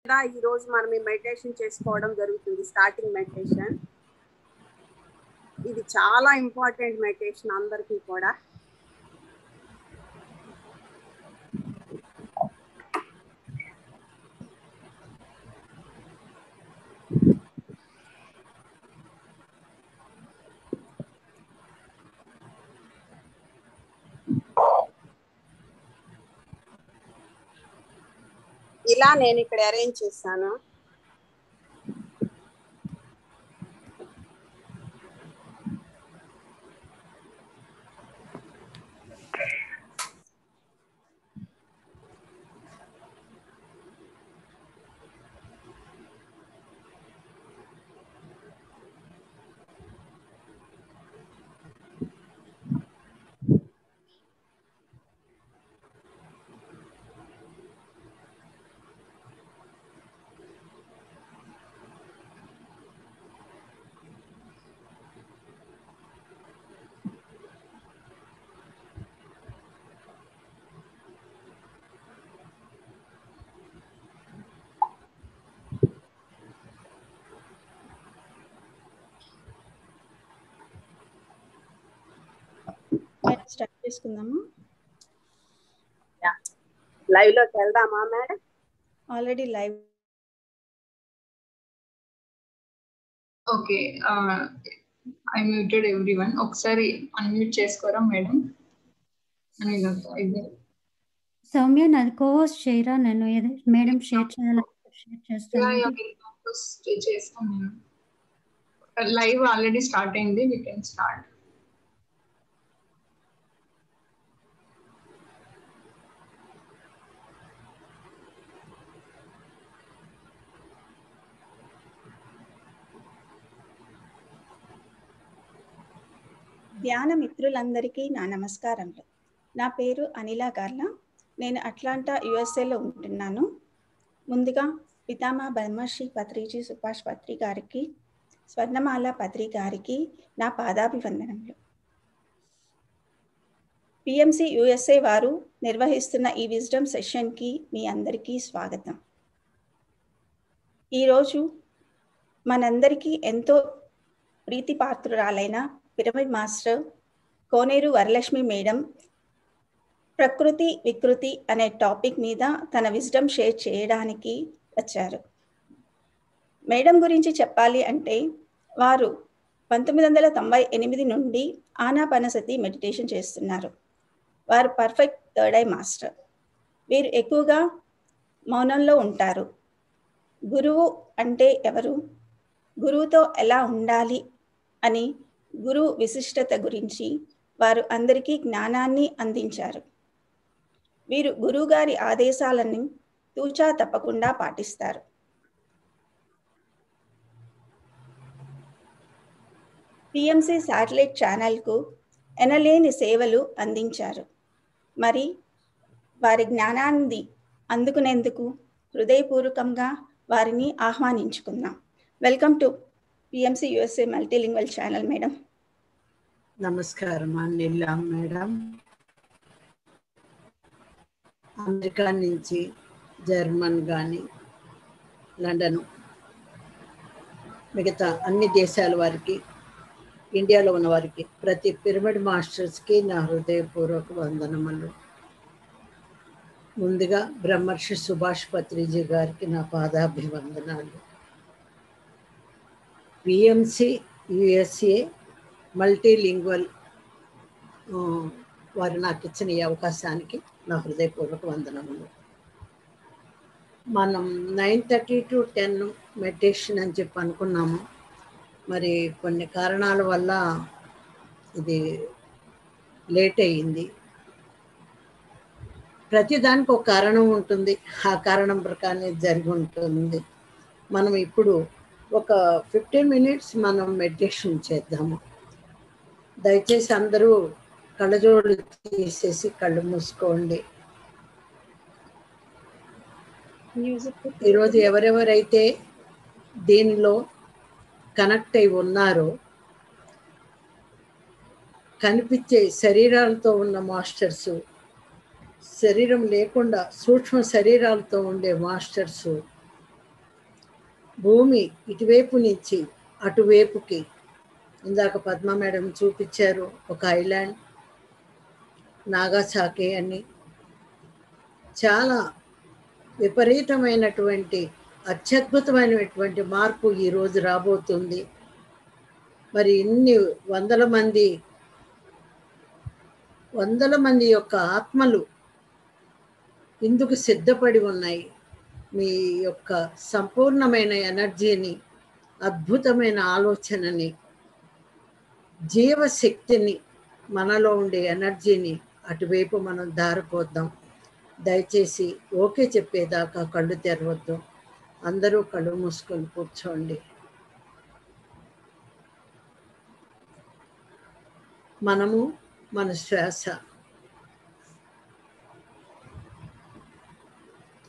ఈ రోజు మనం ఈ మెడిటేషన్ చేసుకోవడం జరుగుతుంది. స్టార్టింగ్ మెడిటేషన్ ఇది చాలా ఇంపార్టెంట్ మెడిటేషన్ అందరికీ కూడా. ఇలా నేను ఇక్కడ అరేంజ్ చేశాను. స్టార్ట్ చేసుకుందామా? లైవ్ లోకి వెళ్దామా madam? Already live. Okay, I muted everyone. ఒకసారి అన్మ్యూట్ చేసుకోరా మేడం? సౌమ్య నాది కోహోస్ట్ చేయరా? నేను మేడం షేర్ చేస్తాను. లైవ్ ఆల్రెడీ స్టార్ట్ అయింది, వి కెన్ స్టార్ట్. ధ్యాన మిత్రులందరికీ నా నమస్కారములు. నా పేరు అనిలా గార్లా. నేను అట్లాంటా యుఎస్ఏలో ఉంటున్నాను. ముందుగా పితామా బ్రహ్మర్షి పత్రిజీ సుభాష్ పత్రి గారికి, స్వర్ణమాల పత్రి గారికి నా పాదాభివందనములు. పిఎంసి యుఎస్ఏ వారు నిర్వహిస్తున్న ఈ విజ్డమ్ సెషన్కి మీ అందరికీ స్వాగతం. ఈరోజు మనందరికీ ఎంతో ప్రీతిపాత్రురాలైన పిరమిడ్ మాస్టర్ కోనేరు వరలక్ష్మి మేడం ప్రకృతి వికృతి అనే టాపిక్ మీద తన విజ్డమ్ షేర్ చేయడానికి వచ్చారు. మేడం గురించి చెప్పాలి అంటే వారు 1998 నుండి ఆనాపానసతి మెడిటేషన్ చేస్తున్నారు. వారు పర్ఫెక్ట్ థర్డ్ ఐ మాస్టర్. వీరు ఎక్కువగా మౌనంలో ఉంటారు. గురువు అంటే ఎవరు, గురువుతో ఎలా ఉండాలి అని, గురువు విశిష్టత గురించి వారు అందరికీ జ్ఞానాన్ని అందించారు. వీరు గురువుగారి ఆదేశాలను తూచా తప్పకుండా పాటిస్తారు. పిఎంసి శాటిలైట్ ఛానల్కు ఎనలేని సేవలు అందించారు. మరి వారి జ్ఞానాన్ని అందుకునేందుకు హృదయపూర్వకంగా వారిని ఆహ్వానించుకుందాం. Welcome to PMC USA multilingual channel madam. నమస్కారం అనిలా మేడం. అమెరికా నుంచి జర్మన్ కానీ లండన్ మిగతా అన్ని దేశాల వారికి, ఇండియాలో ఉన్న వారికి, ప్రతి పిరమిడ్ మాస్టర్స్కి నా హృదయపూర్వక వందనములు. ముందుగా బ్రహ్మర్షి సుభాష్ పత్రిజీ గారికి నా పాదాభివందనాలు. పిఎంసి యుఎస్ఏ మల్టీలింగ్వల్ వారు నాకు ఇచ్చిన ఈ అవకాశానికి నా హృదయపూర్వక వందనములు. మనం 9:30 to 10 మెడిటేషన్ అని చెప్పి అనుకున్నాము. మరి కొన్ని కారణాల వల్ల ఇది లేట్ అయ్యింది. ప్రతిదానికి ఒక కారణం ఉంటుంది, ఆ కారణం ప్రకారం జరిగి ఉంటుంది. మనం ఇప్పుడు ఒక 15 minutes మనం మెడిటేషన్ చేద్దాము. దయచేసి అందరూ కళ్ళజోడు తీసేసి కళ్ళు మూసుకోండి. ఈరోజు ఎవరెవరైతే దీనిలో కనెక్ట్ అయి ఉన్నారో, కనిపించే శరీరాలతో ఉన్న మాస్టర్స్, శరీరం లేకుండా సూక్ష్మ శరీరాలతో ఉండే మాస్టర్స్, భూమి ఇటువైపు నుంచి అటువైపుకి, ఇందాక పద్మ మేడం చూపించారు ఒక ఐలాండ్ నాగాసాకి అని, చాలా విపరీతమైనటువంటి అత్యద్భుతమైనటువంటి మార్పు ఈరోజు రాబోతుంది. మరి ఇన్ని వందల మంది యొక్క ఆత్మలు ఇందుకు సిద్ధపడి ఉన్నాయి. మీ యొక్క సంపూర్ణమైన ఎనర్జీని, అద్భుతమైన ఆలోచనని, జీవశక్తిని, మనలో ఉండే ఎనర్జీని అటువైపు మనం దారిపోద్దాం. దయచేసి ఓకే చెప్పేదాకా కళ్ళు తెరవద్దు. అందరూ కళ్ళు మూసుకొని కూర్చోండి. మనము మన శ్వాస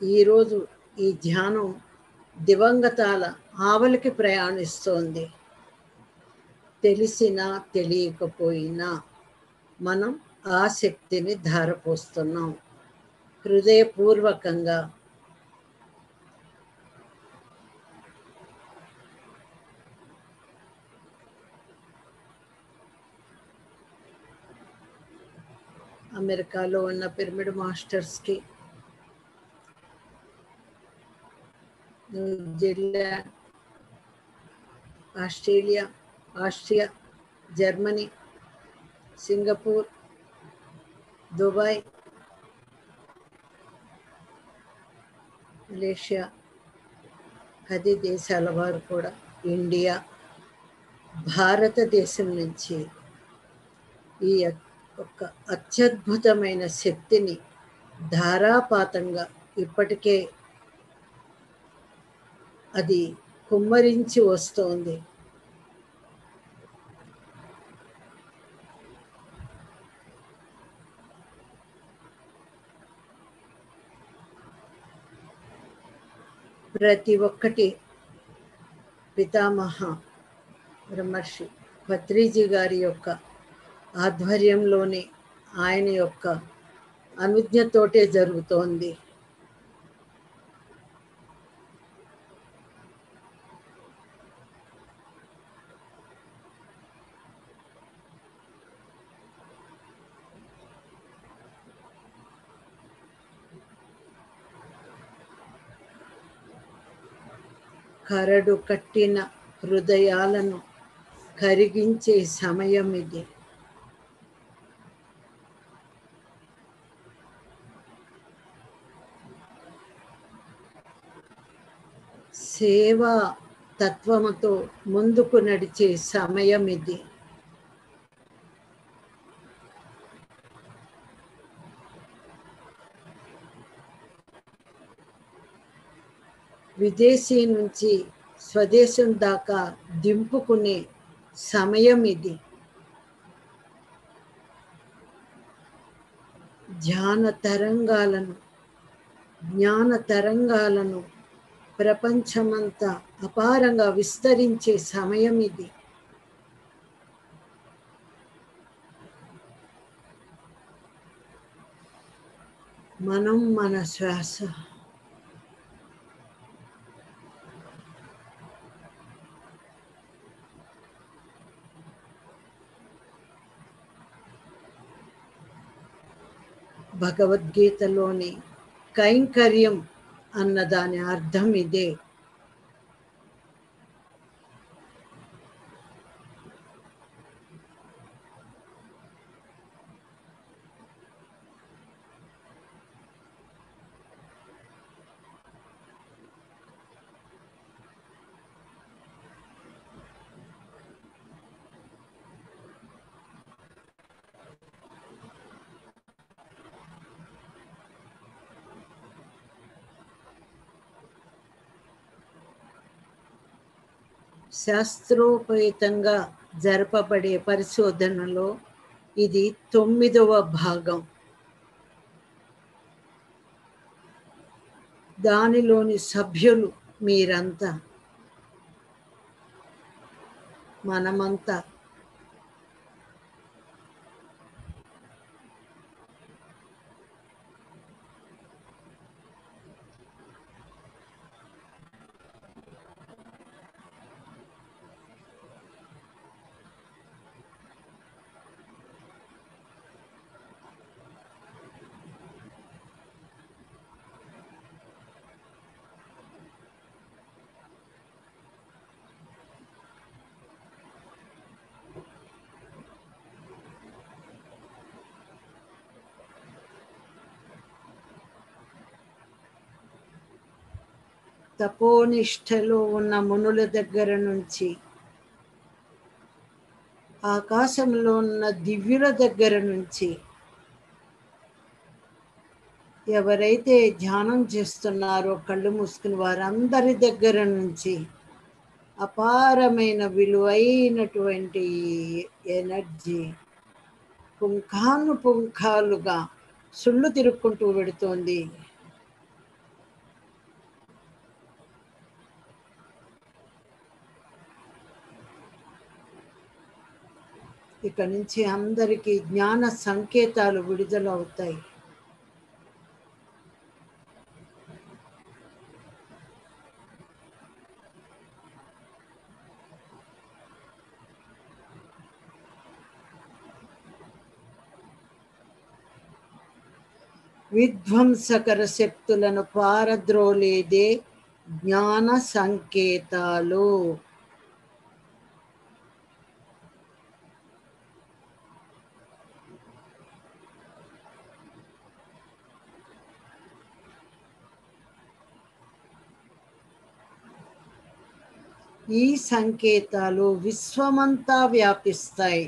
ఈరోజు ఈ ధ్యానం దివంగతాల ఆవలికి ప్రయాణిస్తోంది. తెలిసినా తెలియకపోయినా మనం ఆ శక్తిని ధారపోస్తున్నాం. హృదయపూర్వకంగా అమెరికాలో ఉన్న పిరమిడ్ మాస్టర్స్కి, New Zealand, Austria, Germany, Singapore, Dubai, Malaysia, 10 దేశాల వారు కూడా, ఇండియా, భారతదేశం నుంచి ఈ ఒక అత్యద్భుతమైన శక్తిని ధారాపాతంగా ఇప్పటికే అది కుమ్మరించి వస్తోంది. ప్రతి ఒక్కటి పితామహ బ్రహ్మర్షి పత్రిజీ గారి యొక్క ఆధ్వర్యంలోనే, ఆయన యొక్క అనుజ్ఞతోటే జరుగుతోంది. కరడు కట్టిన హృదయాలను కరిగించే సమయం ఇది. సేవా తత్వముతో ముందుకు నడిచే సమయం ఇది. విదేశీ నుంచి స్వదేశం దాకా దింపుకునే సమయం ఇది. ధ్యాన తరంగాలను, జ్ఞాన తరంగాలను ప్రపంచమంతా అపారంగా విస్తరించే సమయం ఇది. మనం మన శ్వాస భగవద్గీతలోని కైంకర్యం అన్నదాని అర్థం ఇదే. శాస్త్రోపేతంగా జరపబడే పరిశోధనలో ఇది 9వ భాగం. దానిలోని సభ్యులు మీరంతా, మనమంతా. తపోనిష్టలో ఉన్న మునుల దగ్గర నుంచి, ఆకాశంలో ఉన్న దివ్యుల దగ్గర నుంచి, ఎవరైతే ధ్యానం చేస్తున్నారో కళ్ళు మూసుకుని వారందరి దగ్గర నుంచి అపారమైన విలువైనటువంటి ఎనర్జీ పుంఖాలుగా సుళ్ళు తిరుక్కుంటూ పెడుతోంది. ఇక నుంచి అందరికీ జ్ఞాన సంకేతాలు విడుదలవుతాయి. విధ్వంసకర శక్తులను పారద్రోలేదే జ్ఞాన సంకేతాలు. ఈ సంకేతాలు విశ్వమంతా వ్యాపిస్తాయి.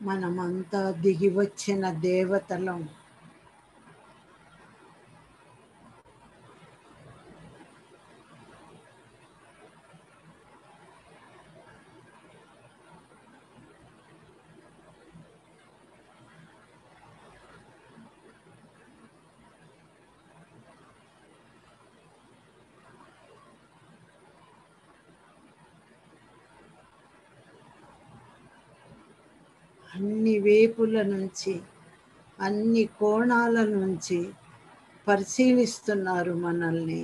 మనమంతా దిగి వచ్చిన దేవతలం. అన్ని వేపుల నుంచి, అన్ని కోణాల నుంచి పరిశీలిస్తున్నారు మనల్ని.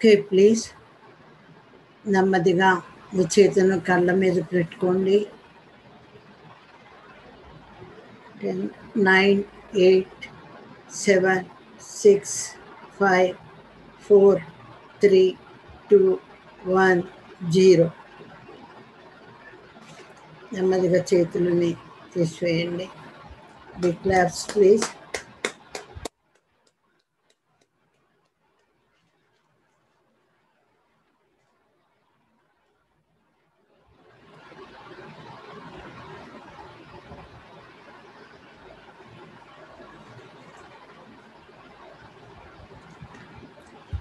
ఓకే, ప్లీజ్ నెమ్మదిగా మీ చేతులను కళ్ళ మీద పెట్టుకోండి. 10, 9, 8, 7, 6, 5, 4, 3, 2, 1, 0. నెమ్మదిగా చేతులని తీసివేయండి. Big claps please.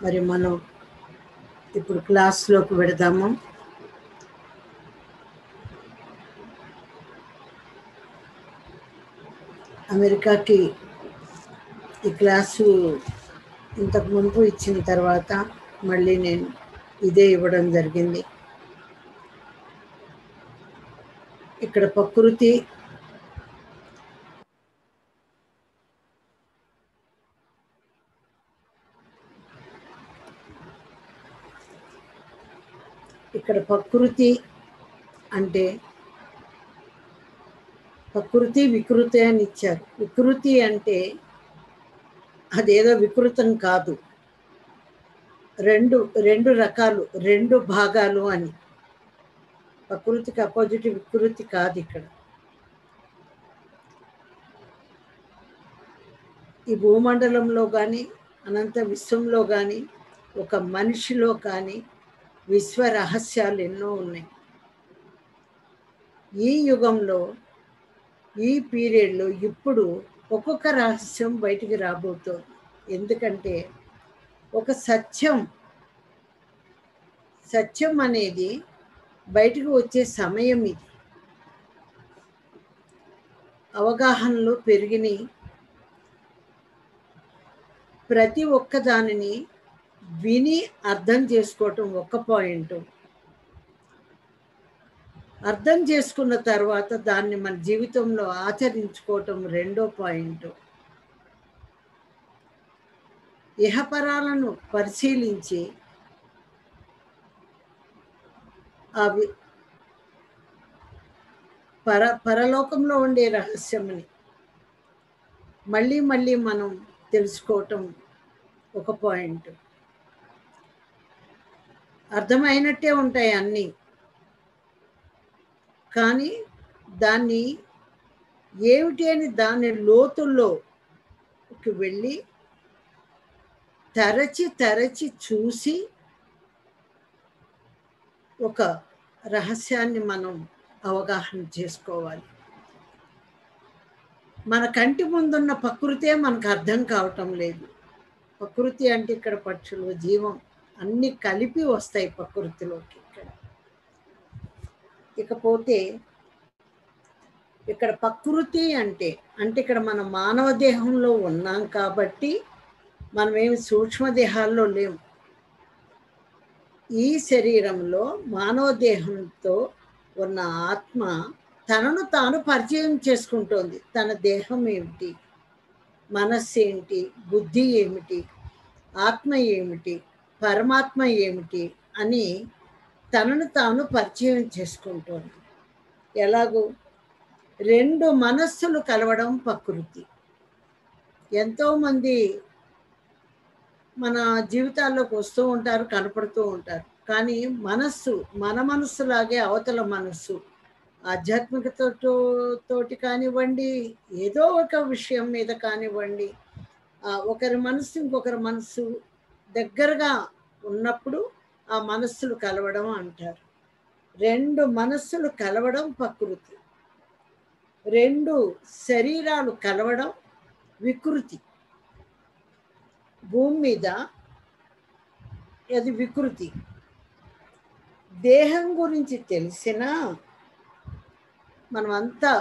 మరి మనం ఇప్పుడు క్లాస్లోకి వెడదాము. అమెరికాకి ఈ క్లాసు ఇంతకు మునుపు ఇచ్చిన తర్వాత మళ్ళీ నేను ఇదే ఇవ్వడం జరిగింది. ఇక్కడ ప్రకృతి అంటే ప్రకృతి వికృతి అని ఇచ్చారు. వికృతి అంటే అదేదో వికృతం కాదు, రెండు రకాలు, రెండు భాగాలు అని. ప్రకృతికి అపోజిట్ వికృతి కాదు. ఇక్కడ ఈ భూమండలంలో కానీ అనంత విశ్వంలో కానీ ఒక మనిషిలో కానీ విశ్వ రహస్యాలు ఎన్నో ఉన్నాయి. ఈ యుగంలో ఈ పీరియడ్లో ఇప్పుడు ఒక్కొక్క రహస్యం బయటికి రాబోతోంది. ఎందుకంటే ఒక సత్యం అనేది బయటకు వచ్చే సమయం ఇది. అవగాహనలు పెరిగినాయి. ప్రతి ఒక్క దానిని విని అర్థం చేసుకోవటం ఒక పాయింట్. అర్థం చేసుకున్న తర్వాత దాన్ని మన జీవితంలో ఆచరించుకోవటం రెండో పాయింట్. ఇహపరాలను పరిశీలించి అవి పరలోకంలో ఉండే రహస్యమని మళ్ళీ మళ్ళీ మనం తెలుసుకోవటం ఒక పాయింట్. అర్థమైనట్టే ఉంటాయి అన్నీ, కానీ దాన్ని ఏమిటి అని దాని లోతుల్లోకి వెళ్ళి తరచి చూసి ఒక రహస్యాన్ని మనం అవగాహన చేసుకోవాలి. మన కంటి ముందున్న ప్రకృతే మనకు అర్థం కావటం లేదు. ప్రకృతి అంటే ఇక్కడ పక్షులు, జీవం అన్నీ కలిపి వస్తాయి ప్రకృతిలోకి. ఇకపోతే ఇక్కడ ప్రకృతి అంటే ఇక్కడ మన మానవ దేహంలో ఉన్నాం కాబట్టి మనమేమి సూక్ష్మదేహాల్లో లేము. ఈ శరీరంలో మానవ దేహంతో ఉన్న ఆత్మ తనను తాను పరిచయం చేసుకుంటోంది. తన దేహం ఏమిటి, మనస్సు ఏంటి, బుద్ధి ఏమిటి, ఆత్మ ఏమిటి, పరమాత్మ ఏమిటి అని తనను తాను పరిచయం చేసుకుంటోంది. ఎలాగో రెండు మనస్సులు కలవడం ప్రకృతి. ఎంతోమంది మన జీవితాల్లోకి వస్తూ ఉంటారు, కనపడుతూ ఉంటారు. కానీ మన మనస్సులాగే అవతల మనస్సు ఆధ్యాత్మికతోటి కానివ్వండి, ఏదో ఒక విషయం మీద కానివ్వండి, ఒకరి మనస్సు ఇంకొకరి మనస్సు దగ్గరగా ఉన్నప్పుడు ఆ మనస్సులు కలవడం అంటారు. రెండు మనస్సులు కలవడం ప్రకృతి. రెండు శరీరాలు కలవడం వికృతి. భూమి మీద అది వికృతి. దేహం గురించి తెలిసినా మనమంతా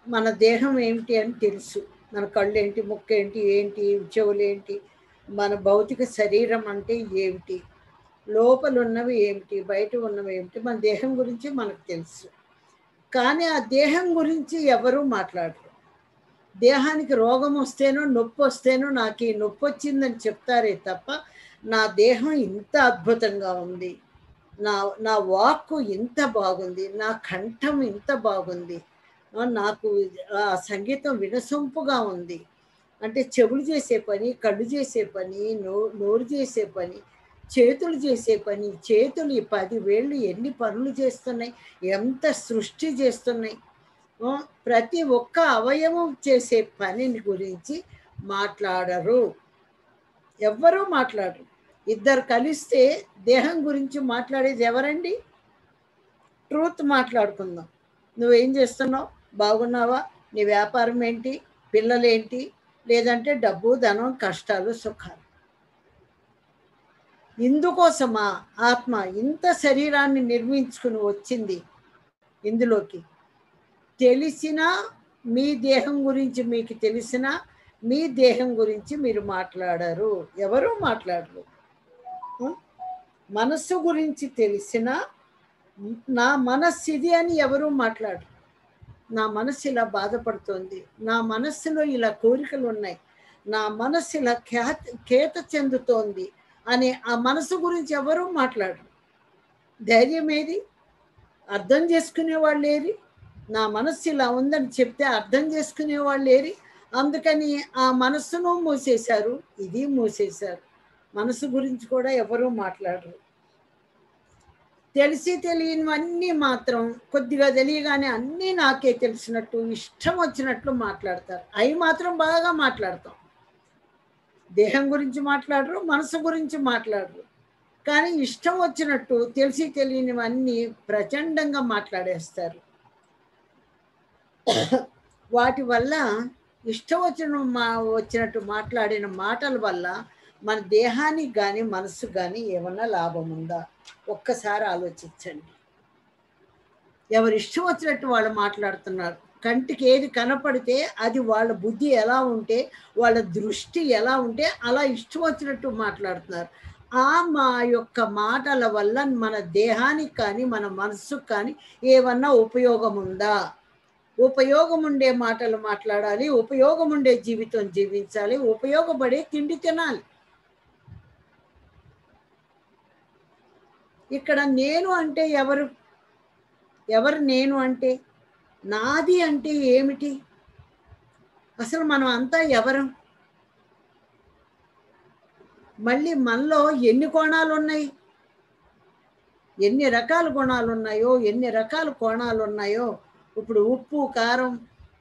మన దేహం ఏమిటి అని తెలుసు. మన కళ్ళు ఏంటి, ముక్కు ఏంటి, చెవులు ఏంటి, మన భౌతిక శరీరం అంటే ఏమిటి, లోపల ఉన్నవి ఏమిటి, బయట ఉన్నవి ఏమిటి, మన దేహం గురించి మనకు తెలుసు. కానీ ఆ దేహం గురించి ఎవరూ మాట్లాడరు. దేహానికి రోగం వస్తేనో నొప్పి వస్తేనో నాకు ఈ నొప్పి వచ్చిందని చెప్తారే తప్ప నా దేహం ఇంత అద్భుతంగా ఉంది, నా నా వాక్కు ఇంత బాగుంది, నా కంఠం ఇంత బాగుంది, నాకు ఆ సంగీతం వినసొంపుగా ఉంది అంటే చెవులు చేసే పని, కళ్ళు చేసే పని, నోరు చేసే పని, చేతులు చేసే పని, చేతులు 10 వేళ్ళు ఎన్ని పనులు చేస్తున్నాయి, ఎంత సృష్టి చేస్తున్నాయి. ప్రతి ఒక్క అవయవం చేసే పనిని గురించి మాట్లాడరు, ఎవ్వరూ మాట్లాడరు. ఇద్దరు కలిస్తే దేహం గురించి మాట్లాడేది ఎవరండి? ట్రూత్ మాట్లాడుకుందాం. నువ్వేం చేస్తున్నావు, బాగున్నావా, నీ వ్యాపారం ఏంటి, పిల్లలేంటి, లేదంటే డబ్బు, ధనం, కష్టాలు, సుఖాలు. ఇందుకోసమా ఆత్మ ఇంత శరీరాన్ని నిర్మించుకుని వచ్చింది ఇందులోకి? తెలిసినా మీ దేహం గురించి మీకు తెలిసినా మీ దేహం గురించి మీరు మాట్లాడరు, ఎవరూ మాట్లాడరు. మనస్సు గురించి తెలిసినా నా మనస్సు ఇది అని ఎవరూ మాట్లాడరు. నా మనస్సు ఇలా బాధపడుతోంది, నా మనస్సులో ఇలా కోరికలు ఉన్నాయి, నా మనస్సు ఇలా కేత చెందుతోంది అని ఆ మనసు గురించి ఎవరూ మాట్లాడరు. ధైర్యం ఏది? అర్థం చేసుకునేవాళ్ళు ఏరి? నా మనస్సు ఇలా ఉందని చెప్తే అర్థం చేసుకునేవాళ్ళు ఏరి? అందుకని ఆ మనస్సును మూసేశారు, ఇది మూసేశారు. మనసు గురించి కూడా ఎవరూ మాట్లాడరు. తెలిసి తెలియనివన్నీ మాత్రం కొద్దిగా తెలియగానే అన్నీ నాకే తెలిసినట్టు ఇష్టం వచ్చినట్లు మాట్లాడతారు. అవి మాత్రం బాగా మాట్లాడతాం. దేహం గురించి మాట్లాడరు, మనసు గురించి మాట్లాడరు. కానీ ఇష్టం వచ్చినట్టు తెలిసి తెలియనివన్నీ ప్రచండంగా మాట్లాడేస్తారు. వాటి వల్ల ఇష్టం వచ్చినట్టు మాట్లాడిన మాటల వల్ల మన దేహానికి కానీ మనసుకు కానీ ఏమన్నా లాభం ఉందా? ఒక్కసారి ఆలోచించండి. ఎవరు ఇష్టం వచ్చినట్టు వాళ్ళు మాట్లాడుతున్నారు. కంటికి ఏది కనపడితే అది వాళ్ళ బుద్ధి ఎలా ఉంటే, వాళ్ళ దృష్టి ఎలా ఉంటే అలా ఇష్టం వచ్చినట్టు మాట్లాడుతున్నారు. మా యొక్క మాటల వల్ల మన దేహానికి కానీ మన మనసుకు కానీ ఏమన్నా ఉపయోగం ఉందా? ఉపయోగం ఉండే మాటలు మాట్లాడాలి, ఉపయోగం ఉండే జీవితం జీవించాలి, ఉపయోగపడే తిండి తినాలి. ఇక్కడ నేను అంటే ఎవరు నేను అంటే? నాది అంటే ఏమిటి? అసలు మనం అంతా ఎవరు? మళ్ళీ మనలో ఎన్ని కోణాలు ఉన్నాయి, ఎన్ని రకాల గుణాలు ఉన్నాయో, ఎన్ని రకాల కోణాలు ఉన్నాయో. ఇప్పుడు ఉప్పు, కారం,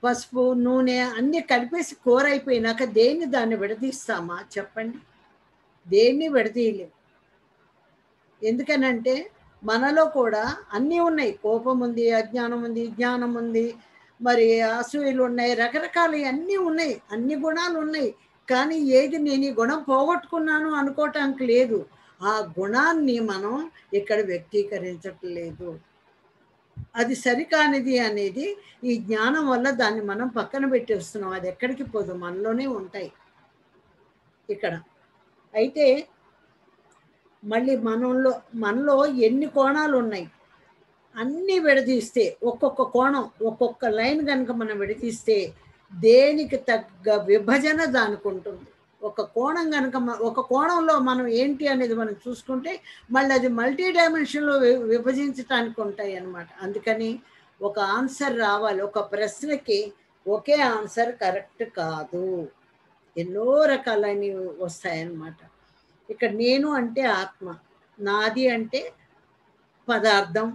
పసుపు, నూనె అన్నీ కలిపేసి కూర అయిపోయినాక దాన్ని విడదీస్తామా చెప్పండి? దేన్ని విడదీయలేం. ఎందుకనంటే మనలో కూడా అన్నీ ఉన్నాయి. కోపం ఉంది, అజ్ఞానం ఉంది, జ్ఞానం ఉంది, మరి అసూయలు ఉన్నాయి, రకరకాలు అన్నీ ఉన్నాయి, అన్ని గుణాలు ఉన్నాయి. కానీ ఏది నేను ఈ గుణం పోగొట్టుకున్నాను అనుకోవటానికి లేదు. ఆ గుణాన్ని మనం ఇక్కడ వ్యక్తీకరించట్లేదు. అది సరికానిది అనేది ఈ జ్ఞానం వల్ల దాన్ని మనం పక్కన పెట్టేస్తున్నాం. అది ఎక్కడికి పోదు, మనలోనే ఉంటాయి ఇక్కడ. అయితే మళ్ళీ మనలో ఎన్ని కోణాలు ఉన్నాయి అన్నీ విడదీస్తే, ఒక్కొక్క కోణం ఒక్కొక్క లైన్ కనుక మనం విడదీస్తే దేనికి తగ్గ విభజన దానికి ఉంటుంది. ఒక కోణం కనుక ఒక కోణంలో మనం ఏంటి అనేది మనం చూసుకుంటే మళ్ళీ అది మల్టీ డైమెన్షన్లో విభజించడానికి ఉంటాయి అన్నమాట. అందుకని ఒక ఆన్సర్ రావాలి. ఒక ప్రశ్నకి ఒకే ఆన్సర్ కరెక్ట్ కాదు, ఎన్నో రకాలైనవి వస్తాయన్నమాట. ఇక్కడ నేను అంటే ఆత్మ, నాది అంటే పదార్థం,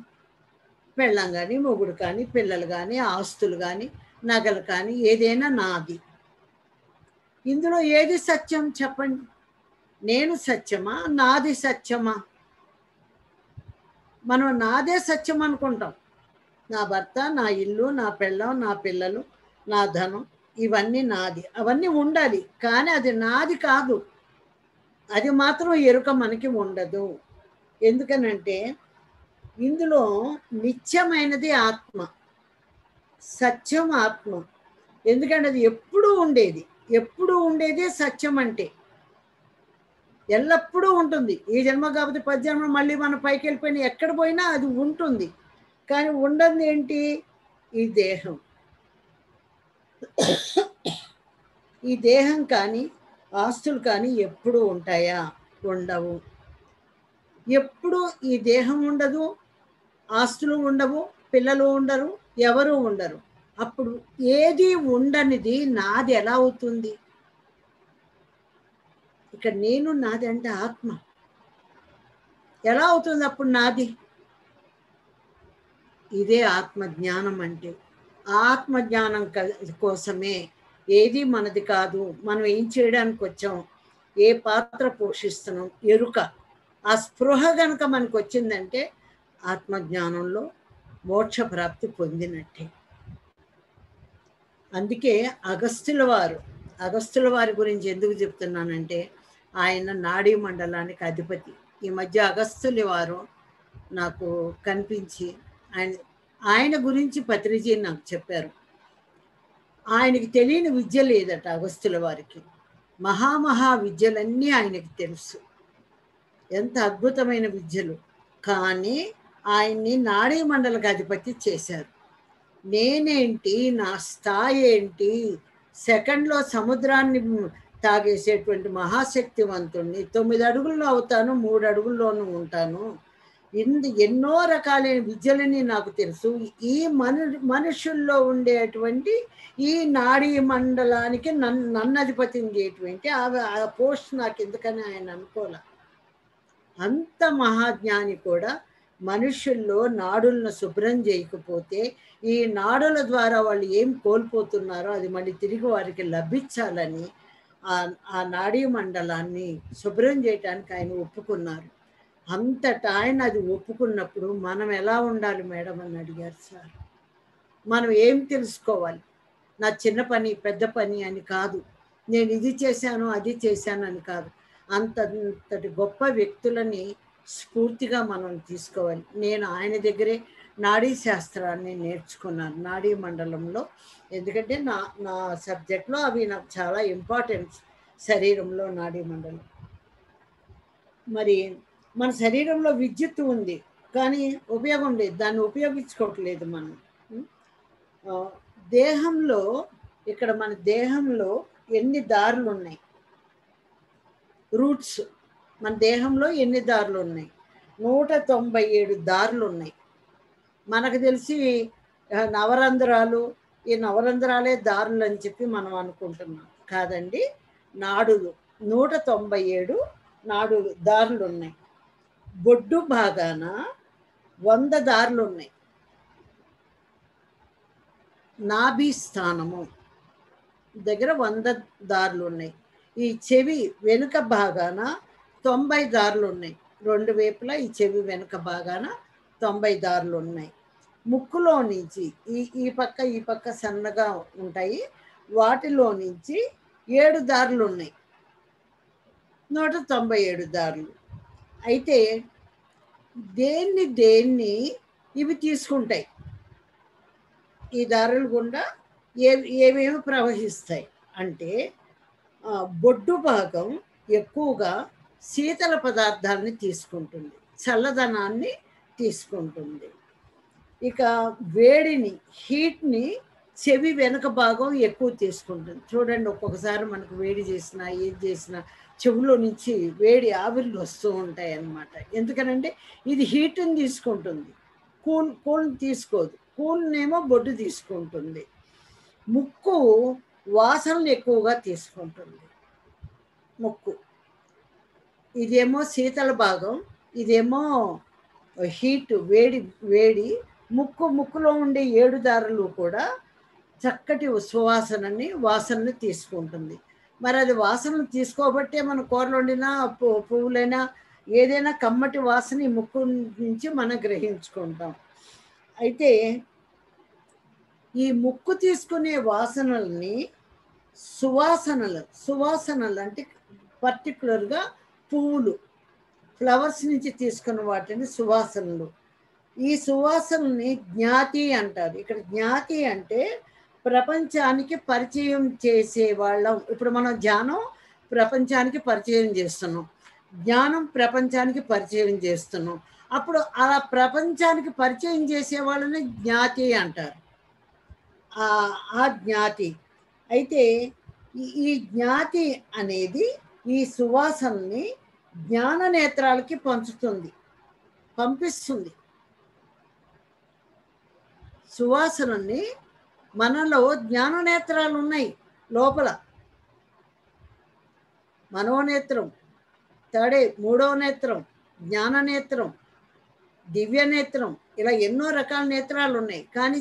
పెళ్ళం కానీ, మొగుడు కానీ, పిల్లలు కానీ, ఆస్తులు కానీ, నగలు కానీ, ఏదైనా నాది. ఇందులో ఏది సత్యం చెప్పండి? నేను సత్యమా, నాది సత్యమా? మనం నాదే సత్యం అనుకుంటాం. నా భర్త, నా ఇల్లు, నా పెళ్ళం, నా పిల్లలు, నా ధనం, ఇవన్నీ నాది. అవన్నీ ఉండాలి, కానీ అది నాది కాదు. అది మాత్రం ఎరుక మనకి ఉండదు. ఎందుకనంటే ఇందులో నిత్యమైనది ఆత్మ, సత్యం ఆత్మ. ఎందుకంటే అది ఎప్పుడూ ఉండేదే సత్యం. అంటే ఎల్లప్పుడూ ఉంటుంది. ఈ జన్మ కాకపోతే 10 జన్మ మళ్ళీ మనం పైకి వెళ్ళిపోయినా ఎక్కడ పోయినా అది ఉంటుంది. కానీ ఉండదు ఏంటి? ఈ దేహం. ఈ దేహం కానీ ఆస్తులు కానీ ఎప్పుడూ ఉంటాయా? ఉండవు. ఎప్పుడు ఈ దేహం ఉండదు, ఆస్తులు ఉండవు, పిల్లలు ఉండరు, ఎవరు ఉండరు. అప్పుడు ఏది ఉండనిది నాది ఎలా అవుతుంది? ఇక్కడ నేను నాది అంటే ఆత్మ ఎలా అవుతుంది అప్పుడు నాది? ఇదే ఆత్మజ్ఞానం అంటే. ఆత్మజ్ఞానం కోసమే ఏది మనది కాదు, మనం ఏం చేయడానికి వచ్చాం, ఏ పాత్ర పోషిస్తున్నాం, ఎరుక, ఆ స్పృహ గనక మనకు వచ్చిందంటే ఆత్మజ్ఞానంలో మోక్ష ప్రాప్తి పొందినట్టే. అందుకే అగస్త్యుల వారి గురించి ఎందుకు చెప్తున్నానంటే ఆయన నాడీ మండలానికి అధిపతి. ఈ మధ్య అగస్త్యుల వారు నాకు కనిపించి ఆయన గురించి పత్రిజీ నాకు చెప్పారు. ఆయనకి తెలియని విద్య లేదట అగస్త్యుల వారికి. మహా విద్యలన్నీ ఆయనకి తెలుసు, ఎంత అద్భుతమైన విద్యలు. కానీ ఆయన్ని నాడీ మండలకు అధిపతి చేశారు. నేనేంటి, నా స్థాయి ఏంటి, సెకండ్లో సముద్రాన్ని తాగేసేటువంటి మహాశక్తివంతుణ్ణి, 9 అడుగుల్లో అవుతాను, 3 అడుగుల్లోనూ ఉంటాను, ఎన్నో రకాలైన విద్యలని నాకు తెలుసు. ఈ మనుషుల్లో ఉండేటువంటి ఈ నాడీ మండలానికి నన్ను అధిపతిని చేయటువంటి ఆ పోస్ట్ నాకు ఎందుకని ఆయన అనుకోలే. అంత మహాజ్ఞాని కూడా మనుషుల్లో నాడులను శుభ్రం చేయకపోతే ఈ నాడుల ద్వారా వాళ్ళు ఏం కోల్పోతున్నారో అది మళ్ళీ తిరిగి వారికి లభించాలని ఆ నాడీ మండలాన్ని శుభ్రం చేయటానికి ఆయన ఒప్పుకున్నారు. అంతటా ఆయన అది ఒప్పుకున్నప్పుడు మనం ఎలా ఉండాలి మేడం అని అడిగారు సార్. మనం ఏం తెలుసుకోవాలి? నా చిన్న పని పెద్ద పని అని కాదు, నేను ఇది చేశాను అది చేశాను అని కాదు. అంతటి గొప్ప వ్యక్తులని స్ఫూర్తిగా మనం తీసుకోవాలి. నేను ఆయన దగ్గరే నాడీ శాస్త్రాన్ని నేర్చుకున్నాను నాడీ మండలంలో. ఎందుకంటే నా సబ్జెక్ట్లో అవి నాకు చాలా ఇంపార్టెంట్. శరీరంలో నాడీ మండలం. మరి మన శరీరంలో విద్యుత్ ఉంది కానీ ఉపయోగం లేదు, దాన్ని ఉపయోగించుకోవట్లేదు మనం. దేహంలో ఇక్కడ మన దేహంలో ఎన్ని దారులు ఉన్నాయి, రూట్స్, మన దేహంలో ఎన్ని దారులు ఉన్నాయి? 197 దారులు ఉన్నాయి. మనకు తెలిసి నవరంధ్రాలు, ఈ నవరంధ్రాలే దారులు అని చెప్పి మనం అనుకుంటున్నాం. కాదండి, నాడులు 197 దారులు ఉన్నాయి. బొడ్డు భాగాన 100 దారులు ఉన్నాయి. నాభి స్థానము దగ్గర 100 దారులు ఉన్నాయి. ఈ చెవి వెనుక భాగాన 90 దారులు ఉన్నాయి. 2 వైపులా ఈ చెవి వెనుక భాగాన 90 దారులు ఉన్నాయి. ముక్కులో నుంచి ఈ పక్క సన్నగా ఉంటాయి, వాటిలో నుంచి 7 దారులు ఉన్నాయి. 197 దారులు. అయితే దేన్ని ఇవి తీసుకుంటాయి? ఈ దారులు గుండా ఏమేమి ప్రవహిస్తాయి అంటే బొడ్డు భాగం ఎక్కువగా శీతల పదార్థాలని తీసుకుంటుంది, చల్లదనాన్ని తీసుకుంటుంది. ఇక వేడిని, హీట్ని చెవి వెనుక భాగం ఎక్కువ తీసుకుంటుంది. చూడండి, ఒక్కొక్కసారి మనకు వేడి చేసినా ఏది చేసినా చెవులో నుంచి వేడి ఆవిర్లు వస్తూ ఉంటాయి అన్నమాట. ఎందుకనంటే ఇది హీట్ని తీసుకుంటుంది, కూల్ని తీసుకోదు. కూల్నేమో బొడ్డు తీసుకుంటుంది. ముక్కు వాసనలు ఎక్కువగా తీసుకుంటుంది. ముక్కు ఇదేమో శీతల భాగం, ఇదేమో హీట్, వేడి. ముక్కులో ఉండే 7 దారులు కూడా చక్కటి వాసనని తీసుకుంటుంది. మరి అది వాసనలు తీసుకోబట్టే మనం కూరలు వండినా పువ్వులైనా ఏదైనా కమ్మటి వాసన ఈ ముక్కు నుంచి మనం గ్రహించుకుంటాం. అయితే ఈ ముక్కు తీసుకునే వాసనల్ని సువాసనలు అంటే పర్టికులర్గా పువ్వులు, ఫ్లవర్స్ నుంచి తీసుకున్న వాటిని సువాసనలు. ఈ సువాసనల్ని జ్ఞాతి అంటారు. ఇక్కడ జ్ఞాతి అంటే ప్రపంచానికి పరిచయం చేసే వాళ్ళం. ఇప్పుడు మనం ధ్యానం ప్రపంచానికి పరిచయం చేస్తున్నాం, జ్ఞానం ప్రపంచానికి పరిచయం చేస్తున్నాం. అప్పుడు అలా ప్రపంచానికి పరిచయం చేసే వాళ్ళని జ్ఞాతి అంటారు. ఆ జ్ఞాతి. అయితే ఈ జ్ఞాతి అనేది ఈ సువాసనని జ్ఞాన నేత్రాలకి పంపిస్తుంది. సువాసనని మనలో జ్ఞాన నేత్రాలు ఉన్నాయి లోపల. మనోనేత్రం, మూడవ నేత్రం జ్ఞాన నేత్రం, దివ్య నేత్రం, ఇలా ఎన్నో రకాల నేత్రాలు ఉన్నాయి. కానీ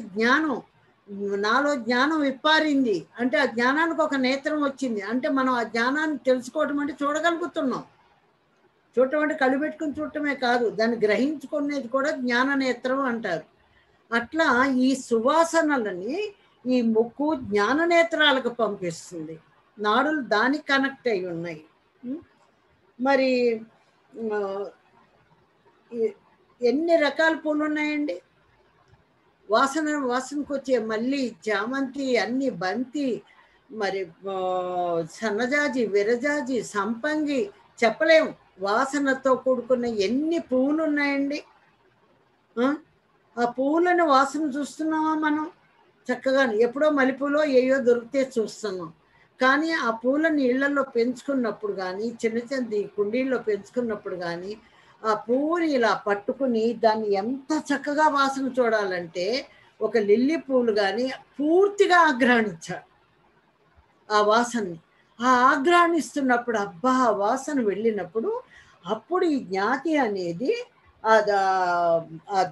నాలో జ్ఞానం విప్పారింది అంటే ఆ జ్ఞానానికి ఒక నేత్రం వచ్చింది అంటే మనం ఆ జ్ఞానాన్ని తెలుసుకోవటం అంటే చూడగలుగుతున్నాం. చూడటం అంటే కళ్ళు పెట్టుకుని చూడటమే కాదు, దాన్ని గ్రహించుకునేది కూడా జ్ఞాన నేత్రం అంటారు. అట్లా ఈ సువాసనలని ఈ ముక్కు జ్ఞాన నేత్రాలకు పంపిస్తుంది. నాడులు దానికి కనెక్ట్ అయి ఉన్నాయి. మరి ఎన్ని రకాల పూలు ఉన్నాయండి. వాసనకు వచ్చే మల్లి, చామంతి, అన్ని బంతి, మరి సన్నజాజి, విరజాజి, సంపంగి, చెప్పలేము. వాసనతో కూడుకున్న ఎన్ని పువ్వులు ఉన్నాయండి. ఆ పువ్వులను వాసన చూస్తున్నామా మనం? చక్కగా ఎప్పుడో మల్లెపూలో ఏయో దొరికితే చూస్తున్నాం. కానీ ఆ పూలని ఇళ్లలో పెంచుకున్నప్పుడు కానీ, చిన్న చిన్న కుండీల్లో పెంచుకున్నప్పుడు కానీ, ఆ పువ్వుని ఇలా పట్టుకుని దాన్ని ఎంత చక్కగా వాసన చూడాలంటే ఒక లిల్లీ పువ్వులు కానీ పూర్తిగా ఆగ్రహించాడు ఆ వాసనని. ఆ ఆగ్రహిస్తున్నప్పుడు అబ్బా ఆ వాసన వెళ్ళినప్పుడు అప్పుడు ఈ జ్ఞాతి అనేది ఆ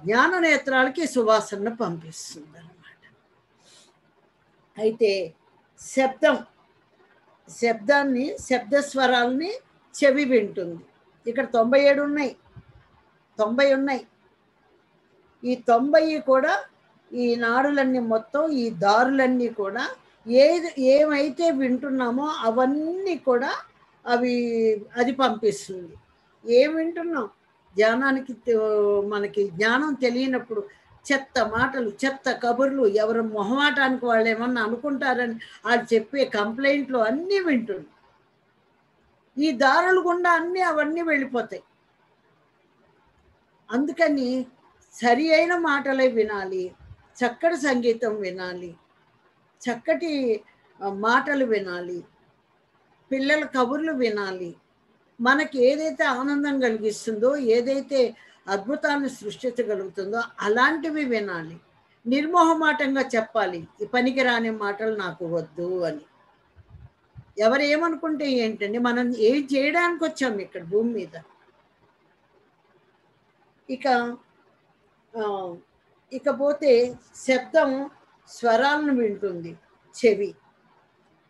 జ్ఞాన నేత్రాలకి సువాసనను పంపిస్తుంది అన్నమాట. అయితే శబ్దస్వరాలని చెవి వింటుంది. ఇక్కడ 97 ఉన్నాయి, 90 ఉన్నాయి. ఈ 90 కూడా ఈ నాడులన్నీ మొత్తం ఈ దారులన్నీ కూడా ఏమైతే వింటున్నామో అవన్నీ కూడా అది పంపిస్తుంది. ఏం వింటున్నాం? జ్ఞానానికి మనకి జ్ఞానం తెలియనప్పుడు చెత్త మాటలు, చెత్త కబుర్లు, ఎవరు మొహమాటానికి వాళ్ళు ఏమన్నా అనుకుంటారని వాళ్ళు చెప్పే కంప్లైంట్లు అన్నీ వింటున్నాం. ఈ దారులు గుండా అవన్నీ వెళ్ళిపోతాయి. అందుకని సరి అయిన మాటలే వినాలి, చక్కటి సంగీతం వినాలి, చక్కటి మాటలు వినాలి, పిల్లల కబుర్లు వినాలి. మనకి ఏదైతే ఆనందం కలిగిస్తుందో, ఏదైతే అద్భుతాన్ని సృష్టించగలుగుతుందో అలాంటివి వినాలి. నిర్మోహమాటంగా చెప్పాలి, ఈ పనికిరాని మాటలు నాకు వద్దు అని. ఎవరు ఏమనుకుంటే ఏంటండి, మనం ఏం చేయడానికి వచ్చాము ఇక్కడ భూమి మీద. ఇకపోతే శబ్దం స్వరాలను వింటుంది చెవి.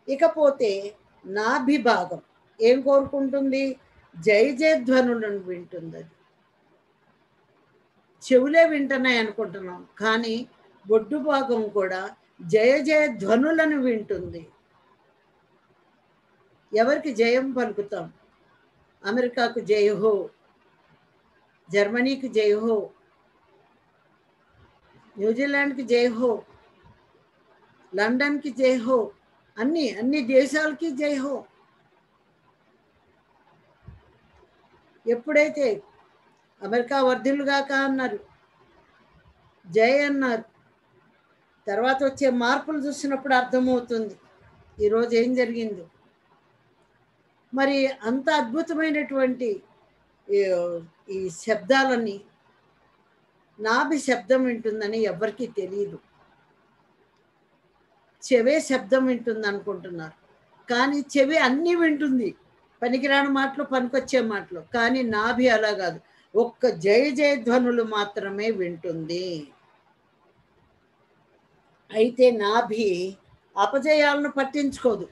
ఇకపోతే నాభిభాగం ఏం కోరుకుంటుంది? జయ జయధ్వనులను వింటుంది. అది చెవులే వింటున్నాయి అనుకుంటున్నాం, కానీ బొడ్డు భాగం కూడా జయ జయధ్వనులను వింటుంది. ఎవరికి జయం పలుకుతాం? అమెరికాకు జయహో, జర్మనీకి జయహో, న్యూజిలాండ్కి జయహో, లండన్కి జయహో, అన్ని దేశాలకి జయహో. ఎప్పుడైతే అమెరికా వర్ధిల్లుగాక అన్నారు, జయ అన్నారు, తర్వాత వచ్చే మార్పులు చూసినప్పుడు అర్థమవుతుంది ఈరోజు ఏం జరిగిందో. మరి అంత అద్భుతమైనటువంటి ఈ శబ్దాలని నాభి శబ్దం వింటుందని ఎవరికీ తెలియదు. చెవే శబ్దం వింటుంది అనుకుంటున్నారు, కానీ చెవి అన్నీ వింటుంది, పనికిరాని మాటలు, పనికొచ్చే మాటలు. కానీ నాభి అలా కాదు, ఒక్క జయ జయధ్వనులు మాత్రమే వింటుంది. అయితే నాభి అపజయాలను పట్టించుకోదు.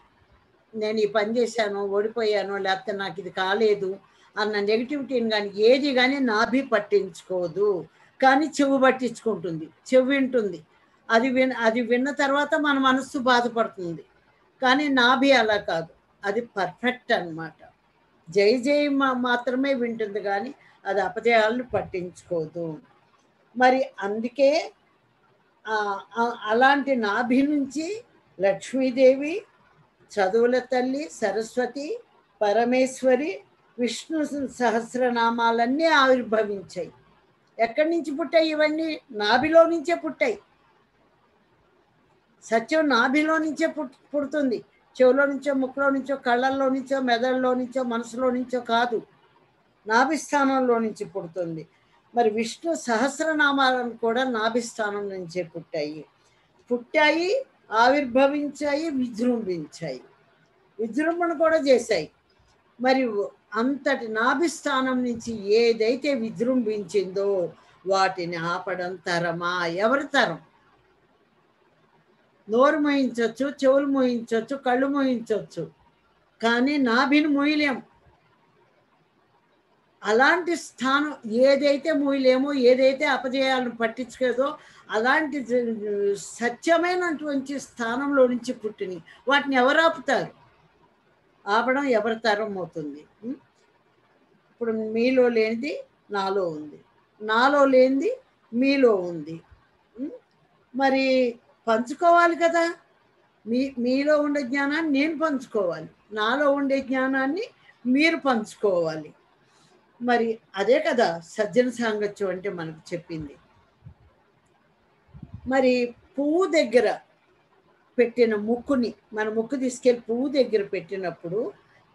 నేను ఈ పని చేశాను, ఓడిపోయాను, లేకపోతే నాకు ఇది కాలేదు అన్న నెగిటివిటీని కానీ ఏది కానీ నాభి పట్టించుకోదు. కానీ చెవు పట్టించుకుంటుంది, చెవి వింటుంది. అది విన్న తర్వాత మన మనస్సు బాధపడుతుంది. కానీ నాభి అలా కాదు, అది పర్ఫెక్ట్ అన్నమాట. జై జై మాత్రమే వింటుంది, కానీ అది అపజయాలను పట్టించుకోదు. మరి అందుకే అలాంటి నాభి నుంచి లక్ష్మీదేవి, చదువుల తల్లి సరస్వతి, పరమేశ్వరి, విష్ణు సహస్రనామాలన్నీ ఆవిర్భవించాయి. ఎక్కడి నుంచి పుట్టాయి? ఇవన్నీ నాభిలో నుంచే పుట్టాయి. సత్యం నాభిలో నుంచే పుడుతుంది. చెవులో నుంచో, ముక్కులో నుంచో, కళ్ళల్లో నుంచో, మెదడులో నుంచో, మనసులో నుంచో కాదు. నాభిస్థానంలో నుంచి పుడుతుంది. మరి విష్ణు సహస్రనామాలను కూడా నాభిస్థానం నుంచే పుట్టాయి, ఆవిర్భవించాయి, విజృంభించాయి, విజృంభణ కూడా చేశాయి. మరి అంతటి నాభిస్థానం నుంచి ఏదైతే విజృంభించిందో వాటిని ఆపడం తరమా? ఎవరి తరం? నోరు మోయించవచ్చు, చెవులు మోయించవచ్చు, కళ్ళు మోయించవచ్చు, కానీ నాభిని మోయలేం. అలాంటి స్థానం ఏదైతే మోయలేమో, ఏదైతే అపజయాలను పట్టించుకోదో అలాంటి సత్యమైనటువంటి స్థానంలో నుంచి పుట్టిని వాటిని ఎవరు ఆపుతారు? ఆపడం ఎవరి తరం అవుతుంది? ఇప్పుడు మీలో లేనిది నాలో ఉంది, నాలో లేనిది మీలో ఉంది. మరి పంచుకోవాలి కదా. మీలో ఉండే జ్ఞానాన్ని నేను పంచుకోవాలి, నాలో ఉండే జ్ఞానాన్ని మీరు పంచుకోవాలి. మరి అదే కదా సజ్జన సాంగత్యం అంటే మనకు చెప్పింది. మరి పువ్వు దగ్గర పెట్టిన ముక్కుని, మన ముక్కు తీసుకెళ్ళి పువ్వు దగ్గర పెట్టినప్పుడు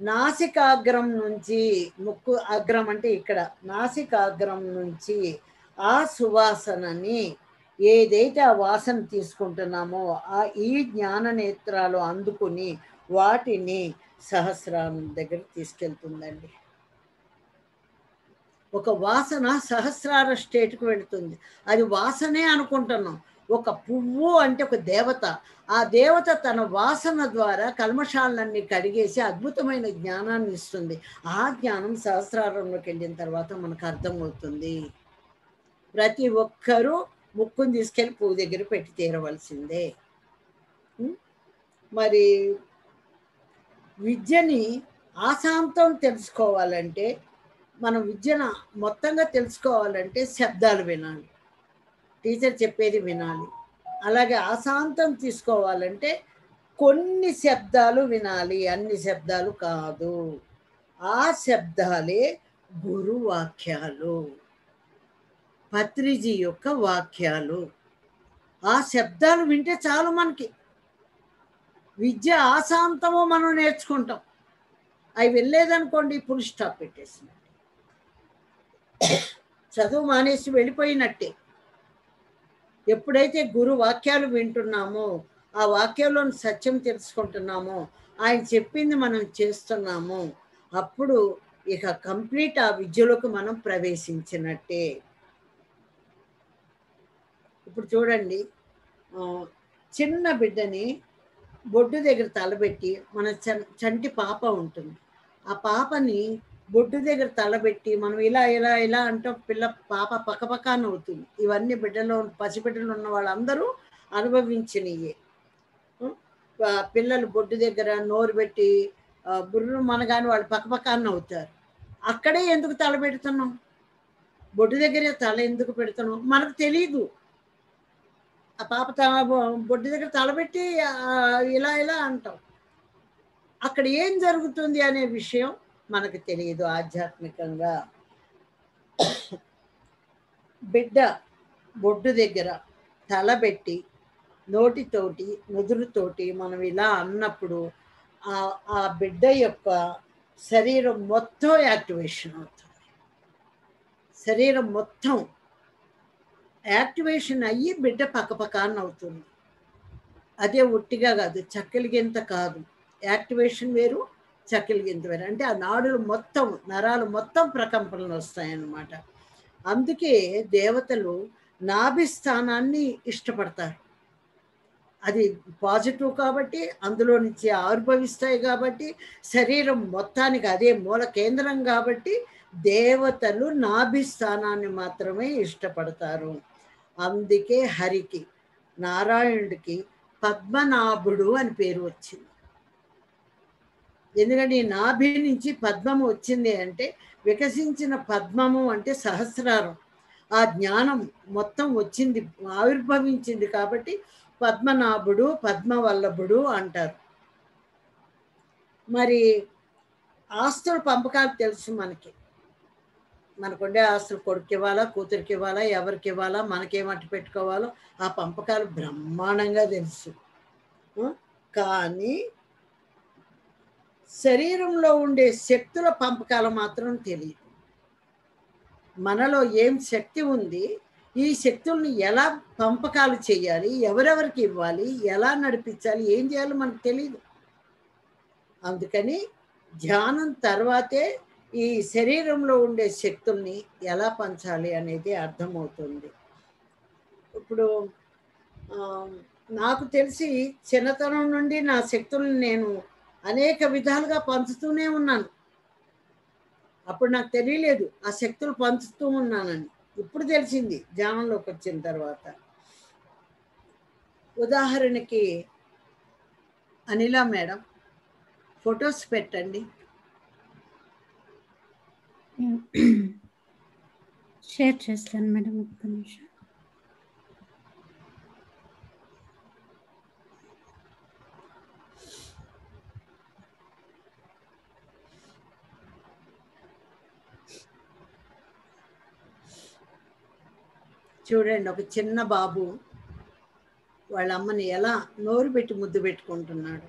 నాసికాగ్రం నుంచి, ముక్కు అగ్రం అంటే ఇక్కడ, నాసికాగ్రం నుంచి ఆ సువాసనని ఏదైతే ఆ వాసన తీసుకుంటున్నామో ఈ జ్ఞాన నేత్రాలు అందుకుని వాటిని సహస్రారం దగ్గర తీసుకెళ్తుందండి. ఒక వాసన సహస్రార స్టేట్కి వెళుతుంది. అది వాసనే అనుకుంటున్నాం. ఒక పువ్వు అంటే ఒక దేవత. ఆ దేవత తన వాసన ద్వారా కల్మషాలన్నీ కడిగేసి అద్భుతమైన జ్ఞానాన్ని ఇస్తుంది. ఆ జ్ఞానం సహస్రారంలోకి వెళ్ళిన తర్వాత మనకు అర్థమవుతుంది. ప్రతి ఒక్కరూ ముక్కుని తీసుకెళ్ళి పువ్వు దగ్గర పెట్టి తీరవలసిందే. మరి విద్యని ఆశాంతం తెలుసుకోవాలంటే, మనం విద్యను మొత్తంగా తెలుసుకోవాలంటే శబ్దాలు వినాలి, టీచర్ చెప్పేది వినాలి. అలాగే ఆశాంతం తీసుకోవాలంటే కొన్ని శబ్దాలు వినాలి, అన్ని శబ్దాలు కాదు. ఆ శబ్దాలే గురు వాక్యాలు, పత్రిజీ యొక్క వాక్యాలు. ఆ శబ్దాలు వింటే చాలు మనకి. విద్య ఆశాంతము మనం నేర్చుకుంటాం. అవి వెళ్ళలేదనుకోండి ఫుల్ స్టాప్ పెట్టేసినట్టే, చదువు మానేసి వెళ్ళిపోయినట్టే. ఎప్పుడైతే గురు వాక్యాలు వింటున్నామో, ఆ వాక్యంలోని సత్యం తెలుసుకుంటున్నామో, ఆయన చెప్పింది మనం చేస్తున్నామో, అప్పుడు ఇక కంప్లీట్ ఆ విద్యలోకి మనం ప్రవేశించినట్టే. ఇప్పుడు చూడండి, చిన్న బిడ్డని బొడ్డు దగ్గర తలబెట్టి, మన చంటి పాప ఉంటుంది, ఆ పాపని బొడ్డు దగ్గర తలబెట్టి మనం ఇలా ఇలా ఇలా అంటే పాప పక్కపక్కన అవుతుంది. ఇవన్నీ పసిబిడ్డలు ఉన్న వాళ్ళందరూ అనుభవించినయే. పిల్లలు బొడ్డు దగ్గర నోరు పెట్టి బుర్రు మనగాని వాళ్ళు పక్కపక్కన అవుతారు. అక్కడే ఎందుకు తల పెడుతున్నాం? బొడ్డు దగ్గరే తల ఎందుకు పెడుతున్నాం? మనకు తెలీదు. ఆ పాప బొడ్డు దగ్గర తలబెట్టి ఇలా ఇలా అంటాం. అక్కడ ఏం జరుగుతుంది అనే విషయం మనకు తెలియదు. ఆధ్యాత్మికంగా బిడ్డ బొడ్డు దగ్గర తలబెట్టి నోటితోటి నుదురుతోటి మనం ఇలా అన్నప్పుడు ఆ బిడ్డ యొక్క శరీరం మొత్తం యాక్టివేషన్ అవుతుంది. శరీరం మొత్తం యాక్టివేషన్ అయ్యి బిడ్డ పక్కపక్కన అవుతుంది. అదే ఒట్టిగా కాదు, చక్కెల గింత కాదు. యాక్టివేషన్ వేరు, చక్కెల గింత వేరు. అంటే ఆ నాడులు మొత్తం, నరాలు మొత్తం ప్రకంపనలు వస్తాయన్నమాట. అందుకే దేవతలు నాభి స్థానాన్ని ఇష్టపడతారు. అది పాజిటివ్ కాబట్టి, అందులో నుంచి ఆవిర్భవిస్తాయి కాబట్టి, శరీరం మొత్తానికి అదే మూల కేంద్రం కాబట్టి దేవతలు నాభి స్థానాన్ని మాత్రమే ఇష్టపడతారు. అందుకే హరికి, నారాయణుడికి పద్మనాభుడు అని పేరు వచ్చింది. ఎందుకంటే ఈ నాభి నుంచి పద్మము వచ్చింది అంటే, వికసించిన పద్మము అంటే సహస్రారం, ఆ జ్ఞానం మొత్తం వచ్చింది, ఆవిర్భవించింది కాబట్టి పద్మనాభుడు, పద్మవల్లభుడు అంటారు. మరి ఆస్తుల పంపకాలు తెలుసు మనకుండే ఆస్తులు కొడుకు ఇవ్వాలా, కూతురికి ఇవ్వాలా, ఎవరికి ఇవ్వాలా, మనకేమట్టి పెట్టుకోవాలో ఆ పంపకాలు బ్రహ్మాండంగా తెలుసు. కానీ శరీరంలో ఉండే శక్తుల పంపకాలు మాత్రం తెలియదు. మనలో ఏం శక్తి ఉంది, ఈ శక్తుల్ని ఎలా పంపకాలు చేయాలి, ఎవరెవరికి ఇవ్వాలి, ఎలా నడిపించాలి, ఏం చేయాలో మనకు తెలియదు. అందుకని ధ్యానం తర్వాతే ఈ శరీరంలో ఉండే శక్తుల్ని ఎలా పంచాలి అనేది అర్థమవుతుంది. ఇప్పుడు నాకు తెలిసి చిన్నతనం నుండి నా శక్తుల్ని నేను అనేక విధాలుగా పంచుతూనే ఉన్నాను. అప్పుడు నాకు తెలియలేదు ఆ శక్తులు పంచుతూ ఉన్నానని. ఇప్పుడు తెలిసింది ధ్యానంలోకి వచ్చిన తర్వాత. ఉదాహరణకి అనిల మేడం ఫొటోస్ పెట్టండి. షేర్ చేస్తాను మేడం, ఒక్క నిమిషం. చూడండి, ఒక చిన్న బాబు వాళ్ళ అమ్మని ఎలా నోరు పెట్టి ముద్దు పెట్టుకుంటున్నాడు.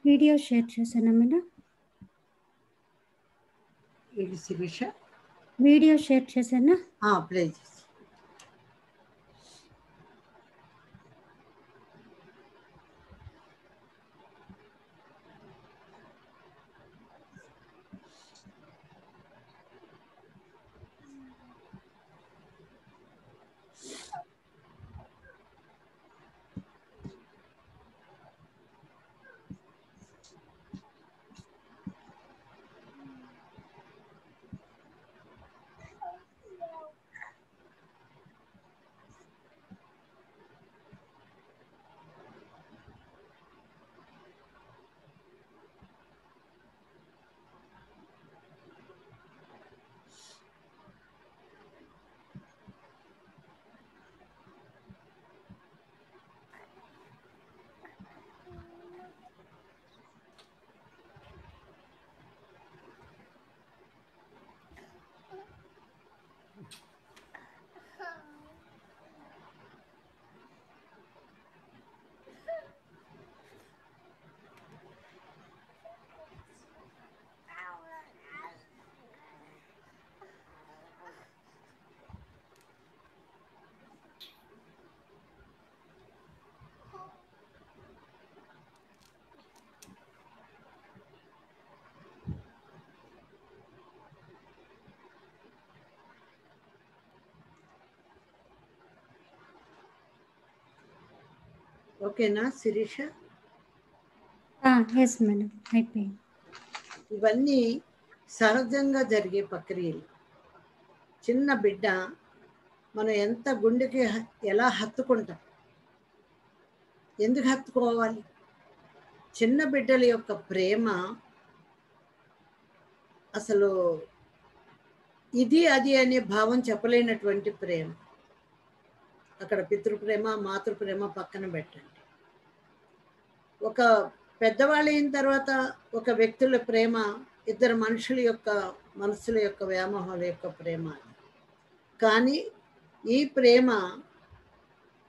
వీడియో షేర్ చేశాను మేడం. ఇది శిరీష వీడియో షేర్ చేశానా? ప్లే చేసి. ఓకేనా శిరీష? ఎస్ మేడం, అయిపోయింది. ఇవన్నీ సహజంగా జరిగే ప్రక్రియలు. చిన్న బిడ్డ మనం ఎంత గుండెకి ఎలా హత్తుకుంటాం, ఎందుకు హత్తుకోవాలి? చిన్న బిడ్డల యొక్క ప్రేమ అసలు ఇది అది అనే భావం చెప్పలేనటువంటి ప్రేమ. అక్కడ పితృప్రేమ మాతృప్రేమ పక్కన పెట్టండి. ఒక పెద్దవాళ్ళు అయిన తర్వాత ఒక వ్యక్తుల ప్రేమ ఇద్దరు మనుషుల యొక్క మనసుల యొక్క వ్యామోహాల యొక్క ప్రేమ. కానీ ఈ ప్రేమ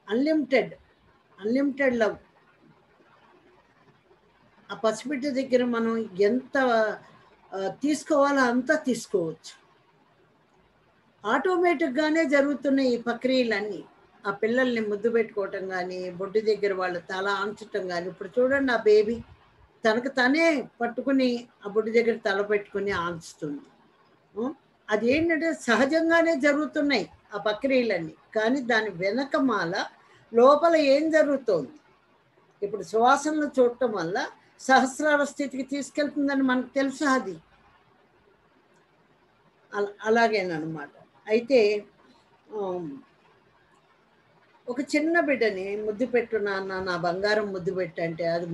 అన్లిమిటెడ్ లవ్. ఆ పసిబిడ్డ దగ్గర మనం ఎంత తీసుకోవాలో అంతా తీసుకోవచ్చు. ఆటోమేటిక్గానే జరుగుతున్న ఈ ప్రక్రియలన్నీ, ఆ పిల్లల్ని ముద్దు పెట్టుకోవటం కానీ, బొడ్డు దగ్గర వాళ్ళ తల ఆంచటం కానీ. ఇప్పుడు చూడండి, ఆ బేబీ తనకు తనే పట్టుకుని ఆ బొడ్డు దగ్గర తల పెట్టుకుని ఆంచుతుంది. అది ఏంటంటే సహజంగానే జరుగుతున్నాయి ఆ ప్రక్రియలన్నీ. కానీ దాని వెనకమాల లోపల ఏం జరుగుతోంది? ఇప్పుడు సువాసనలు చూడటం వల్ల సహస్రార స్థితికి తీసుకెళ్తుందని మనకు తెలుసు. అది అలాగేనమాట. అయితే ఒక చిన్న బిడ్డని ముద్దు పెట్టు నాన్న, నా బంగారం ముద్దు పెట్టంటే అది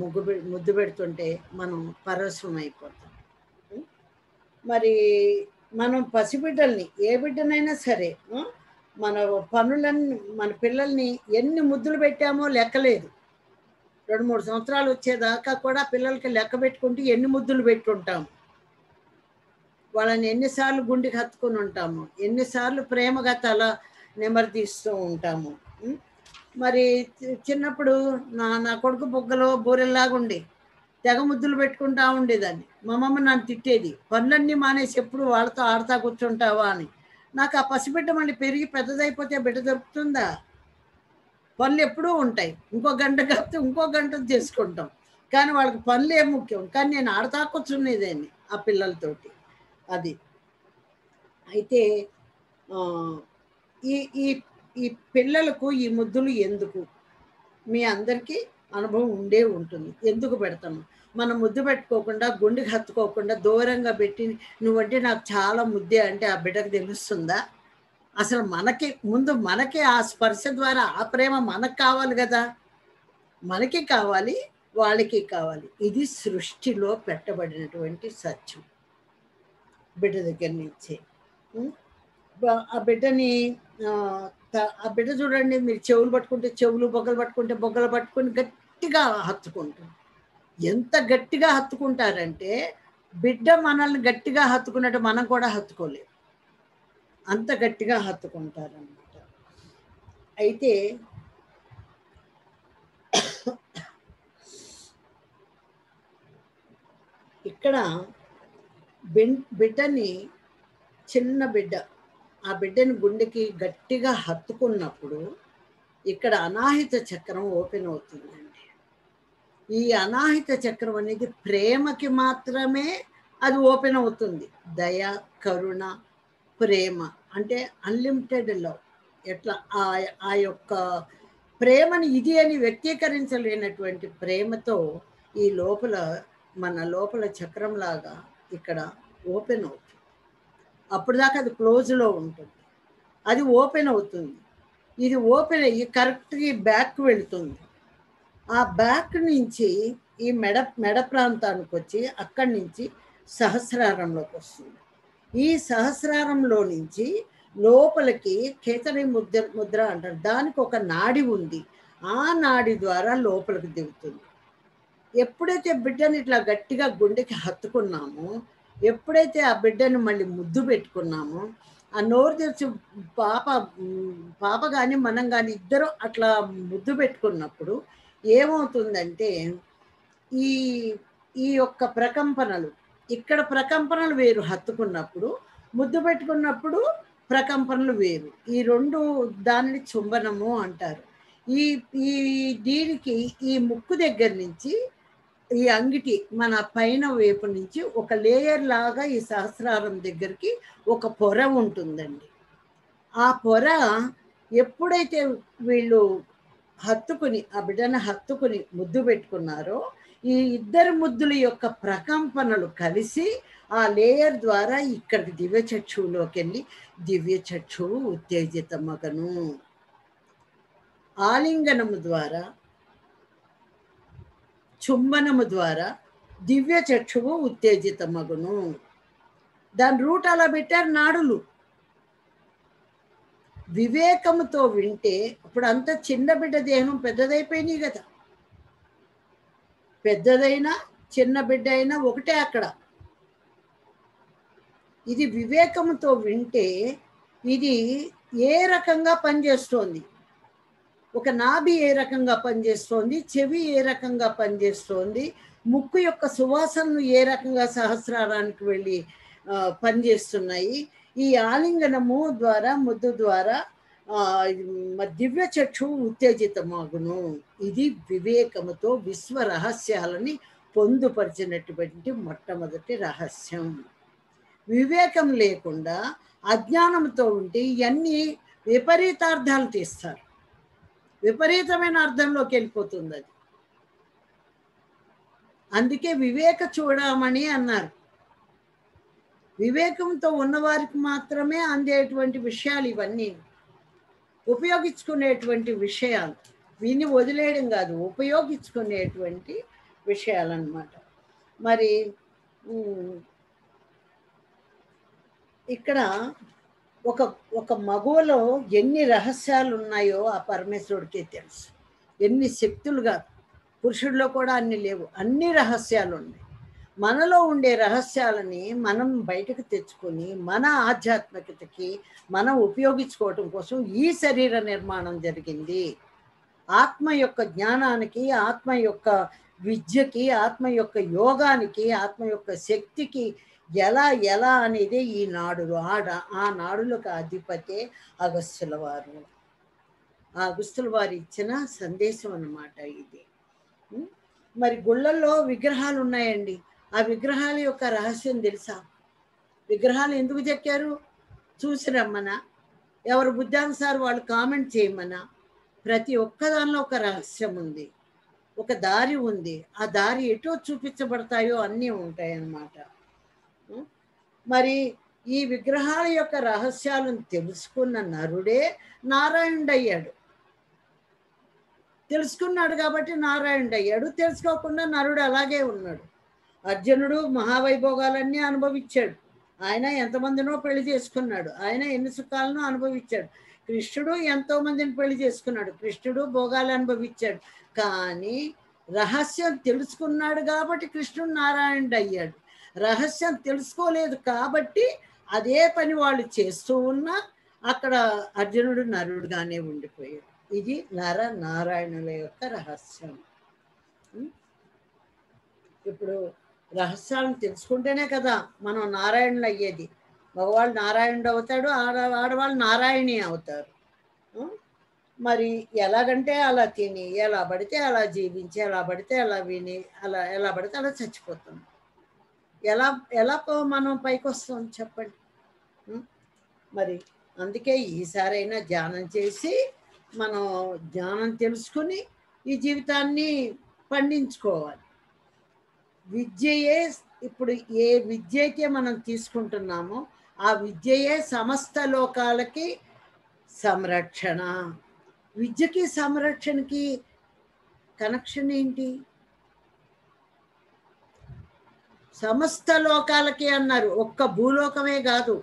ముద్దు పెడుతుంటే మనం పరవశం అయిపోతాం. మరి మనం పసిబిడ్డల్ని, ఏ బిడ్డనైనా సరే, మన పనులన్నీ, మన పిల్లల్ని ఎన్ని ముద్దులు పెట్టామో లెక్కలేదు. 2-3 సంవత్సరాలు వచ్చేదాకా కూడా పిల్లలకి లెక్క పెట్టుకుంటూ ఎన్ని ముద్దులు పెట్టుంటాము, వాళ్ళని ఎన్నిసార్లు గుండెకి హత్తుకుని ఉంటాము, ఎన్నిసార్లు ప్రేమగా తల నెమరుతీస్తూ ఉంటాము. మరి చిన్నప్పుడు నా కొడుకు బుగ్గలో బూరెల్లాగా ఉండి తెగ ముద్దులు పెట్టుకుంటా ఉండేదాన్ని. మా అమ్మమ్మ నన్ను తిట్టేది, పనులన్నీ మానేసి ఎప్పుడు వాళ్ళతో ఆడుతా కూర్చుంటావా అని. నాకు ఆ పసిబిడ్డ మళ్ళీ పెరిగి పెద్దదైపోతే బిడ్డ దొరుకుతుందా? పనులు ఎప్పుడూ ఉంటాయి, ఇంకో గంట కాకపోతే ఇంకో గంట చేసుకుంటాం, కానీ వాళ్ళకి పనులే ముఖ్యం. కానీ నేను ఆడతా కూర్చునేదాన్ని ఆ పిల్లలతోటి. అది అయితే ఈ ఈ ఈ పిల్లలకు ఈ ముద్దులు ఎందుకు, మీ అందరికీ అనుభవం ఉండే ఉంటుంది. ఎందుకు పెడతాము? మనం ముద్దు పెట్టుకోకుండా, గుండెకి హత్తుకోకుండా దూరంగా పెట్టి నువ్వంటే నాకు చాలా ముద్దే అంటే ఆ బిడ్డకు తెలుస్తుందా? అసలు మనకి ఆ స్పర్శ ద్వారా ఆ ప్రేమ మనకు కావాలి కదా. మనకి కావాలి, వాళ్ళకి కావాలి. ఇది సృష్టిలో పెట్టబడినటువంటి సత్యం. బిడ్డ దగ్గర నుంచి ఆ బిడ్డని ఆ బిడ్డ చూడండి, మీరు చెవులు పట్టుకుంటే చెవులు, బొగ్గలు పట్టుకుంటే బొగ్గలు పట్టుకుని గట్టిగా హత్తుకుంటారు. ఎంత గట్టిగా హత్తుకుంటారంటే బిడ్డ మనల్ని గట్టిగా హత్తుకున్నట్టు మనం కూడా హత్తుకోలేము, అంత గట్టిగా హత్తుకుంటారన్నమాట. అయితే ఇక్కడ బిడ్డని, చిన్న బిడ్డ, ఆ బిడ్డని గుండెకి గట్టిగా హత్తుకున్నప్పుడు ఇక్కడ అనాహిత చక్రం ఓపెన్ అవుతుందండి. ఈ అనాహిత చక్రం అనేది ప్రేమకి మాత్రమే అది ఓపెన్ అవుతుంది. దయ, కరుణ, ప్రేమ అంటే అన్లిమిటెడ్ లవ్. ఎట్లా ఆ యొక్క ప్రేమని ఇది అని వ్యక్తీకరించలేనటువంటి ప్రేమతో ఈ లోపల, మన లోపల చక్రం లాగా ఇక్కడ ఓపెన్ అవుతుంది. అప్పుడు దాకా అది క్లోజ్లో ఉంటుంది, అది ఓపెన్ అవుతుంది. ఇది ఓపెన్ అయ్యి కరెక్ట్గా బ్యాక్ వెళుతుంది. ఆ బ్యాక్ నుంచి ఈ మెడ ప్రాంతానికి వచ్చి అక్కడి నుంచి సహస్రారంలోకి వస్తుంది. ఈ సహస్రారంలో నుంచి లోపలికి కేసరి ముద్ర అంటారు. దానికి ఒక నాడి ఉంది, ఆ నాడి ద్వారా లోపలికి దిగుతుంది. ఎప్పుడైతే బిడ్డని ఇట్లా గట్టిగా గుండెకి హత్తుకున్నామో, ఎప్పుడైతే ఆ బిడ్డను మళ్ళీ ముద్దు పెట్టుకున్నామో, ఆ నోరు తెరిచి పాప కానీ మనం కానీ ఇద్దరు అట్లా ముద్దు పెట్టుకున్నప్పుడు ఏమవుతుందంటే ఈ యొక్క ప్రకంపనలు, ఇక్కడ ప్రకంపనలు వేరు, హత్తుకున్నప్పుడు, ముద్దు పెట్టుకున్నప్పుడు ప్రకంపనలు వేరు. ఈ రెండు దానిని చుంబనము అంటారు. ఈ దీనికి ఈ ముక్కు దగ్గర నుంచి ఈ అంగిటి మన పైన వైపు నుంచి ఒక లేయర్ లాగా ఈ సహస్రారం దగ్గరికి ఒక పొర ఉంటుందండి. ఆ పొర ఎప్పుడైతే వీళ్ళు హత్తుకుని, ఆ బిడ్డను హత్తుకుని ముద్దు పెట్టుకున్నారో, ఈ ఇద్దరు ముద్దుల యొక్క ప్రకంపనలు కలిసి ఆ లేయర్ ద్వారా ఇక్కడికి దివ్యచక్షువులోకి వెళ్ళి దివ్యచక్షువు ఉత్తేజితమగను. ఆలింగనము ద్వారా, చుంబనము ద్వారా దివ్య చక్షువు ఉత్తేజితమగును. దాని రూట్ అలా పెట్టారు, నాడులు. వివేకముతో వింటే, ఇప్పుడు అంత చిన్న బిడ్డ దేహం పెద్దదైపోయినాయి కదా, పెద్దదైనా చిన్న బిడ్డ అయినా ఒకటే అక్కడ. ఇది వివేకముతో వింటే ఇది ఏ రకంగా పనిచేస్తోంది, ఒక నాభి ఏ రకంగా పనిచేస్తోంది, చెవి ఏ రకంగా పనిచేస్తోంది, ముక్కు యొక్క సువాసనలు ఏ రకంగా సహస్రారానికి వెళ్ళి పనిచేస్తున్నాయి, ఈ ఆలింగనము ద్వారా, ముద్దు ద్వారా దివ్య చక్షువు ఉత్తేజితమగును. ఇది వివేకముతో విశ్వ రహస్యాలని పొందుపరిచినటువంటి మొట్టమొదటి రహస్యం. వివేకం లేకుండా అజ్ఞానంతో ఉంటే ఇవన్నీ విపరీతార్థాలు తీస్తారు, విపరీతమైన అర్థంలోకి వెళ్ళిపోతుంది అది. అందుకే వివేక చూడమని అన్నారు. వివేకంతో ఉన్నవారికి మాత్రమే అందేటువంటి విషయాలు ఇవన్నీ, ఉపయోగించుకునేటువంటి విషయాలు. వీన్ని వదిలేయడం కాదు, ఉపయోగించుకునేటువంటి విషయాలు అన్నమాట. మరి ఇక్కడ ఒక మగువలో ఎన్ని రహస్యాలు ఉన్నాయో ఆ పరమేశ్వరుడికే తెలుసు. ఎన్ని శక్తులుగా, పురుషుడిలో కూడా అన్ని లేవు, అన్ని రహస్యాలు ఉన్నాయి. మనలో ఉండే రహస్యాలని మనం బయటకు తెచ్చుకొని మన ఆధ్యాత్మికతకి మనం ఉపయోగించుకోవటం కోసం ఈ శరీర నిర్మాణం జరిగింది. ఆత్మ యొక్క జ్ఞానానికి, ఆత్మ యొక్క విద్యకి, ఆత్మ యొక్క యోగానికి, ఆత్మ యొక్క శక్తికి ఎలా అనేది ఈ నాడులు. ఆ నాడులకు అధిపతే అగస్త్యుల వారు. ఆ అగస్త్యుల వారు ఇచ్చిన సందేశం అన్నమాట ఇది. మరి గుళ్ళల్లో విగ్రహాలు ఉన్నాయండి. ఆ విగ్రహాల యొక్క రహస్యం తెలుసా? విగ్రహాలు ఎందుకు చెక్కారు? చూసి రమ్మనా, ఎవరు బుద్ధానుసారి వాళ్ళు కామెంట్ చేయమనా, ప్రతి ఒక్కదానిలో ఒక రహస్యం ఉంది, ఒక దారి ఉంది. ఆ దారి ఎటో చూపించబడతాయో అన్నీ ఉంటాయి అన్నమాట. మరి ఈ విగ్రహాల యొక్క రహస్యాలను తెలుసుకున్న నరుడే నారాయణుడు అయ్యాడు. తెలుసుకున్నాడు కాబట్టి నారాయణుడు అయ్యాడు. తెలుసుకోకుండా నరుడు అలాగే ఉన్నాడు. అర్జునుడు మహావైభోగాలన్నీ అనుభవించాడు. ఆయన ఎంతమందినో పెళ్లి చేసుకున్నాడు. ఆయన ఎన్ని సుఖాలను అనుభవించాడు. కృష్ణుడు ఎంతో మందిని పెళ్లి చేసుకున్నాడు. కృష్ణుడు భోగాలు అనుభవించాడు. కానీ రహస్యం తెలుసుకున్నాడు కాబట్టి కృష్ణుడు నారాయణుడు అయ్యాడు. రహస్యం తెలుసుకోలేదు కాబట్టి అదే పని వాళ్ళు చేస్తూ ఉన్నా అక్కడ అర్జునుడు నరుడుగానే ఉండిపోయాడు. ఇది నారాయణుల యొక్క రహస్యం. ఇప్పుడు రహస్యాలను తెలుసుకుంటేనే కదా మనం నారాయణులు అయ్యేది. మగవాళ్ళు నారాయణుడు అవుతాడు, ఆడవాళ్ళు నారాయణి అవుతారు. మరి ఎలాగంటే అలా తిని, ఎలా పడితే అలా జీవించి, ఎలా పడితే అలా విని, ఎలా పడితే అలా చచ్చిపోతాం. ఎలా మనం పైకి వస్తాం చెప్పండి. మరి అందుకే ఈసారైనా ధ్యానం చేసి మనం జ్ఞానం తెలుసుకుని ఈ జీవితాన్ని పండించుకోవాలి. విద్యయే ఇప్పుడు ఏ విద్య అయితే మనం తీసుకుంటున్నామో ఆ విద్యయే సమస్త లోకాలకి సంరక్షణ. విద్యకి సంరక్షణకి కనెక్షన్ ఏంటి? సమస్త లోకాలకి అన్నారు, ఒక్క భూలోకమే కాదు,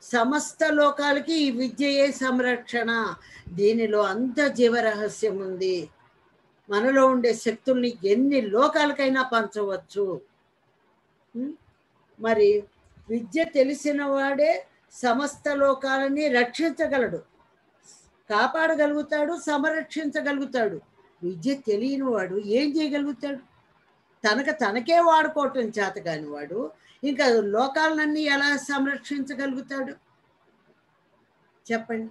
సమస్త లోకాలకి ఈ విద్యయే సంరక్షణ. దీనిలో అంత జీవరహస్యం ఉంది. మనలో ఉండే శక్తుల్ని ఎన్ని లోకాలకైనా పంచవచ్చు. మరి విద్య తెలిసిన వాడే సమస్త లోకాలని రక్షించగలడు, కాపాడగలుగుతాడు, సంరక్షించగలుగుతాడు. విద్య తెలియని వాడు ఏం చేయగలుగుతాడు? తనకే వాడుకోవటం చేత కాని వాడు ఇంకా లోకాలన్నీ ఎలా సంరక్షించగలుగుతాడు చెప్పండి.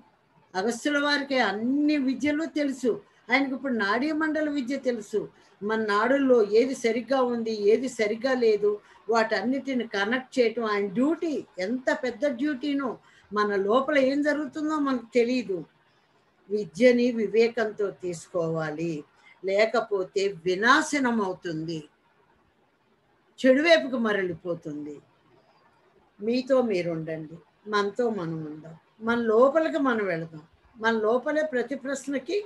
అగస్త్యుల వారికి అన్ని విద్యలు తెలుసు. ఆయనకు ఇప్పుడు నాడీ మండల విద్య తెలుసు. మన నాడుల్లో ఏది సరిగ్గా ఉంది, ఏది సరిగ్గా లేదు, వాటన్నిటిని కనెక్ట్ చేయటం ఆయన డ్యూటీ. ఎంత పెద్ద డ్యూటీనో. మన లోపల ఏం జరుగుతుందో మనకు తెలియదు. విద్యని వివేకంతో తీసుకోవాలి, లేకపోతే వినాశనం అవుతుంది, చెడువైపుకు మరలిపోతుంది. మీతో మీరు ఉండండి, మనతో మనం ఉందాం, మన లోపలికి మనం వెళదాం, మన లోపలే ప్రతి ప్రశ్నకి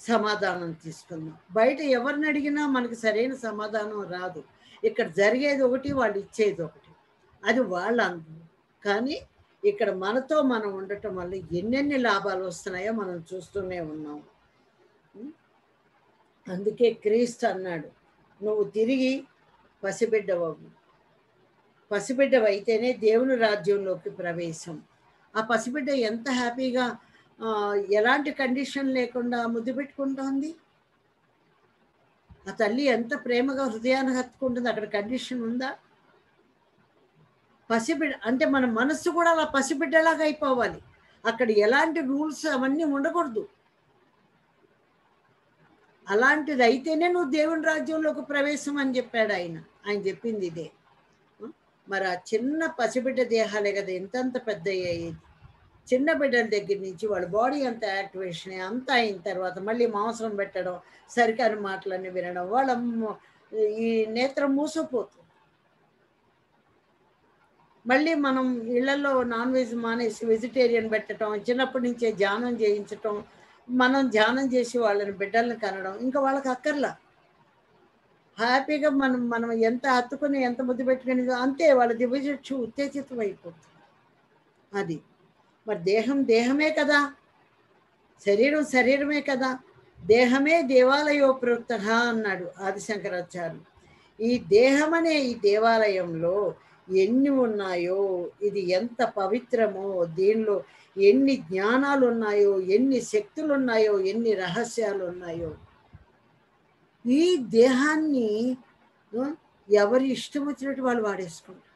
సమాధానం తీసుకుందాం. బయట ఎవరిని అడిగినా మనకి సరైన సమాధానం రాదు. ఇక్కడ జరిగేది ఒకటి, వాళ్ళు ఇచ్చేది ఒకటి, అది వాళ్ళ అనుభవం. కానీ ఇక్కడ మనతో మనం ఉండటం వల్ల ఎన్నెన్ని లాభాలు వస్తున్నాయో మనం చూస్తూనే ఉన్నాం. అందుకే క్రీస్తు అన్నాడు, నువ్వు తిరిగి పసిబిడ్డవవు. పసిబిడ్డవైతేనే దేవుని రాజ్యంలోకి ప్రవేశం. ఆ పసిబిడ్డ ఎంత హ్యాపీగా ఎలాంటి కండిషన్ లేకుండా ముద్దు పెట్టుకుంటుంది. ఆ తల్లి ఎంత ప్రేమగా హృదయాన్ని హత్తుకుంటుంది. అక్కడ కండిషన్ ఉందా? పసిబిడ్డ అంటే మన మనస్సు కూడా అలా పసిబిడ్డలాగా అయిపోవాలి. అక్కడ ఎలాంటి రూల్స్ అవన్నీ ఉండకూడదు. అలాంటిది అయితేనే నువ్వు దేవుని రాజ్యంలోకి ప్రవేశం అని చెప్పాడు ఆయన. ఆయన చెప్పింది ఇదే. మరి ఆ చిన్న పసిబిడ్డ దేహాలే కదా ఎంతంత పెద్ద అయ్యేది. చిన్న బిడ్డల దగ్గర నుంచి వాళ్ళ బాడీ అంత యాక్టివేషన్ అంతా అయిన తర్వాత మళ్ళీ మాంసం పెట్టడం, సరికాని మాటలన్నీ వినడం, వాళ్ళ ఈ నేత్రం మూసపోతుంది. మళ్ళీ మనం ఇళ్లలో నాన్ వెజ్ మానేసి వెజిటేరియన్ పెట్టడం, చిన్నప్పటి నుంచే ధ్యానం చేయించటం, మనం ధ్యానం చేసి వాళ్ళని బిడ్డలను కనడం, ఇంకా వాళ్ళకి అక్కర్లా. హ్యాపీగా మనం ఎంత హత్తుకుని ఎంత ముద్దు పెట్టుకుని అంతే వాళ్ళ దివ్యచక్షు ఉత్తేజితం అయిపోతుంది. అది మరి దేహం దేహమే కదా, శరీరం శరీరమే కదా, దేహమే దేవాలయో ప్రోక్త అన్నాడు ఆదిశంకరాచార్యులు. ఈ దేహం అనే ఈ దేవాలయంలో ఎన్ని ఉన్నాయో, ఇది ఎంత పవిత్రమో, దీనిలో ఎన్ని జ్ఞానాలు ఉన్నాయో, ఎన్ని శక్తులు ఉన్నాయో, ఎన్ని రహస్యాలు ఉన్నాయో. ఈ దేహాన్ని ఎవరి ఇష్టం వచ్చినట్టు వాళ్ళు వాడేసుకుంటారు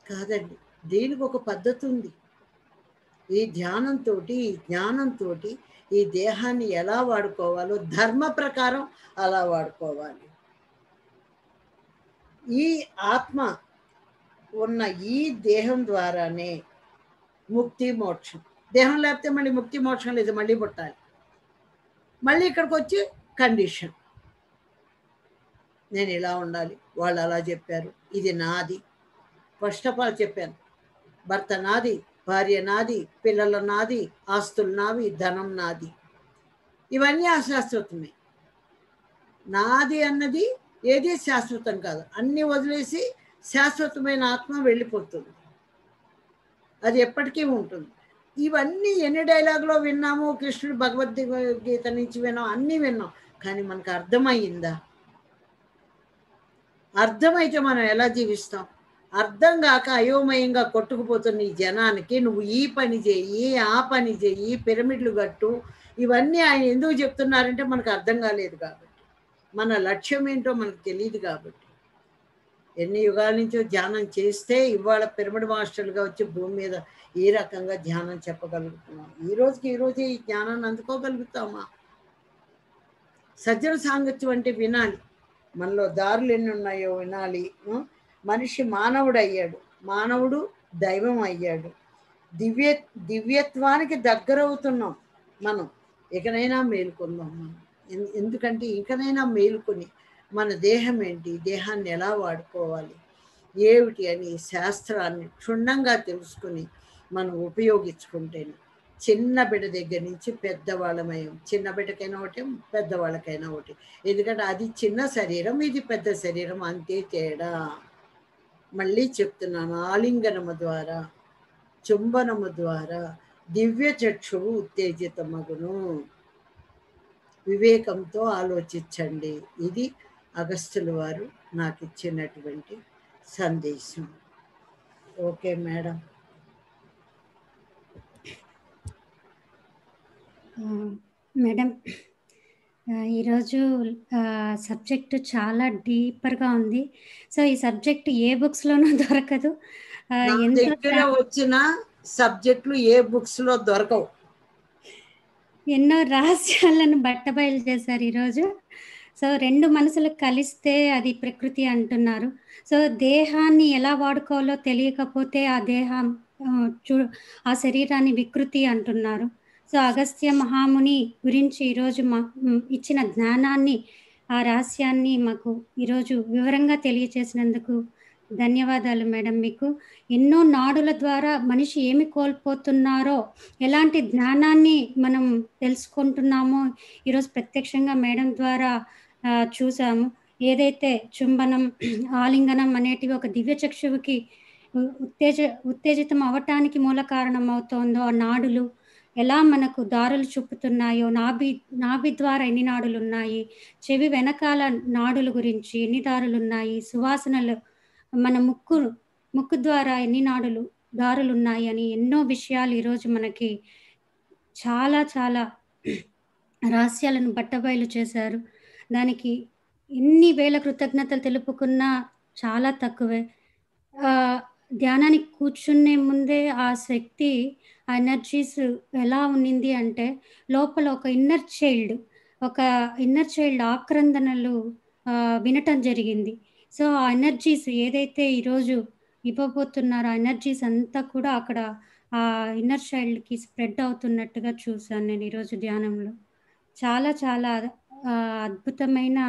కాదండి. దీనికి ఒక పద్ధతి ఉంది. ఈ ధ్యానంతో ఈ జ్ఞానంతో ఈ దేహాన్ని ఎలా వాడుకోవాలో ధర్మ ప్రకారం అలా వాడుకోవాలి. ఈ ఆత్మ ఉన్న ఈ దేహం ద్వారానే ముక్తి మోక్షం. దేహం లేకపోతే మళ్ళీ ముక్తి మోక్షం లేదు, మళ్ళీ పుట్టాలి. మళ్ళీ ఇక్కడికి వచ్చి కండిషన్, నేను ఇలా ఉండాలి, వాళ్ళు అలా చెప్పారు, ఇది నాది. ఫస్ట్ ఆఫ్ ఆల్ చెప్పాను, భర్త నాది, భార్య నాది, పిల్లల నాది, ఆస్తులు నావి, ధనం నాది. ఇవన్నీ అశాశ్వతమే. నాది అన్నది ఏది శాశ్వతం కాదు. అన్నీ వదిలేసి శాశ్వతమైన ఆత్మ వెళ్ళిపోతుంది, అది ఎప్పటికీ ఉంటుంది. ఇవన్నీ ఎన్ని డైలాగులో విన్నాము, కృష్ణుడు భగవద్గీత నుంచి విన్నాం, అన్నీ విన్నాం. కానీ మనకు అర్థమయ్యిందా? అర్థమైతే మనం ఎలా జీవిస్తాం? అర్థం కాక అయోమయంగా కొట్టుకుపోతున్న ఈ జనానికి నువ్వు ఈ పని చెయ్యి, ఆ పని చెయ్యి, పిరమిడ్లు కట్టు, ఇవన్నీ ఆయన ఎందుకు చెప్తున్నారంటే మనకు అర్థం కాలేదు కాబట్టి, మన లక్ష్యం ఏంటో మనకు తెలియదు కాబట్టి. ఎన్ని యుగాల నుంచో ధ్యానం చేస్తే ఇవాళ పిరమిడ్ మాస్టర్లుగా వచ్చి భూమి మీద ఈ రకంగా ధ్యానం చెప్పగలుగుతున్నాం. ఈ రోజే ఈ జ్ఞానాన్ని అందుకోగలుగుతామా? సజ్జన సాంగత్యం అంటే వినాలి, మనలో దారులు ఎన్ని ఉన్నాయో వినాలి. మనిషి మానవుడు అయ్యాడు, మానవుడు దైవం అయ్యాడు, దివ్యత్వానికి దగ్గరవుతున్నాం మనం. ఇకనైనా మేలుకుందాం మనం. ఎందుకంటే ఇకనైనా మేలుకొని మన దేహం ఏంటి, దేహాన్ని ఎలా వాడుకోవాలి, ఏమిటి అని శాస్త్రాన్ని క్షుణ్ణంగా తెలుసుకుని మనం ఉపయోగించుకుంటేనే చిన్న బిడ్డ దగ్గర నుంచి పెద్దవాళ్ళమయం, చిన్న బిడ్డకైనా ఒకటి, పెద్దవాళ్ళకైనా ఒకటి. ఎందుకంటే అది చిన్న శరీరం, ఇది పెద్ద శరీరం, అంతే తేడా. మళ్ళీ చెప్తున్నాను, ఆలింగనము ద్వారా, చుంబనము ద్వారా దివ్య చక్షువు ఉత్తేజితమగును. వివేకంతో ఆలోచించండి. ఇది అగస్త్యుల వారు నాకు ఇచ్చినటువంటి సందేశం. Okay madam. మేడం, ఈరోజు సబ్జెక్టు చాలా డీపర్గా ఉంది. సో ఈ సబ్జెక్ట్ ఏ బుక్స్లోనూ దొరకదు. దగ్గర వచ్చిన సబ్జెక్టులు ఏ బుక్స్లో దొరకవు. ఎన్నో రహస్యాలను బట్టబయలు చేశారు ఈరోజు. సో రెండు మనసులు కలిస్తే అది ప్రకృతి అంటున్నారు. సో దేహాన్ని ఎలా వాడుకోవాలో తెలియకపోతే ఆ దేహం ఆ శరీరాన్ని వికృతి అంటున్నారు. సో అగస్త్య మహాముని గురించి ఈరోజు ఇచ్చిన జ్ఞానాన్ని, ఆ రహస్యాన్ని మాకు ఈరోజు వివరంగా తెలియచేసినందుకు ధన్యవాదాలు మేడం. మీకు ఎన్నో నాడుల ద్వారా మనిషి ఏమి కోల్పోతున్నారో, ఎలాంటి జ్ఞానాన్ని మనం తెలుసుకుంటున్నామో ఈరోజు ప్రత్యక్షంగా మేడం ద్వారా చూసాము. ఏదైతే చుంబనం, ఆలింగనం అనేటివి ఒక దివ్య చక్షువుకి ఉత్తేజితం అవ్వటానికి మూల కారణం అవుతోందో, ఆ నాడులు ఎలా మనకు దారులు చూపుతున్నాయో, నాభి ద్వారా ఎన్ని నాడులు ఉన్నాయి, చెవి వెనకాల నాడుల గురించి ఎన్ని దారులు ఉన్నాయి, సువాసనలు మన ముక్కు ద్వారా ఎన్ని దారులు ఉన్నాయి అని ఎన్నో విషయాలు ఈరోజు మనకి చాలా చాలా రహస్యాలను బట్టబయలు చేశారు. దానికి ఎన్ని వేల కృతజ్ఞతలు తెలుపుకున్నా చాలా తక్కువే. ధ్యానానికి కూర్చునే ముందే ఆ శక్తి, ఆ ఎనర్జీస్ ఎలా ఉన్నింది అంటే లోపల ఒక ఇన్నర్ చైల్డ్ ఆక్రందనలు వినటం జరిగింది. సో ఆ ఎనర్జీస్ ఏదైతే ఈరోజు ఇవ్వబోతున్నారో ఆ ఎనర్జీస్ అంతా కూడా అక్కడ ఆ ఇన్నర్ చైల్డ్కి స్ప్రెడ్ అవుతున్నట్టుగా చూశాను నేను ఈరోజు ధ్యానంలో. చాలా చాలా అద్భుతమైన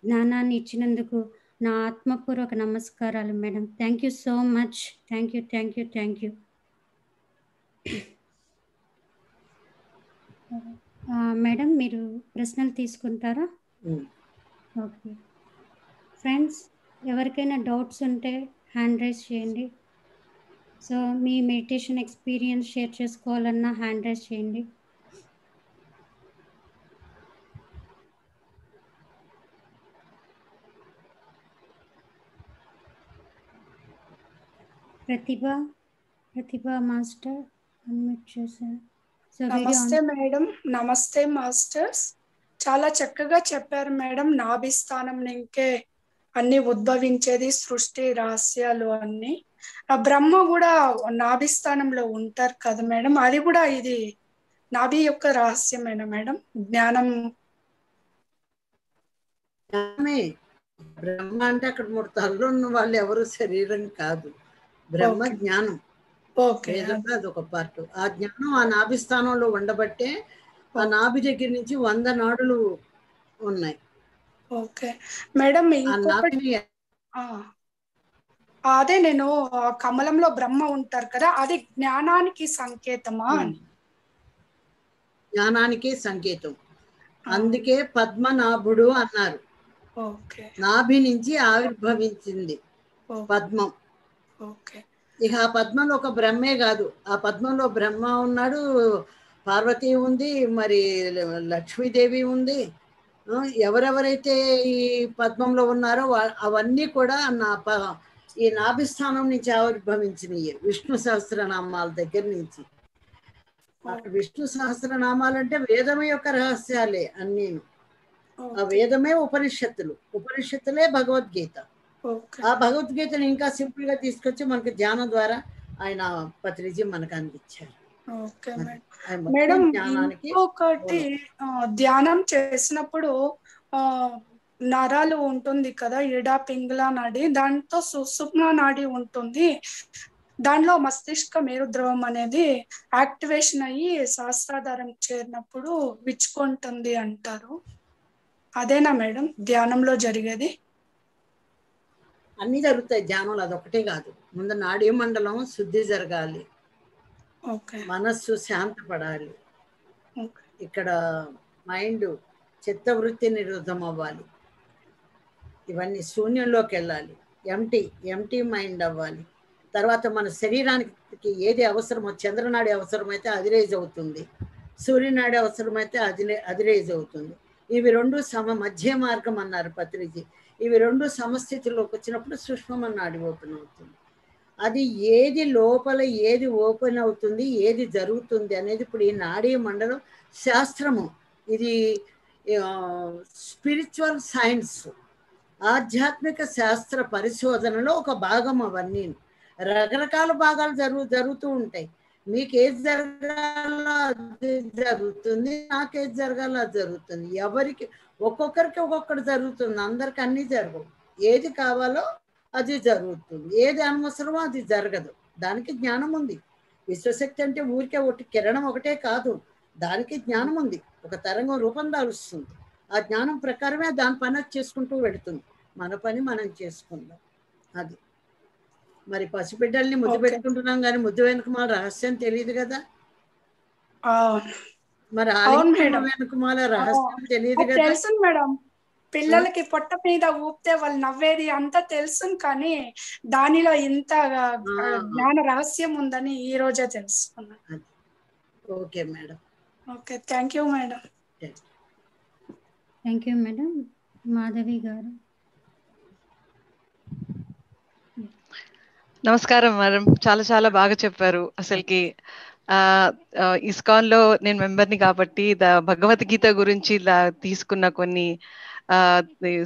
జ్ఞానాన్ని ఇచ్చినందుకు నా ఆత్మపూర్వక నమస్కారాలు madam. Thank you so much. Thank you, thank you, thank you. Madam మీరు ప్రశ్నలు తీసుకుంటారా? ఓకే ఫ్రెండ్స్, ఎవరికైనా డౌట్స్ ఉంటే హ్యాండ్ రైజ్ చేయండి. సో మీ మెడిటేషన్ ఎక్స్పీరియన్స్ షేర్ చేసుకోవాలన్నా హ్యాండ్ రైజ్ చేయండి. ప్రతిభ మాస్టర్ అన్మ్యూట్ చేశారు. నమస్తే మేడం. నమస్తే మాస్టర్స్. చాలా చక్కగా చెప్పారు మేడం. నాభిస్థానం నుంకే అన్ని ఉద్భవించేది, సృష్టి రహస్యాలు అన్ని. ఆ బ్రహ్మ కూడా నాభిస్థానంలో ఉంటారు కదా మేడం, అది కూడా ఇది నాభి యొక్క రహస్యమేనా మేడం? జ్ఞానం బ్రహ్మ అంటే అక్కడ 3 తలలు ఉన్న వాళ్ళు ఎవరు శరీరం కాదు. బ్రహ్మ జ్ఞానం. అదొక పార్ట్. ఆ జ్ఞానం ఆ నాభిస్థానంలో ఉండబట్టే ఆ నాభి దగ్గర నుంచి 100 నాడులు ఉన్నాయి. Okay madam. అదే నేను కమలంలో బ్రహ్మ ఉంటారు కదా, అది జ్ఞానానికి సంకేతమా? జ్ఞానానికి సంకేతం. అందుకే పద్మనాభుడు అన్నారు. నాభి నుంచి ఆవిర్భవించింది పద్మం. ఇక ఆ పద్మంలో ఒక బ్రహ్మే కాదు, ఆ పద్మంలో బ్రహ్మ ఉన్నాడు, పార్వతి ఉంది, మరి లక్ష్మీదేవి ఉంది. ఎవరెవరైతే ఈ పద్మంలో ఉన్నారో అవన్నీ కూడా ఈ నాభిస్థానం నుంచి ఆవిర్భవించినవి. విష్ణు సహస్రనామాల దగ్గర నుంచి. విష్ణు సహస్రనామాలు అంటే వేదం యొక్క రహస్యాలే అన్నీ. ఆ వేదమే ఉపనిషత్తులు, ఉపనిషత్తులే భగవద్గీత. ఆ భగవద్గీతను ఇంకా సింపుల్ గా తీసుకొచ్చి మనకి ధ్యానం ద్వారా ఆయన పత్రిజీ మనకు అందించారు. మేడం ఇంకొకటి, ధ్యానం చేసినప్పుడు నరాలు ఉంటుంది కదా, ఇడా పింగళ నాడి, దాంతో సుషుమ్న నాడి ఉంటుంది. దానిలో మస్తిష్క మేరుద్రవం అనేది యాక్టివేషన్ అయ్యి సహస్రాధారం చేరినప్పుడు విచ్చుకుంటుంది అంటారు. అదేనా మేడం ధ్యానంలో జరిగేది? అన్ని జరుగుతాయి ధ్యానంలో, అదొకటే కాదు. ముందు నాడీ మండలం శుద్ధి జరగాలి, మనస్సు శాంతపడాలి, ఇక్కడ మైండ్ చిత్తవృత్తి నిరోధం అవ్వాలి, ఇవన్నీ శూన్యంలోకి వెళ్ళాలి, ఎంటీ మైండ్ అవ్వాలి. తర్వాత మన శరీరానికి ఏది అవసరమో, చంద్రనాడి అవసరమైతే అది రేజ్ అవుతుంది, సూర్యనాడి అవసరమైతే అది రేజ్ అవుతుంది. ఇవి 2 మధ్య మార్గం అన్నారు పత్రిజీ. ఇవి 2 సమస్థితిలోకి వచ్చినప్పుడు సూక్ష్మ నాడి ఓపెన్ అవుతుంది. అది ఏది లోపల ఏది ఓపెన్ అవుతుంది, ఏది జరుగుతుంది అనేది ఇప్పుడు ఈ నాడీ మండలం శాస్త్రము. ఇది స్పిరిచువల్ సైన్స్, ఆధ్యాత్మిక శాస్త్ర పరిశోధనలో ఒక భాగం. అవన్నీ రకరకాల భాగాలు జరుగుతూ ఉంటాయి. మీకు ఏది జరగాలో అది జరుగుతుంది, నాకేది జరగాలో అది జరుగుతుంది. ఎవరికి ఒక్కొక్కరికి ఒక్కొక్కటి జరుగుతుంది, అందరికి అన్నీ జరగవు. ఏది కావాలో అది జరుగుతుంది, ఏది అనవసరమో అది జరగదు. దానికి జ్ఞానం ఉంది. విశ్వశక్తి అంటే ఊరికే ఒకటి కిరణం ఒకటే కాదు, దానికి జ్ఞానం ఉంది. ఒక తరంగం రూపం దాలుస్తుంది. ఆ జ్ఞానం ప్రకారమే దాని పని చేసుకుంటూ వెళుతుంది. మన పని మనం చేసుకుందాం. అది మరి పసిబిడ్డల్ని ముద్దు పెట్టుకుంటున్నాం కానీ ముద్దు వెనుక మా రహస్యం తెలియదు కదా. మరి వెనుక మాల రహస్యం తెలియదు కదా. తెలుసు మేడం, పిల్లలకి పొట్ట మీద ఊపితే వాళ్ళు నవ్వేది అంతా తెలుసు, కానీ దానిలో ఇంత జ్ఞాన రహస్యం ఉందని ఈ రోజే తెలుసుకున్నాను. Okay madam. Okay, thank you madam. Thank you madam. Madhavi గారు. నమస్కారం మేడం, చాలా చాలా బాగా చెప్పారు. అసలుకి ఇస్కాన్ లో నేను మెంబర్ని కాబట్టి భగవద్గీత గురించి తీసుకున్న కొన్ని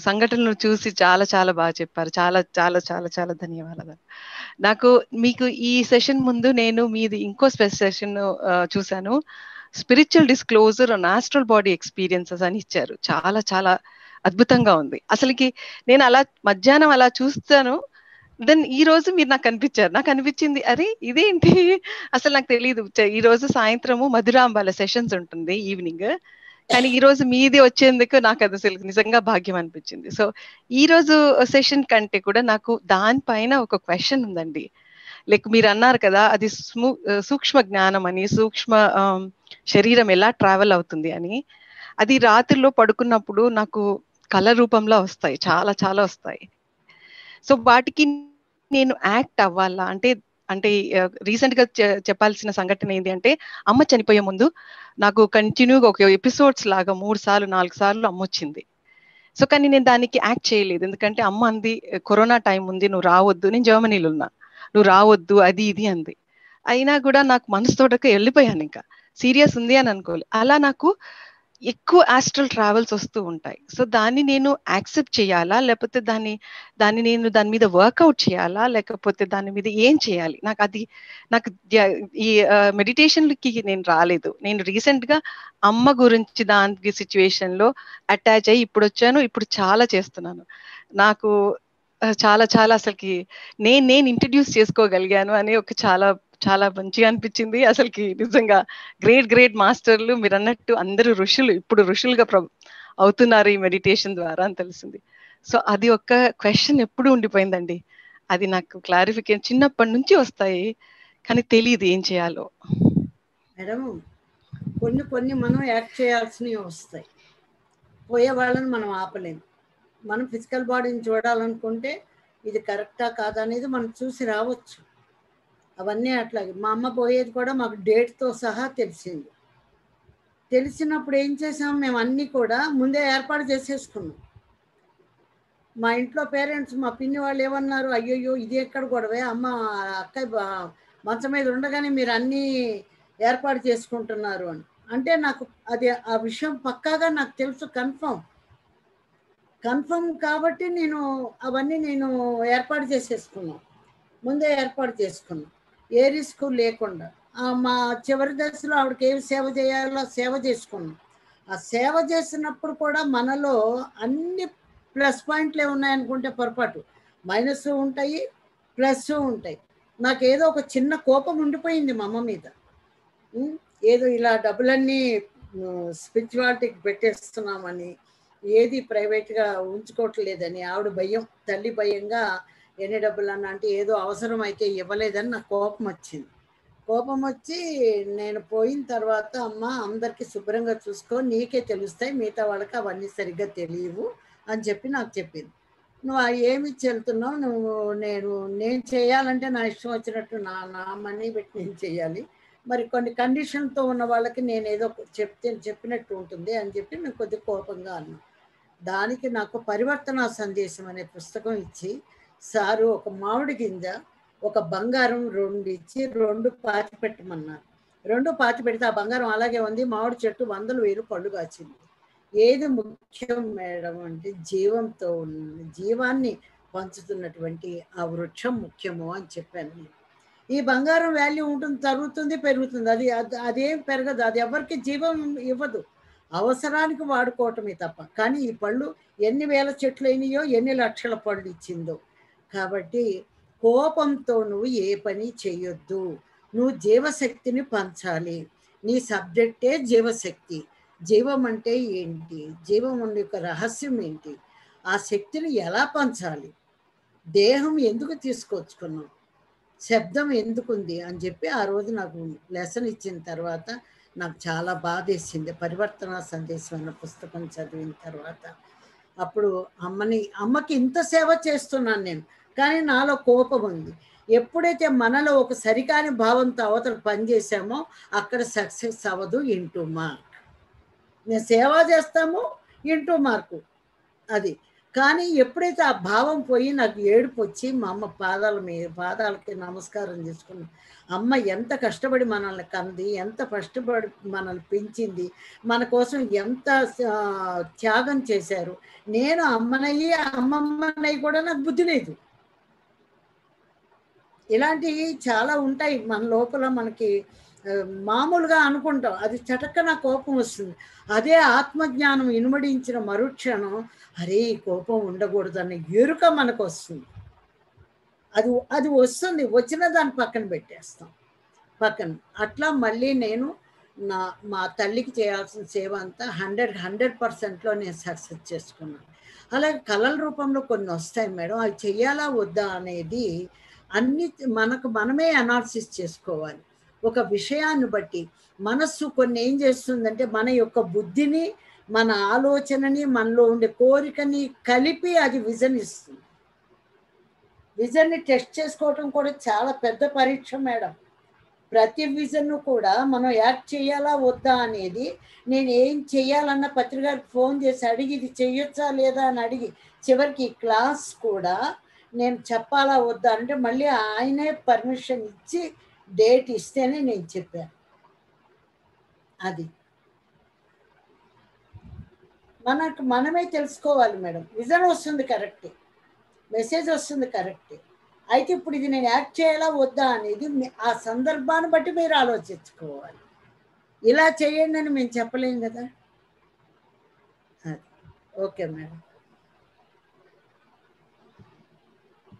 సంఘటనలు చూసి చాలా చాలా బాగా చెప్పారు. చాలా చాలా చాలా చాలా ధన్యవాదాలు. మీకు ఈ సెషన్ ముందు నేను మీది ఇంకో సెషన్ చూశాను, spiritual disclosure on astral body experiences అని ఇచ్చారు. చాలా చాలా అద్భుతంగా ఉంది. అసలుకి నేను అలా మధ్యాహ్నం అలా చూస్తాను, దెన్ ఈ రోజు మీరు నాకు కనిపించారు. నాకు అనిపించింది, అరే ఇదేంటి, అసలు నాకు తెలియదు. ఈ రోజు సాయంత్రము మధురాంబాల సెషన్స్ ఉంటుంది ఈవినింగ్. కానీ ఈ రోజు మీది వచ్చేందుకు నాకు అది అసలు నిజంగా భాగ్యం అనిపించింది. సో ఈ రోజు సెషన్ కంటే కూడా నాకు దానిపైన ఒక క్వశ్చన్ ఉందండి. లైక్ మీరు అన్నారు కదా, అది సూక్ష్మ జ్ఞానం అని, సూక్ష్మ శరీరం ఎలా ట్రావెల్ అవుతుంది అని. అది రాత్రిలో పడుకున్నప్పుడు నాకు కళ రూపంలో వస్తాయి, చాలా చాలా వస్తాయి. సో వాటికి నేను యాక్ట్ అవ్వాలా అంటే అంటే రీసెంట్ గా చెప్పాల్సిన సంఘటన ఏంటి అంటే, అమ్మ చనిపోయే ముందు నాకు కంటిన్యూగా ఒక ఎపిసోడ్స్ లాగా 3 సార్లు 4 సార్లు అమ్మ వచ్చింది. సో కానీ నేను దానికి యాక్ట్ చేయలేదు, ఎందుకంటే అమ్మ అంది కరోనా టైం ఉంది, నువ్వు రావద్దు, నేను జర్మనీలో ఉన్నా, నువ్వు రావద్దు అది ఇది అంది. అయినా కూడా నాకు మనసుతోటక వెళ్ళిపోయాను, ఇంకా సీరియస్ ఉంది అని అనుకోలే. అలా నాకు ఎక్కువ ఆస్ట్రల్ ట్రావెల్స్ వస్తూ ఉంటాయి. సో దాన్ని నేను యాక్సెప్ట్ చేయాలా, లేకపోతే దాన్ని నేను దాని మీద వర్కౌట్ చేయాలా, లేకపోతే దాని మీద ఏం చేయాలి? నాకు ఈ మెడిటేషన్కి నేను రాలేదు. నేను రీసెంట్ గా అమ్మ గురించి దానికి సిచ్యువేషన్ లో అటాచ్ అయ్యి ఇప్పుడు వచ్చాను. ఇప్పుడు చాలా చేస్తున్నాను. నాకు చాలా చాలా అసలుకి నేను ఇంట్రడ్యూస్ చేసుకోగలిగాను అని ఒక చాలా చాలా మంచిగా అనిపించింది. అసలుకి నిజంగా గ్రేట్ మాస్టర్లు మీరు అన్నట్టు అందరూ ఋషులు, ఇప్పుడు ఋషులుగా అవుతున్నారు ఈ మెడిటేషన్ ద్వారా అని తెలిసింది. సో అది ఒక క్వశ్చన్ ఎప్పుడు ఉండిపోయిందండి. అది నాకు క్లారిఫికేషన్ చిన్నప్పటి నుంచి వస్తాయి, కానీ తెలియదు ఏం చేయాలో. మేడం కొన్ని మనం యాక్ట్ చేయాల్సినవి వస్తాయి, పోయే వాళ్ళని మనం ఆపలేము. మనం ఫిజికల్ బాడీని చూడాలనుకుంటే ఇది కరెక్టా కాదా అనేది మనం చూసి రావచ్చు. అవన్నీ అట్లాగే మా అమ్మ పోయేది కూడా మాకు డేట్తో సహా తెలిసింది. తెలిసినప్పుడు ఏం చేసాం, మేము అన్నీ కూడా ముందే ఏర్పాటు చేసేసుకున్నాం. మా ఇంట్లో పేరెంట్స్, మా పిన్ని వాళ్ళు ఏమన్నారు, అయ్యయ్యో ఇది ఎక్కడ గొడవే, అమ్మ అక్క మంచం మీద ఉండగానే మీరు అన్నీ ఏర్పాటు చేసుకుంటున్నారు అని అంటే, నాకు అది ఆ విషయం పక్కాగా నాకు తెలుసు, కన్ఫర్మ్ కాబట్టి నేను అవన్నీ ఏర్పాటు చేసేసుకున్నాను, ముందే ఏర్పాటు చేసుకున్నాను, ఏ రిస్క్ లేకుండా. మా చివరి దశలో ఆవిడకి ఏమి సేవ చేయాలో సేవ చేసుకున్నాం. ఆ సేవ చేసినప్పుడు కూడా మనలో అన్ని ప్లస్ పాయింట్లే ఉన్నాయనుకుంటే పొరపాటు, మైనస్ ఉంటాయి, ప్లస్ ఉంటాయి. నాకు ఏదో ఒక చిన్న కోపం ఉండిపోయింది మా అమ్మ మీద. ఏదో ఇలా డబ్బులన్నీ స్పిరిచువాలిటీకి పెట్టేస్తున్నామని, ఏది ప్రైవేట్గా ఉంచుకోవట్లేదని ఆవిడ భయం, తల్లి భయంగా ఎన్ని డబ్బులన్నా అంటే ఏదో అవసరం అయితే ఇవ్వలేదని నాకు కోపం వచ్చింది. కోపం వచ్చి నేను పోయిన తర్వాత, అమ్మ అందరికీ శుభ్రంగా చూసుకో, నీకే తెలుస్తాయి, మిగతా వాళ్ళకి అవన్నీ సరిగ్గా తెలియవు అని చెప్పి నాకు చెప్పింది. నువ్వు ఏమి వెళ్తున్నావు, నేను చేయాలంటే నా ఇష్టం వచ్చినట్టు నా మనీ పెట్టి నేను చేయాలి, మరి కొన్ని కండిషన్తో ఉన్న వాళ్ళకి నేను ఏదో చెప్పినట్టు ఉంటుంది అని చెప్పి నేను కొద్దిగా కోపంగా అన్నా. దానికి నాకు పరివర్తన సందేశం అనే పుస్తకం ఇచ్చి సారు ఒక మామిడి గింజ, ఒక బంగారం 2 ఇచ్చి 2 పాతి పెట్టమన్నారు. 2 పాతి పెడితే ఆ బంగారం అలాగే ఉంది, మామిడి చెట్టు 100,000 పళ్ళు కాచింది. ఏది ముఖ్యం మేడం అంటే జీవంతో ఉన్న జీవాన్ని పంచుతున్నటువంటి ఆ వృక్షం ముఖ్యము అని చెప్పాను. ఈ బంగారం వాల్యూ ఉంటుంది, తరుగుతుంది, పెరుగుతుంది, అదేం పెరగదు, అది ఎవరికి జీవం ఇవ్వదు, అవసరానికి వాడుకోవటమే తప్ప. కానీ ఈ పళ్ళు ఎన్ని వేల చెట్లు అయినాయో, ఎన్ని లక్షల పళ్ళు ఇచ్చిందో. కాబట్టి కోపంతో నువ్వు ఏ పని చేయొద్దు, నువ్వు జీవశక్తిని పంచాలి. నీ సబ్జెక్టే జీవశక్తి. జీవం అంటే ఏంటి, జీవం యొక్క రహస్యం ఏంటి, ఆ శక్తిని ఎలా పంచాలి, దేహం ఎందుకు తీసుకొచ్చుకున్నాం, శబ్దం ఎందుకుంది అని చెప్పి ఆ రోజు నాకు లెసన్ ఇచ్చిన తర్వాత నాకు చాలా బాధేసింది. పరివర్తన సందేశం అన్న పుస్తకం చదివిన తర్వాత అప్పుడు అమ్మకి ఇంత సేవ చేస్తున్నాను నేను, కానీ నాలో కోపం ఉంది. ఎప్పుడైతే మనలో ఒక సరికాని భావంతో అవతల పనిచేసామో అక్కడ సక్సెస్ అవ్వదు. ఇంటూ మార్క్, నేను సేవ చేస్తాము ఇంటూ మార్కు అది. కానీ ఎప్పుడైతే ఆ భావం పోయి నాకు ఏడుపు వచ్చి మా అమ్మ పాదాలకి నమస్కారం చేసుకున్నాను. అమ్మ ఎంత కష్టపడి మనల్ని కంది, ఎంత కష్టపడి మనల్ని పెంచింది, మన కోసం ఎంత త్యాగం చేశారు. నేను అమ్మనయ్యి అమ్మమ్మనయ్యి కూడా నాకు బుద్ధి లేదు. ఇలాంటివి చాలా ఉంటాయి మన లోపల. మనకి మామూలుగా అనుకుంటాం, అది చటక్కన కోపం వస్తుంది. అదే ఆత్మజ్ఞానం ఇనుమడించిన మరుక్షణం అరే కోపం ఉండకూడదన్న ఎరుక మనకు వస్తుంది. అది వస్తుంది, వచ్చిన దాన్ని పక్కన పెట్టేస్తాం. అట్లా మళ్ళీ నేను మా తల్లికి చేయాల్సిన సేవ అంతా 100% నేను సక్సెస్ చేసుకున్నాను. అలాగే కళల రూపంలో కొన్ని వస్తాయి మేడం, అవి చెయ్యాలా వద్దా అనేది అన్ని మనమే అనాలిసిస్ చేసుకోవాలి. ఒక విషయాన్ని బట్టి మనస్సు కొన్ని ఏం చేస్తుందంటే మన యొక్క బుద్ధిని, మన ఆలోచనని, మనలో ఉండే కోరికని కలిపి అది విజన్ ఇస్తుంది. విజన్ని టెస్ట్ చేసుకోవటం కూడా చాలా పెద్ద పరీక్ష మేడం. ప్రతి విజన్ను కూడా మనం యాక్ట్ చేయాలా వద్దా అనేది నేను ఏం చెయ్యాలన్న పత్రికకి ఫోన్ చేసి అడిగి ఇది చెయ్యొచ్చా లేదా అని అడిగి చివరికి క్లాస్ కూడా నేను చెప్పాలా వద్దా అంటే మళ్ళీ ఆయనే పర్మిషన్ ఇచ్చి డేట్ ఇస్తేనే నేను చెప్పాను. అది మనమే తెలుసుకోవాలి మేడం. విజన్ వస్తుంది కరెక్టే, మెసేజ్ వస్తుంది కరెక్టే, అయితే ఇప్పుడు ఇది నేను యాక్ట్ చేయాలా వద్దా అనేది ఆ సందర్భాన్ని బట్టి మీరు ఆలోచించుకోవాలి. ఇలా చేయండి అని మేము చెప్పలేం కదా. Okay madam.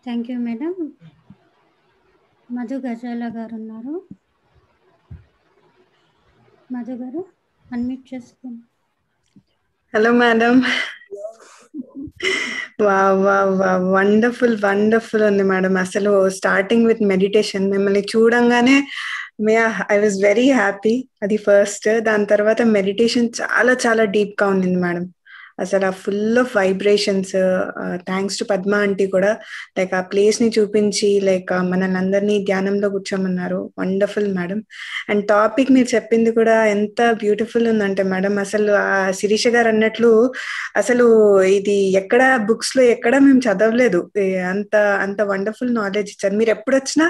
Thank you madam. Madhu గజాల గారు ఉన్నారు. మధు గారు అన్మ్యూట్ చేసుకోండి. Hello madam. వండర్ఫుల్ ఉంది మేడం. అసలు స్టార్టింగ్ విత్ మెడిటేషన్ మిమ్మల్ని చూడంగానే ఐ వాజ్ వెరీ హ్యాపీ. అది ఫస్ట్. దాని తర్వాత మెడిటేషన్ చాలా చాలా డీప్ గా ఉంది మేడం. అసలు ఆ full of vibrations. Thanks to Padma aunty కూడా లైక్ ఆ ప్లేస్ ని చూపించి లైక్ మనల్ని అందరినీ ధ్యానంలో కూర్చోమన్నారు. Wonderful madam. అండ్ టాపిక్ మీరు చెప్పింది కూడా ఎంత బ్యూటిఫుల్ ఉందంటే మేడం, అసలు ఆ శిరీష గారు అన్నట్లు అసలు ఇది ఎక్కడ బుక్స్ లో ఎక్కడ మేము చదవలేదు. అంత వండర్ఫుల్ నాలెడ్జ్ ఇచ్చారు. మీరు ఎప్పుడు వచ్చినా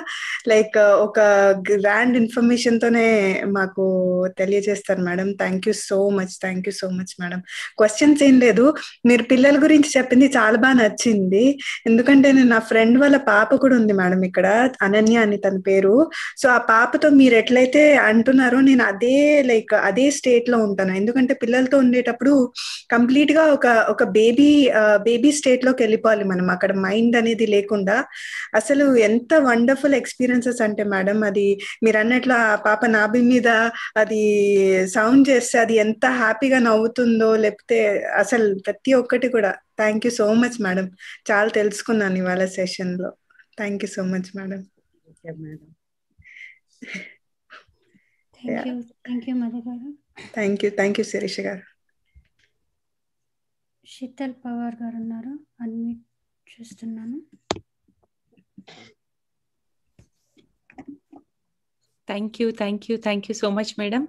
లైక్ ఒక గ్రాండ్ ఇన్ఫర్మేషన్ తోనే మాకు తెలియజేస్తారు madam. Thank you so much madam. Questions ఏం లేదు, మీరు పిల్లల గురించి చెప్పింది చాలా బాగా నచ్చింది. ఎందుకంటే నేను నా ఫ్రెండ్ వాళ్ళ పాప కూడా ఉంది మేడం ఇక్కడ, అనన్య అని తన పేరు. సో ఆ పాపతో మీరు ఎట్లయితే అంటున్నారో నేను అదే స్టేట్ లో ఉంటాను. ఎందుకంటే పిల్లలతో ఉండేటప్పుడు కంప్లీట్ గా ఒక బేబీ స్టేట్ లోకి వెళ్ళిపోవాలి మనం, అక్కడ మైండ్ అనేది లేకుండా. అసలు ఎంత వండర్ఫుల్ ఎక్స్పీరియన్సెస్ అంటే మేడం, అది మీరు అన్నట్లు ఆ పాప నాభి మీద అది సౌండ్ చేస్తే అది ఎంత హ్యాపీగా నవ్వుతుందో, లేకపోతే అసలు ప్రతి ఒక్కటి కూడా. Thank you so much madam. చాలా తెలుసుకున్నాను ఇవాళ సెషన్ లో. Thank you so much madam. Thank you Madhu garu. Thank you Sirisha గారు. శీతల్ పవార్ గారు ఉన్నారు. అన్మ్యూట్ చేస్తున్నాను. Thank you so much madam.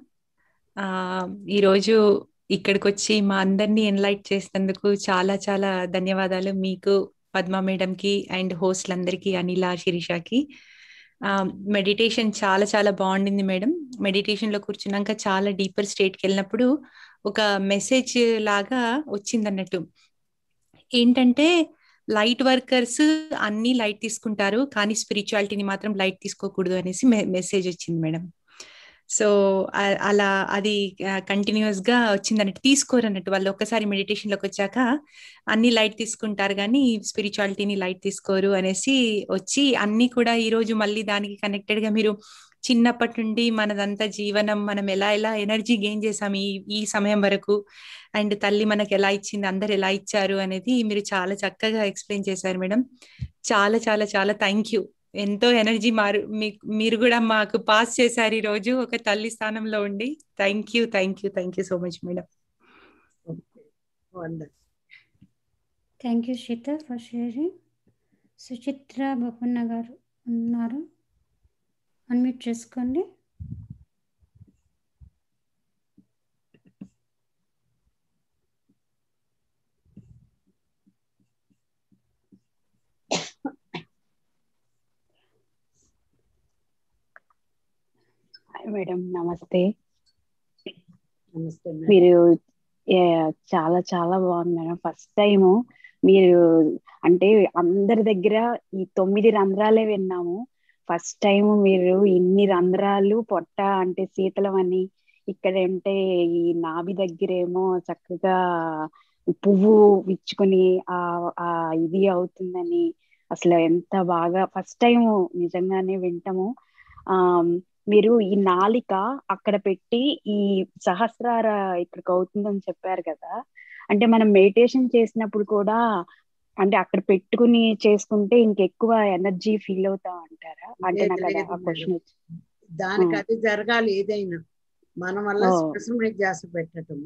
ఈరోజు ఇక్కడికి వచ్చి మా అందరినీ ఎన్లైట్ చేసినందుకు చాలా చాలా ధన్యవాదాలు మీకు, పద్మ మేడంకి అండ్ హోస్ట్లందరికీ, అనిల, శిరీషకి. మెడిటేషన్ చాలా చాలా బాగుండింది మేడం. మెడిటేషన్ లో కూర్చున్నాక చాలా డీపర్ స్టేట్కి వెళ్ళినప్పుడు ఒక మెసేజ్ లాగా వచ్చింది అన్నట్టు. ఏంటంటే లైట్ వర్కర్స్ అన్ని లైట్ తీసుకుంటారు కానీ స్పిరిచువాలిటీని మాత్రం లైట్ తీసుకోకూడదు అనేసి మెసేజ్ వచ్చింది మేడం. సో అలా అది కంటిన్యూస్ గా వచ్చింది అన్నట్టు. తీసుకోరు అన్నట్టు వాళ్ళు. ఒక్కసారి మెడిటేషన్ లోకి వచ్చాక అన్ని లైట్ తీసుకుంటారు కానీ స్పిరిచువాలిటీని లైట్ తీసుకోరు అనేసి వచ్చి అన్ని కూడా ఈ రోజు మళ్ళీ దానికి కనెక్టెడ్ గా మీరు చిన్నప్పటి నుండి మనదంతా జీవనం మనం ఎలా ఎనర్జీ గెయిన్ చేసాం ఈ సమయం వరకు, అండ్ తల్లి మనకు ఎలా ఇచ్చింది, అందరు ఎలా ఇచ్చారు అనేది మీరు చాలా చక్కగా ఎక్స్ప్లెయిన్ చేశారు మేడం. చాలా చాలా చాలా థ్యాంక్ యూ. ఎంతో ఎనర్జీ మీరు కూడా మాకు పాస్ చేశారు ఈ రోజు ఒక తల్లి స్థానంలో ఉండి. Thank you so much madam. Thank you Seetha for sharing. Suchitra Boppanna garu ఉన్నారు. అన్మ్యూట్ చేసుకోండి. మేడం నమస్తే. మీరు చాలా చాలా బాగుంది మేడం. ఫస్ట్ టైము మీరు అంటే అందరి దగ్గర ఈ 9 రంధ్రాలే విన్నాము. ఫస్ట్ టైం మీరు ఇన్ని రంధ్రాలు పొట్ట అంటే శీతలం అని, ఇక్కడ అంటే ఈ నాభి దగ్గరేమో చక్కగా పువ్వు విచ్చుకొని ఆ ఇది అవుతుందని అసలు ఎంత బాగా ఫస్ట్ టైం నిజంగానే వింటాము. మీరు ఈ నాలిక అక్కడ పెట్టి ఈ సహస్రార ఇక్కడికి అవుతుందని చెప్పారు కదా, అంటే మనం మెడిటేషన్ చేసినప్పుడు కూడా అంటే అక్కడ పెట్టుకుని చేసుకుంటే ఇంకెక్కువ ఎనర్జీ ఫీల్ అవుతాం అంటారా? అంటే నాకు అది ఆ క్వశ్చన్ వచ్చింది. దానికి అది జరగాలి. ఏదైనా మన వల్ల శ్వాస మీద ధ్యాస పెట్టడం.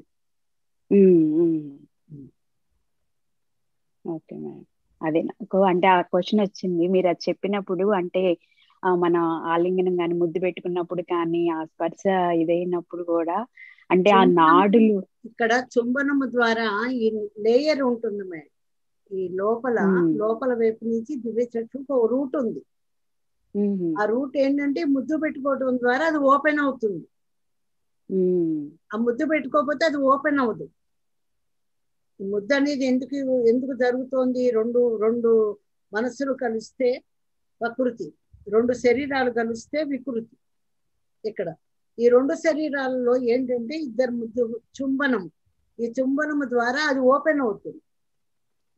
ఓకే మేడం, అదే నాకు అంటే ఆ క్వశ్చన్ వచ్చింది. మీరు అది చెప్పినప్పుడు అంటే మన ఆలింగనం కానీ ముద్దు పెట్టుకున్నప్పుడు కానీ ఆ స్పర్శ ఇదైనప్పుడు కూడా అంటే ఆ నాడులు ఇక్కడ చుంబనము ద్వారా ఈ లేయర్ ఉంటుంది మేడం. ఈ లోపల వైపు నుంచి దివ్య చక్షుకు ఒక రూట్ ఉంది. ఆ రూట్ ఏంటంటే ముద్దు పెట్టుకోవడం ద్వారా అది ఓపెన్ అవుతుంది. ఆ ముద్దు పెట్టుకోకపోతే అది ఓపెన్ అవ్వదు. ఈ ముద్దు అనేది ఎందుకు జరుగుతోంది? రెండు మనసులు కలిస్తే ప్రకృతి, రెండు శరీరాలు కలిస్తే వికృతి. ఇక్కడ ఈ రెండు శరీరాలలో ఏంటంటే ఇద్దరు ముద్దు చుంబనం, ఈ చుంబనము ద్వారా అది ఓపెన్ అవుతుంది.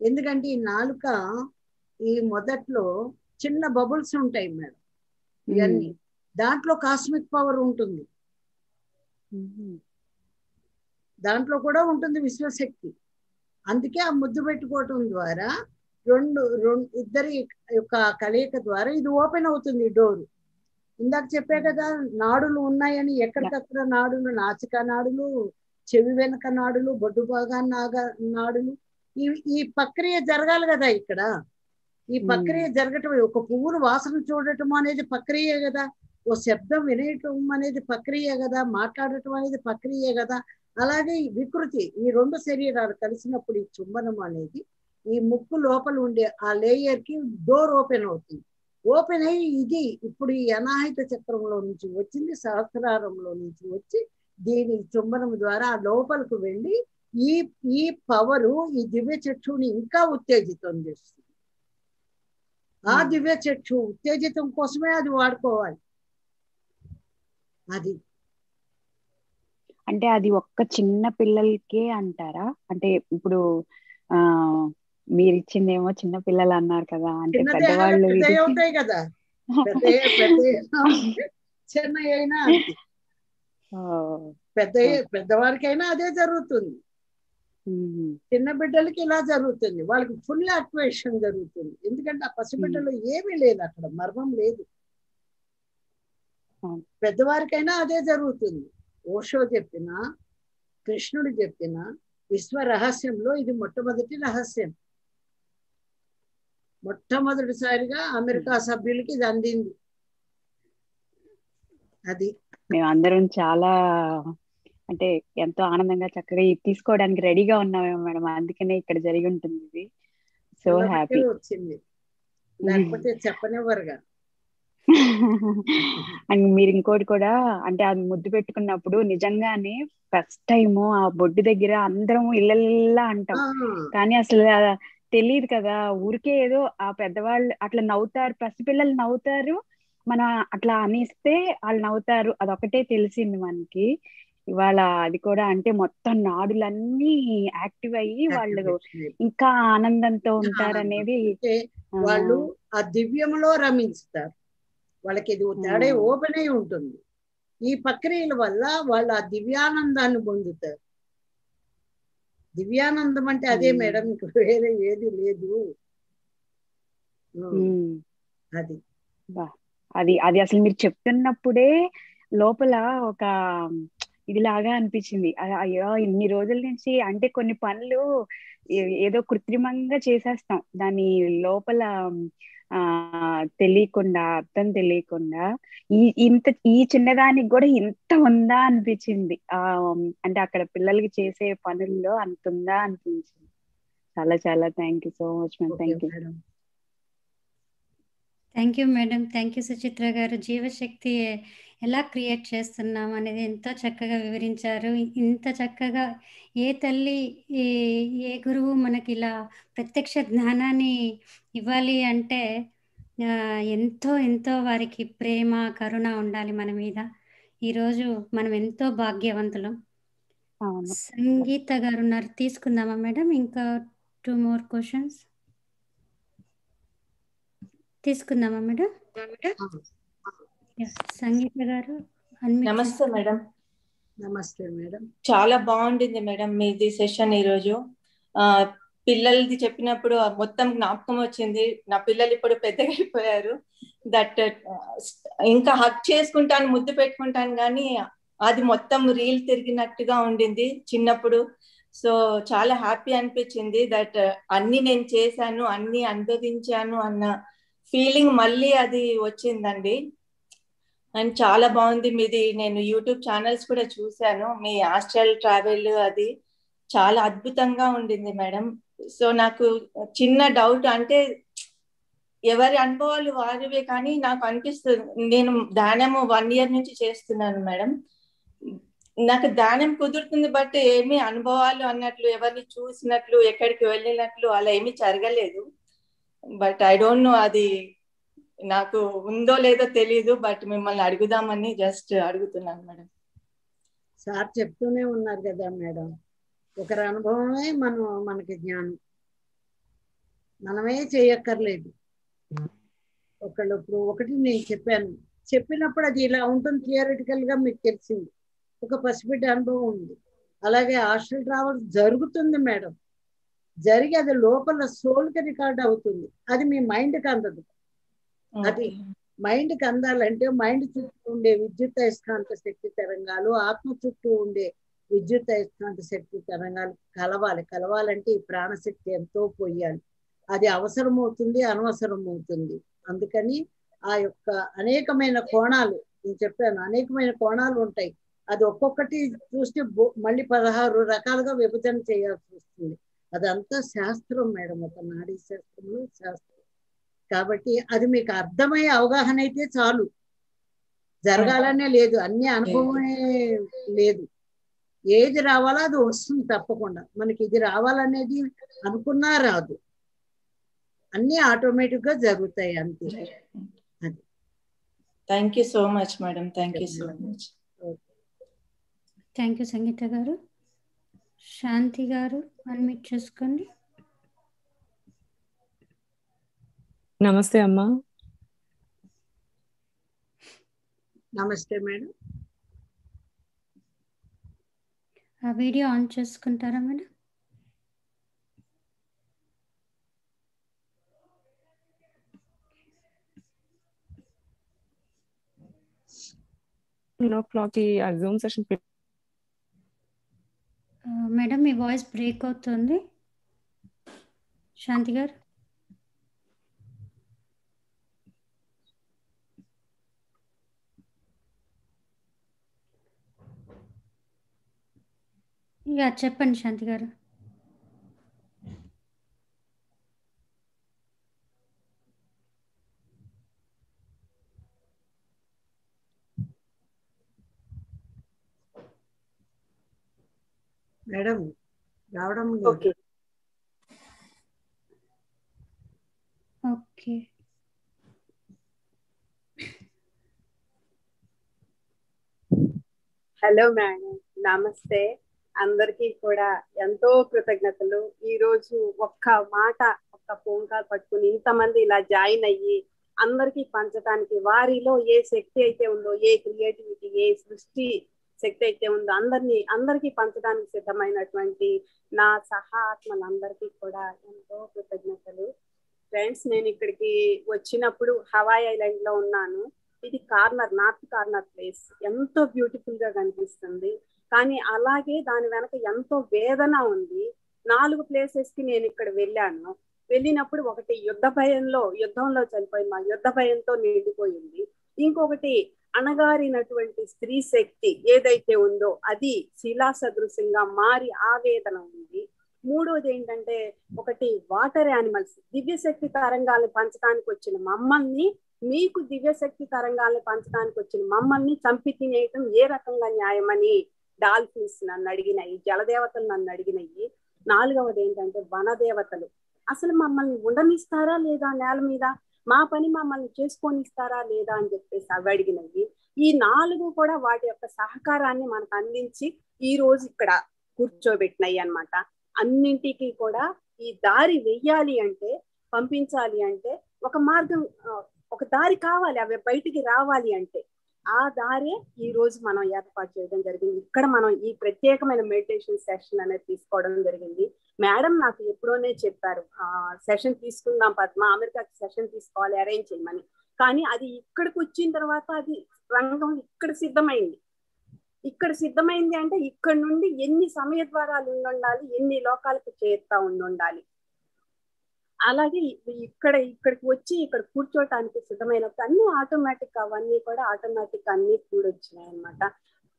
ఎందుకంటే ఈ నాలుక ఈ మొదట్లో చిన్న బబుల్స్ ఉంటాయి మేడం, ఇవన్నీ దాంట్లో కాస్మిక్ పవర్ ఉంటుంది, దాంట్లో కూడా ఉంటుంది విశ్వశక్తి. అందుకే ఆ ముద్దు పెట్టుకోవటం ద్వారా ఇద్దరి యొక్క కలయిక ద్వారా ఇది ఓపెన్ అవుతుంది డోరు. ఇందాక చెప్పే కదా నాడులు ఉన్నాయని, ఎక్కడికక్కడ నాడులు, నాసికా నాడులు, చెవి వెనక నాడులు, బొడ్డు భాగా నాడులు, ఈ ప్రక్రియ జరగాలి కదా. ఇక్కడ ఈ ప్రక్రియ జరగటం, ఒక పువ్వును వాసన చూడటం అనేది ప్రక్రియే కదా, ఓ శబ్దం వినేయటం అనేది ప్రక్రియ కదా, మాట్లాడటం అనేది ప్రక్రియ కదా. అలాగే ఈ వికృతి, ఈ రెండు శరీరాలు కలిసినప్పుడు ఈ చుంబనం అనేది ఈ ముక్కు లోపల ఉండే ఆ లేయర్ కి డోర్ ఓపెన్ అవుతుంది. ఓపెన్ అయ్యి ఇది ఇప్పుడు ఈ అనాహిత చక్రంలో నుంచి వచ్చింది, సహస్రారంలో నుంచి వచ్చి దీని చుంబనం ద్వారా ఆ లోపలికి వెళ్ళి ఈ పవరు ఈ దివ్య చక్షుని ఇంకా ఉత్తేజితం చేస్తుంది. ఆ దివ్య చక్షు ఉత్తేజితం కోసమే అది వాడుకోవాలి. అది అంటే అది ఒక్క చిన్న పిల్లలకే అంటారా? అంటే ఇప్పుడు మీరు ఇచ్చిందేమో చిన్న పిల్లలు అన్నారు కదా, అంటే పెద్దవాళ్ళు అవుతాయి కదా, చిన్న అయినా పెద్దవారికైనా అదే జరుగుతుంది. చిన్న బిడ్డలకి ఇలా జరుగుతుంది, వాళ్ళకి ఫుల్ యాక్టివేషన్ జరుగుతుంది. ఎందుకంటే ఆ పసిబిడ్డలో ఏమీ లేదు, అక్కడ మర్మం లేదు. పెద్దవారికైనా అదే జరుగుతుంది. ఓషో చెప్పిన, కృష్ణుడు చెప్పిన విశ్వ రహస్యంలో ఇది మొట్టమొదటి రహస్యం. మొట్టమొదటిసారిగా అమెరికా సభ్యులకి ఇది అందింది. అది మేమందరం చాలా అంటే ఎంతో ఆనందంగా చక్కగా తీసుకోవడానికి రెడీగా ఉన్నామేమో మేడం, అందుకనే ఇక్కడ జరిగి ఉంటుంది ఇది. సో హ్యాపీ వచ్చింది, లేకపోతే చెప్పనివ్వరుగా. అండ్ మీరు ఇంకోటి కూడా అంటే అది ముద్దు పెట్టుకున్నప్పుడు నిజంగానే ఫస్ట్ టైము ఆ బొడ్డు దగ్గర అందరం ఇళ్ళల్లా అంటాం, కానీ అసలు తెలియదు కదా. ఊరికే ఏదో ఆ పెద్దవాళ్ళు అట్లా నవ్వుతారు, పసిపిల్లలు నవ్వుతారు, మనం అట్లా అనిస్తే వాళ్ళు నవ్వుతారు, అదొకటే తెలిసింది మనకి. ఇవాళ అది కూడా అంటే మొత్తం నాడులన్నీ యాక్టివ్ అయ్యి వాళ్ళు ఇంకా ఆనందంతో ఉంటారనేది. వాళ్ళు ఆ దివ్యంలో రమిస్తారు, వాళ్ళకి ఇది తేడా ఓపెన్ అయి ఉంటుంది. ఈ ప్రక్రియల వల్ల వాళ్ళు ఆ దివ్యానందాన్ని పొందుతారు. దివ్యానందం అంటే అదే మేడం, వేరే ఏది లేదు. అది అది అసలు మీరు చెప్తున్నప్పుడే లోపల ఒక ఇదిలాగా అనిపించింది. అయ్యో ఇన్ని రోజుల నుంచి అంటే కొన్ని పనులు ఏదో కృత్రిమంగా చేసేస్తాం, దాని లోపల తెలియకుండా, అర్థం తెలియకుండా ఈ చిన్నదానికి కూడా ఇంత ఉందా అనిపించింది. అంటే అక్కడ పిల్లలకి చేసే పనుల్లో అంత ఉందా అనిపించింది. చాలా చాలా thank you so much ma'am. Thank you. Thank you madam, thank you Suchitra గారు. జీవశక్తి ఎలా క్రియేట్ చేస్తున్నాం అనేది ఎంతో చక్కగా వివరించారు. ఇంత చక్కగా ఏ తల్లి ఏ గురువు మనకి ఇలా ప్రత్యక్ష జ్ఞానాన్ని ఇవ్వాలి అంటే ఎంతో ఎంతో వారికి ప్రేమ, కరుణ ఉండాలి మన మీద. ఈరోజు మనం ఎంతో భాగ్యవంతులం. సంగీత గారు ఉన్నారు, తీసుకుందామా మేడం? ఇంకా 2 more questions తీసుకుందామా మేడం? సంగీత గారు నమస్తే మేడం. నమస్తే మేడం. చాలా బాగుండింది మేడం మీది సెషన్ ఈరోజు. పిల్లలది చెప్పినప్పుడు మొత్తం జ్ఞాపకం వచ్చింది. నా పిల్లలు ఇప్పుడు పెద్దగా అయిపోయారు. దట్ ఇంకా హక్ చేసుకుంటాను, ముద్దు పెట్టుకుంటాను, కానీ అది మొత్తం రీల్ తిరిగినట్టుగా ఉండింది చిన్నప్పుడు. సో చాలా హ్యాపీ అనిపించింది దట్ అన్ని నేను చేశాను, అన్ని అనుభవించాను అన్న ఫీలింగ్ మళ్ళీ అది వచ్చిందండి. అండ్ చాలా బాగుంది మీది. నేను యూట్యూబ్ ఛానల్స్ కూడా చూశాను, మీ ఆస్ట్రల్ ట్రావెల్ అది చాలా అద్భుతంగా ఉండింది మేడం. సో నాకు చిన్న డౌట్, అంటే ఎవరి అనుభవాలు వారివే, కానీ నాకు అనిపిస్తుంది, నేను ధ్యానము 1 year నుంచి చేస్తున్నాను మేడం. నాకు ధ్యానం కుదురుతుంది, బట్ ఏమీ అనుభవాలు అన్నట్లు, ఎవరిని చూసినట్లు, ఎక్కడికి వెళ్ళినట్లు అలా ఏమీ జరగలేదు. బట్ ఐ డోంట్ నో అది నాకు ఉందో లేదో తెలీదు, బట్ మిమ్మల్ని అడుగుదామని జస్ట్ అడుగుతున్నాను మేడం. సార్ చెప్తూనే ఉన్నారు కదా మేడం, ఒకరి అనుభవమే మనకి జ్ఞానం, మనమే చేయక్కర్లేదు. ఇప్పుడు ఒకటి నేను చెప్పినప్పుడు అది ఇలా ఉంటుంది, థియరిటికల్ గా మీకు తెలిసింది, ఒక పసిబిడ్డ అనుభవం ఉంది. అలాగే ఆస్ట్రల్ ట్రావెల్ జరుగుతుంది మేడం, జరిగి అది లోపల సోల్కి రికార్డ్ అవుతుంది. అది మీ మైండ్కి అందదు. అది మైండ్కి అందాలంటే మైండ్ చుట్టూ ఉండే విద్యుత్ అయస్కాంత శక్తి తరంగాలు, ఆత్మ చుట్టూ ఉండే విద్యుత్ అయస్కాంత శక్తి తరంగాలు కలవాలంటే ఈ ప్రాణశక్తి ఎంతో పోయాలి. అది అవసరమవుతుంది, అనవసరమవుతుంది. అందుకని ఆ యొక్క అనేకమైన కోణాలు, నేను చెప్పాను, అనేకమైన కోణాలు ఉంటాయి. అది ఒక్కొక్కటి చూస్తే మళ్ళీ 16 రకాలుగా విభజన చేయాల్సి వస్తుంది. అదంతా శాస్త్రం మేడం, ఒక నాడీ శాస్త్రంలో శాస్త్రం. కాబట్టి అది మీకు అర్థమయ్యే అవగాహన అయితే చాలు, జరగాలనే లేదు, అన్ని అనుభవమే లేదు. ఏది రావాలో అది వస్తుంది తప్పకుండా. మనకి ఇది రావాలనేది అనుకున్నా రాదు, అన్ని ఆటోమేటిక్ గా జరుగుతాయి అంతే. అది. Thank you so much madam, thank you so much. Thank you Sangeetha garu. Shanthi గారు అన్మ్యూట్ చేసుకోండి. నమస్తే అమ్మా. నమస్తే మేడం. ఆ వీడియో ఆన్ చేసుకుంటారా మేడం? జూమ్ సెషన్ మేడం మీ వాయిస్ బ్రేక్ అవుతుంది. శాంతి గారు. చెప్పండి శాంతి గారు. మేడం రావడం ఓకే. హలో మేడం, నమస్తే. అందరికీ కూడా ఎంతో కృతజ్ఞతలు. ఈ రోజు ఒక్క ఫోన్ కాల్ పట్టుకుని ఇంతమంది ఇలా జాయిన్ అయ్యి అందరికీ పంచడానికి, వారిలో ఏ శక్తి అయితే ఉందో, ఏ క్రియేటివిటీ, ఏ సృష్టి శక్తి అయితే ఉందో అందరికీ పంచడానికి సిద్ధమైనటువంటి నా సహా ఆత్మలందరికీ కూడా ఎంతో కృతజ్ఞతలు. ఫ్రెండ్స్, నేను ఇక్కడికి వచ్చినప్పుడు హవాయ్ ఐలాండ్ లో ఉన్నాను. ఇది నార్త్ కార్నర్ ప్లేస్, ఎంతో బ్యూటిఫుల్ గా కనిపిస్తుంది. కానీ అలాగే దాని వెనక ఎంతో వేదన ఉంది. 4 ప్లేసెస్ కి నేను ఇక్కడ వెళ్ళినప్పుడు ఒకటి యుద్ధంలో చనిపోయింది, మా యుద్ధ భయంతో నిండిపోయింది. ఇంకొకటి అణగారినటువంటి స్త్రీ శక్తి ఏదైతే ఉందో అది శిలా సదృశంగా మారి ఆవేదన ఉంది. 3వది ఏంటంటే ఒకటి వాటర్ యానిమల్స్, దివ్యశక్తి తరంగాలను పంచడానికి వచ్చిన మమ్మల్ని, మీకు దివ్యశక్తి తరంగాలను పంచడానికి వచ్చిన మమ్మల్ని చంపి తినేయటం ఏ రకంగా న్యాయమని డాల్ఫిన్స్ నన్ను అడిగినాయి, జలదేవతలు నన్ను అడిగినాయి. 4వది ఏంటంటే వనదేవతలు, అసలు మమ్మల్ని ఉండనిస్తారా లేదా, నేల మీద మా పని మమ్మల్ని చేసుకొనిస్తారా లేదా అని చెప్పేసి అవి అడిగినవి. ఈ 4 కూడా వాటి యొక్క సహకారాన్ని మనకు అందించి ఈ రోజు ఇక్కడ కూర్చోబెట్టినాయి అన్నమాట. అన్నింటికి కూడా ఈ దారి వెయ్యాలి అంటే, పంపించాలి అంటే ఒక మార్గం ఒక దారి కావాలి, అవి బయటికి రావాలి అంటే ఆ దారే ఈ రోజు మనం ఏర్పాటు చేయడం జరిగింది. ఇక్కడ మనం ఈ ప్రత్యేకమైన మెడిటేషన్ సెషన్ అనేది తీసుకోవడం జరిగింది. మేడం నాకు ఎప్పుడోనే చెప్పారు సెషన్ తీసుకుందాం పద్మ, అమెరికాకి సెషన్ తీసుకోవాలి, అరేంజ్ చేయమని. కానీ అది ఇక్కడికి వచ్చిన తర్వాత అది రంగం ఇక్కడ సిద్ధమైంది. ఇక్కడ సిద్ధమైంది అంటే ఇక్కడ నుండి ఎన్ని సమయ ద్వారాలు ఉండాలి, ఎన్ని లోకాలకు చేరుతా ఉండాలి. అలాగే ఇక్కడికి వచ్చి ఇక్కడ కూర్చోటానికి సిద్ధమైనప్పుడు అన్ని ఆటోమేటిక్, అవన్నీ కూడా ఆటోమేటిక్ అన్ని కూడొచ్చినాయి అనమాట.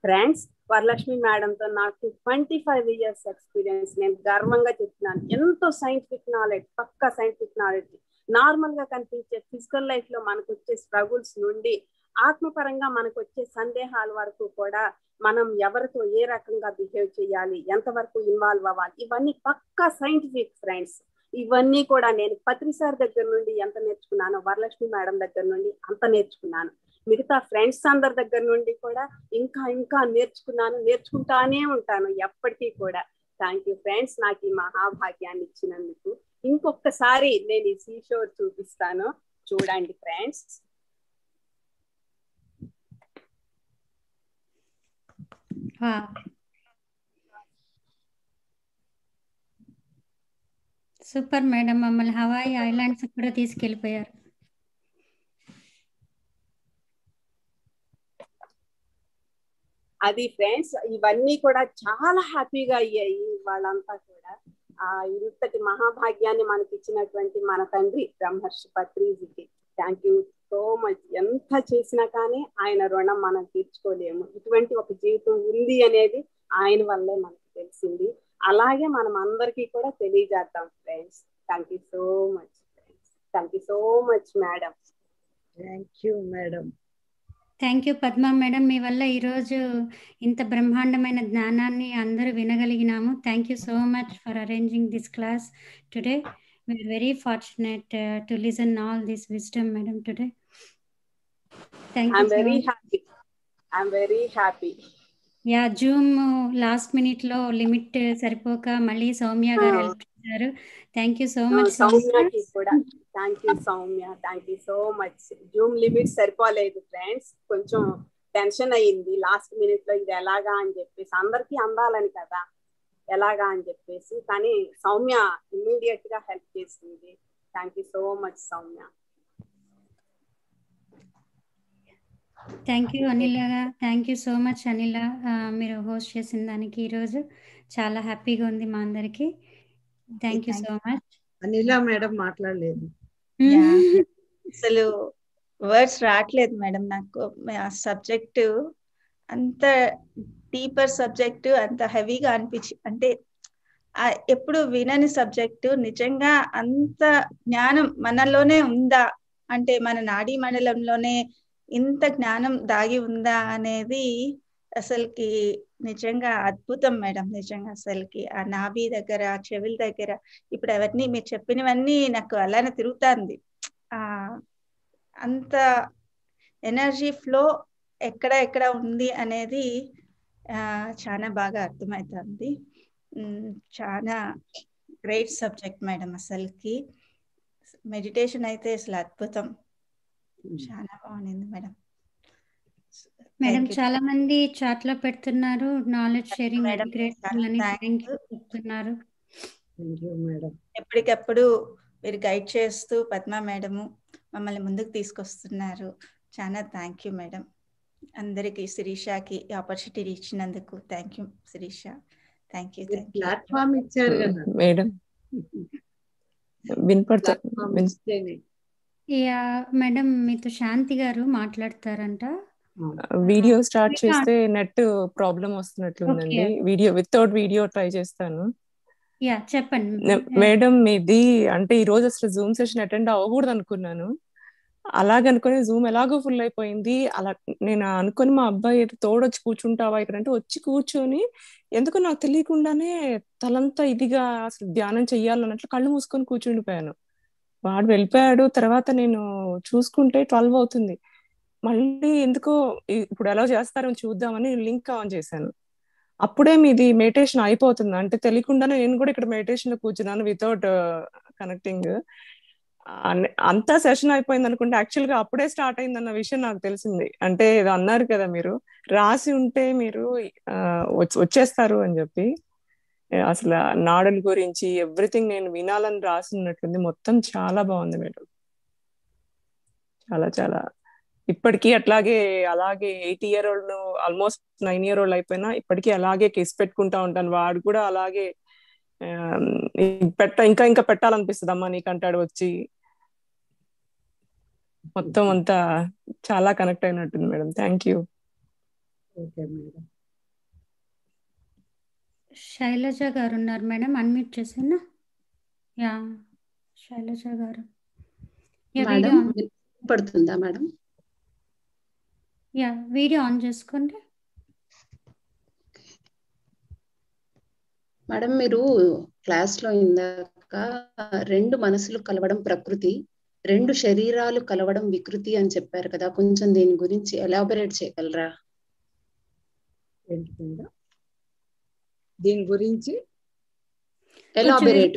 ఫ్రెండ్స్, వరలక్ష్మి మేడంతో నాకు 25 years ఎక్స్పీరియన్స్. నేను గర్వంగా చెప్తున్నాను. ఎంతో సైంటిఫిక్ నాలెడ్జ్, పక్కా సైంటిఫిక్ నాలెడ్జ్. నార్మల్ గా కనిపించే ఫిజికల్ లైఫ్ లో మనకు వచ్చే స్ట్రగుల్స్ నుండి ఆత్మపరంగా మనకు వచ్చే సందేహాల వరకు కూడా మనం ఎవరితో ఏ రకంగా బిహేవ్ చేయాలి, ఎంతవరకు ఇన్వాల్వ్ అవ్వాలి, ఇవన్నీ పక్కా సైంటిఫిక్ ఫ్రెండ్స్. ఇవన్నీ కూడా నేను పత్రి సార్ దగ్గర నుండి ఎంత నేర్చుకున్నానో, వరలక్ష్మి మేడం దగ్గర నుండి అంత నేర్చుకున్నాను. మిగతా ఫ్రెండ్స్ అందరి దగ్గర నుండి కూడా ఇంకా నేర్చుకుంటానే ఉంటాను ఎప్పటికీ కూడా. థ్యాంక్ యూ ఫ్రెండ్స్, నాకు ఈ మహాభాగ్యాన్ని ఇచ్చినందుకు. ఇంకొకసారి నేను ఈ సీషోర్ చూపిస్తాను, చూడండి ఫ్రెండ్స్. సూపర్ మేడం, మమ్మల్ని హవాయి ఐలాండ్స్ కూడా తీసుకెళ్ళిపోయారు. అది ఫ్రెండ్స్, ఇవన్నీ కూడా చాలా హ్యాపీగా అయ్యాయి వాళ్ళంతా కూడా. ఇంతటి మహాభాగ్యాన్ని మనకి ఇచ్చినటువంటి మన తండ్రి బ్రహ్మర్షి పత్రిజీకి థ్యాంక్ యూ సో మచ్. ఎంత చేసినా కానీ ఆయన రుణం మనం తీర్చుకోలేము. ఇటువంటి ఒక జీవితం ఉంది అనేది ఆయన వల్లే మనకు తెలిసింది. అలాగే మనం అందరికీ కూడా తెలియజేద్దాం friends. Thank you so much friends. Thank you so much madam. Thank you madam. Thank you Padma madam, మీ వల్ల ఈరోజు ఇంత బ్రహ్మాండమైన జ్ఞానాన్ని అందరూ వినగలిగినాము. Thank you so much for arranging this class today. We are very fortunate to listen all this wisdom madam today. Thank you. I'm very happy. Yeah, zoom last minute లో limit సరిపోక మళ్ళీ సౌమ్య గారు హెల్ప్ చేశారు. థ్యాంక్ యూ సో మచ్ సౌమ్యకి కూడా. Thank you Soumya, thank you so much. Zoom limit సరిపోలేదు friends, కొంచెం tension అయ్యింది last minute లో, ఇది ఎలాగా అని చెప్పేసి, అందరికీ అందాలని కదా ఎలాగా అని చెప్పేసి. కానీ సౌమ్య ఇమ్మీడియట్ గా హెల్ప్ చేసింది. Thank you so much Soumya. Thank you Anila, thank you so much Anila, మీరు హోస్ట్ చేసిన దానికి ఈరోజు చాలా హ్యాపీగా ఉంది మా అందరికి. Thank you so much. Anila madam మాట్లాడలేదు, అసలు వర్డ్స్ రావట్లేదు మేడం నాకు. ఆ సబ్జెక్టు అంత డీపర్ సబ్జెక్టు, అంత హెవీగా అంటే ఎప్పుడు వినని సబ్జెక్టు. నిజంగా అంత జ్ఞానం మనలోనే ఉందా అంటే, మన నాడీ మండలంలోనే ఇంత జ్ఞానం దాగి ఉందా అనేది అసలుకి నిజంగా అద్భుతం మేడం. నిజంగా అసలుకి ఆ నాభి దగ్గర, ఆ చెవుల దగ్గర, ఇప్పుడు అవన్నీ మీరు చెప్పినవన్నీ నాకు అలానే తిరుగుతుంది. అంత ఎనర్జీ ఫ్లో ఎక్కడ ఉంది అనేది చాలా బాగా అర్థమవుతుంది. చాలా గ్రేట్ సబ్జెక్ట్ మేడం. అసలుకి మెడిటేషన్ అయితే అసలు అద్భుతం, చాలా బాగుంది మేడం. మేడం చాలా మంది చాట్ లో పెడుతున్నారు, నాలెడ్జ్ షేరింగ్ చెప్తున్నారు. ఎప్పటికప్పుడు మీరు గైడ్ చేస్తూ పద్మ మేడము మమ్మల్ని ముందుకు తీసుకొస్తున్నారు. చాలా థ్యాంక్ యూ మేడం. అందరికి శిరీషకి ఆపర్చునిటీ ఇచ్చినందుకు thank you Shirisha. Thank you. Platform ఇచ్చారు కదా మేడం. మేడం మీతో శాంతి గారు మాట్లాడతారంట. వీడియో స్టార్ట్ చేస్తే నెట్ ప్రాబ్లం వస్తున్నట్లుందండి. వీడియో వితౌట్ వీడియో ట్రై చేస్తాను. చెప్పండి మేడం. ఇది అంటే ఈ రోజు అసలు జూమ్ సెషన్ అటెండ్ అవ్వకూడదు అనుకున్నాను. అలాగనుకుని జూమ్ ఎలాగో ఫుల్ అయిపోయింది. అలా నేను అనుకుని మా అబ్బాయి తోడొచ్చి కూర్చుంటావా ఇక్కడ అంటే వచ్చి కూర్చొని ఎందుకో నాకు తెలియకుండానే తలంతా ఇదిగా అసలు ధ్యానం చెయ్యాలన్నట్లు కళ్ళు మూసుకొని కూర్చుండిపోయాను. వాడు వెళ్ళిపోయాడు. తర్వాత నేను చూసుకుంటే 12 అవుతుంది. మళ్ళీ ఎందుకో ఇప్పుడు ఎలా చేస్తారో చూద్దామని లింక్ ఆన్ చేశాను. అప్పుడే మీది మెడిటేషన్ అయిపోతుంది. అంటే తెలియకుండానే నేను కూడా ఇక్కడ మెడిటేషన్ లో కూర్చున్నాను వితౌట్ కనెక్టింగ్. అంతా సెషన్ అయిపోయింది అనుకుంటే యాక్చువల్ గా అప్పుడే స్టార్ట్ అయిందన్న విషయం నాకు తెలిసింది. అంటే ఏదో అన్నారు కదా మీరు, రాసి ఉంటే మీరు వచ్చేస్తారు అని చెప్పి. అసలు నాడుల గురించి ఎవ్రీథింగ్ నేను వినాలని రాసినట్టుంది. మొత్తం చాలా బాగుంది మేడం, చాలా చాలా. ఇప్పటికీ అలాగే 8 year old almost 9 year old అయిపోయినా ఇప్పటికీ అలాగే కిస్ పెట్టుకుంటా ఉంటాను. వాడు కూడా అలాగే ఇంకా ఇంకా పెట్టాలనిపిస్తుంది అమ్మా నీకంటాడు వచ్చి. మొత్తం అంతా చాలా కనెక్ట్ అయినట్టుంది మేడం. Thank you. శైలజ గారు ఉన్నారు మేడం, అన్మ్యూట్ చేసాను. యా శైలజ గారు, మేడం పడుతుందా మేడం? యా వీడియో ఆన్ చేసుకోండి మేడం. మీరు క్లాస్లో ఇందాక 2 మనసులు కలవడం ప్రకృతి, 2 శరీరాలు కలవడం వికృతి అని చెప్పారు కదా, కొంచెం దీని గురించి ఎలాబొరేట్ చేయగలరా? దీని గురించి ఎలాబొరేట్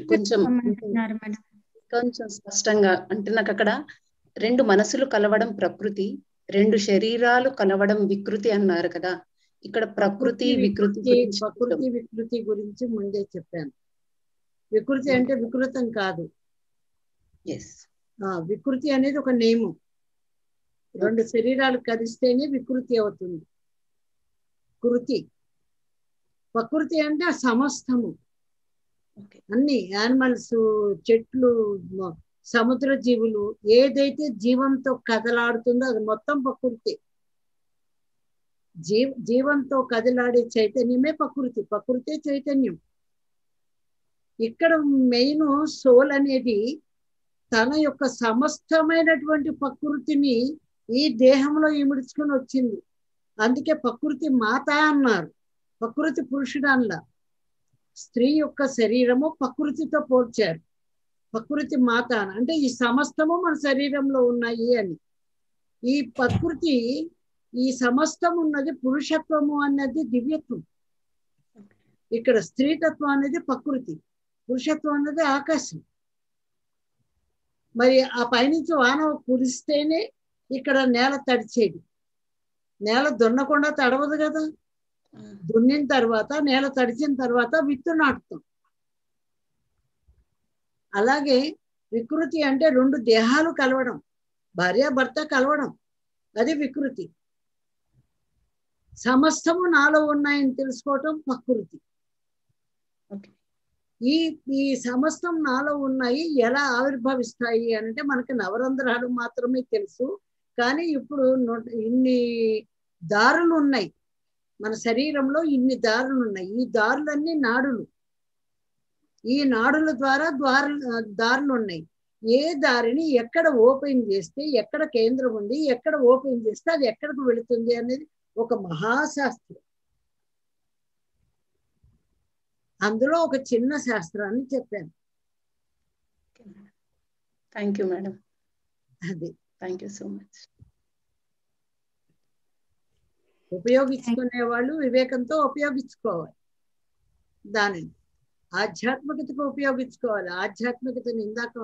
కొంచెం స్పష్టంగా. అంటే నాకు అక్కడ 2 మనసులు కలవడం ప్రకృతి, 2 శరీరాలు కలవడం వికృతి అన్నారు కదా, ఇక్కడ ప్రకృతి వికృతి గురించి ముందే చెప్పాను. వికృతి అంటే వికృతం కాదు. వికృతి అనేది ఒక నియమం. 2 శరీరాలు కలిస్తేనే వికృతి అవుతుంది. ప్రకృతి అంటే ఆ సమస్తము, అన్ని యానిమల్స్, చెట్లు, సముద్ర జీవులు, ఏదైతే జీవంతో కదలాడుతుందో అది మొత్తం ప్రకృతి. జీవంతో కదలాడే చైతన్యమే ప్రకృతి చైతన్యం. ఇక్కడ మెయిన్ సోల్ అనేది తన యొక్క సమస్తమైనటువంటి ప్రకృతిని ఈ దేహంలో ఇమిడ్చుకుని వచ్చింది. అందుకే ప్రకృతి మాత అన్నారు. ప్రకృతి పురుషుడు అన్న స్త్రీ యొక్క శరీరము ప్రకృతితో పోల్చారు. ప్రకృతి మాత అంటే ఈ సమస్తము మన శరీరంలో ఉన్నాయి అని. ఈ ప్రకృతి, ఈ సమస్తం ఉన్నది పురుషత్వము అన్నది దివ్యత్వం. ఇక్కడ స్త్రీతత్వం అనేది ప్రకృతి, పురుషత్వం అన్నది ఆకాశం. మరి ఆ పైనుంచి వాన కురిస్తేనే ఇక్కడ నేల తడిచేది. నేల దున్నకుండా తడవదు కదా. దున్నిన తర్వాత, నేల తడిచిన తర్వాత విత్తు నాటుతాం. అలాగే వికృతి అంటే 2 దేహాలు కలవడం, భార్యాభర్త కలవడం, అది వికృతి. సమస్తము నాలో ఉన్నాయని తెలుసుకోవటం ప్రకృతి. ఈ సమస్తం నాలో ఉన్నాయి, ఎలా ఆవిర్భవిస్తాయి అంటే మనకి నవరంధ్రాలు మాత్రమే తెలుసు. కానీ ఇప్పుడు ఇన్ని దారులు ఉన్నాయి మన శరీరంలో, ఇన్ని దారులు ఉన్నాయి. ఈ దారులన్నీ నాడులు. ఈ నాడుల ద్వారా దారులు ఉన్నాయి. ఏ దారిని ఎక్కడ ఓపెన్ చేస్తే, ఎక్కడ కేంద్రం ఉంది, ఎక్కడ ఓపెన్ చేస్తే అది ఎక్కడికి వెళుతుంది అనేది ఒక మహాశాస్త్రం. అందులో ఒక చిన్న శాస్త్రాన్ని చెప్పాను. Thank you madam. అది థ్యాంక్ యూ సో మచ్. ఉపయోగించుకునే వాళ్ళు వివేకంతో ఉపయోగించుకోవాలి. దానిని ఆధ్యాత్మికతకు ఉపయోగించుకోవాలి. ఆధ్యాత్మికతని ఇందాక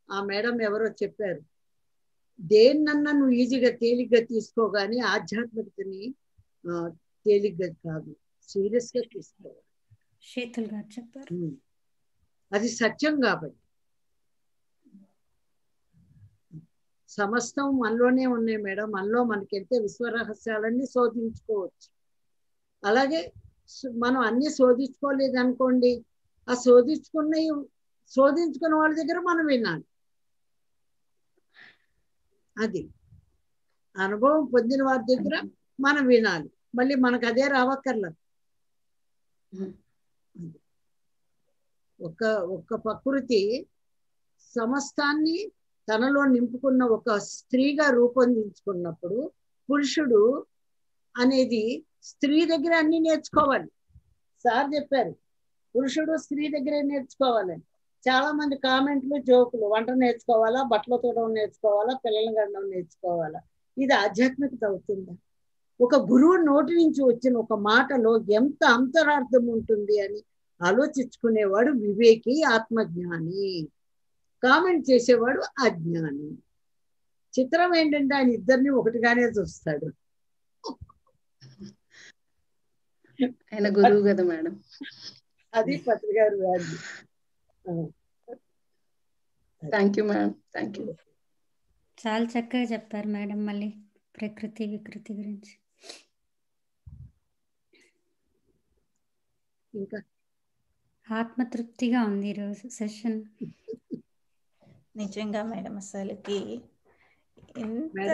ఆ మేడం ఎవరో చెప్పారు, దేన్నన్నా నువ్వు ఈజీగా తేలిగ్గా తీసుకోగాని ఆధ్యాత్మికతని తేలిగ్గా కాదు, సీరియస్ గా తీసుకోవాలి. శీతల్ గారు చెప్పారు. అది సత్యం. కాబట్టి సమస్తం మనలోనే ఉన్నాయి మేడం. మనలో మనకెళ్తే విశ్వరహస్యాలన్నీ శోధించుకోవచ్చు. అలాగే మనం అన్ని శోధించుకోలేదు అనుకోండి, ఆ శోధించుకున్న వాళ్ళ దగ్గర మనం వినాలి. అది అనుభవం పొందిన వారి దగ్గర మనం వినాలి. మళ్ళీ మనకు అదే రావక్కర్లేదు. ఒక ప్రకృతి సమస్తాన్ని తనలో నింపుకున్న ఒక స్త్రీగా రూపొందించుకున్నప్పుడు పురుషుడు అనేది స్త్రీ దగ్గర అన్ని నేర్చుకోవాలి. సార్ చెప్పారు పురుషుడు స్త్రీ దగ్గరే నేర్చుకోవాలని. చాలా మంది కామెంట్లు, జోకులు, వంట నేర్చుకోవాలా, బట్టలు తోడడం నేర్చుకోవాలా, పిల్లలు గడడం నేర్చుకోవాలా. ఇది ఆధ్యాత్మికత అవుతుందా? ఒక గురువు నోటి నుంచి వచ్చిన ఒక మాటలో ఎంత అంతరార్థం ఉంటుంది అని ఆలోచించుకునేవాడు వివేకి, ఆత్మజ్ఞాని. కామెంట్ చేసేవాడు అజ్ఞాని. చిత్రం ఏంటంటే ఆయన ఇద్దరిని ఒకటిగానే చూస్తాడు. ఆయన గురువు కదా మేడం. అది పత్రి గారు value. Thank you madam, thank you. చాలా చక్కగా చెప్పారు మేడం. మళ్ళీ ప్రకృతి వికృతి గురించి ఇంకా ఆత్మతృప్తిగా ఉంది ఈరోజు సెషన్. నిజంగా మేడం అసలుకి ఎంత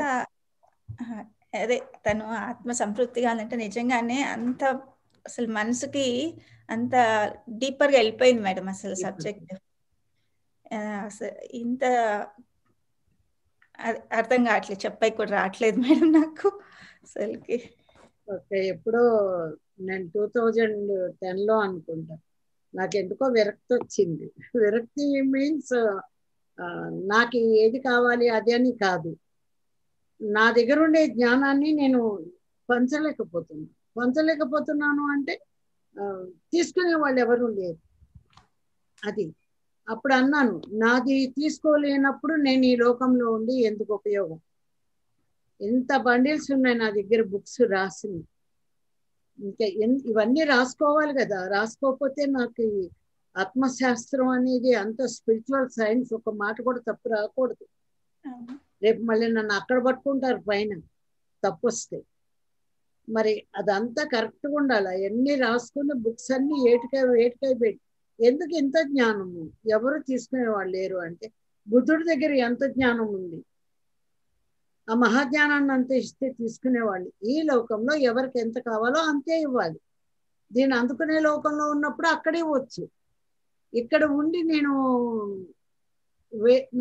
అదే తను ఆత్మ సంతృప్తిగా ఉందంటే నిజంగానే అంత అసలు మనసుకి అంత డీపర్గా వెళ్ళిపోయింది మేడం అసలు సబ్జెక్ట్. అసలు ఇంత అర్థం కావట్లేదు, చెప్పాయి కూడా రావట్లేదు మేడం నాకు అసలుకి. ఓకే, ఎప్పుడో నేను 2010లో అనుకుంటా నాకు ఎందుకో విరక్తి వచ్చింది. విరక్తి మీన్స్ నాకు ఏది కావాలి అది అని కాదు, నా దగ్గర ఉండే జ్ఞానాన్ని నేను పంచలేకపోతున్నాను అంటే తీసుకునే వాళ్ళు ఎవరు లేరు. అది అప్పుడు అన్నాను, నాది తీసుకోలేనప్పుడు నేను ఈ లోకంలో ఉండి ఎందుకు ఉపయోగం. ఎంత బండిల్స్ ఉన్నాయి నా దగ్గర బుక్స్ రాసింది, ఇంకా ఇవన్నీ రాసుకోవాలి కదా. రాసుకోకపోతే నాకు ఆత్మశాస్త్రం అనేది అంత స్పిరిచువల్ సైన్స్ ఒక మాట కూడా తప్పు రాకూడదు. రేపు మళ్ళీ నన్ను అక్కడ పట్టుకుంటారు పైన తప్పు వస్తే. మరి అదంతా కరెక్ట్గా ఉండాలి. అవన్నీ రాసుకున్న బుక్స్ అన్ని ఏటికాయ పెట్టి ఎందుకు ఇంత జ్ఞానము ఎవరు తీసుకునే వాళ్ళు లేరు అంటే బుద్ధుడి దగ్గర ఎంత జ్ఞానం ఉంది, ఆ మహాజ్ఞానాన్ని అంత ఇస్తే తీసుకునేవాళ్ళు. ఈ లోకంలో ఎవరికి ఎంత కావాలో అంతే ఇవ్వాలి. దీన్ని అందుకునే లోకంలో ఉన్నప్పుడు అక్కడే వచ్చు. ఇక్కడ ఉండి నేను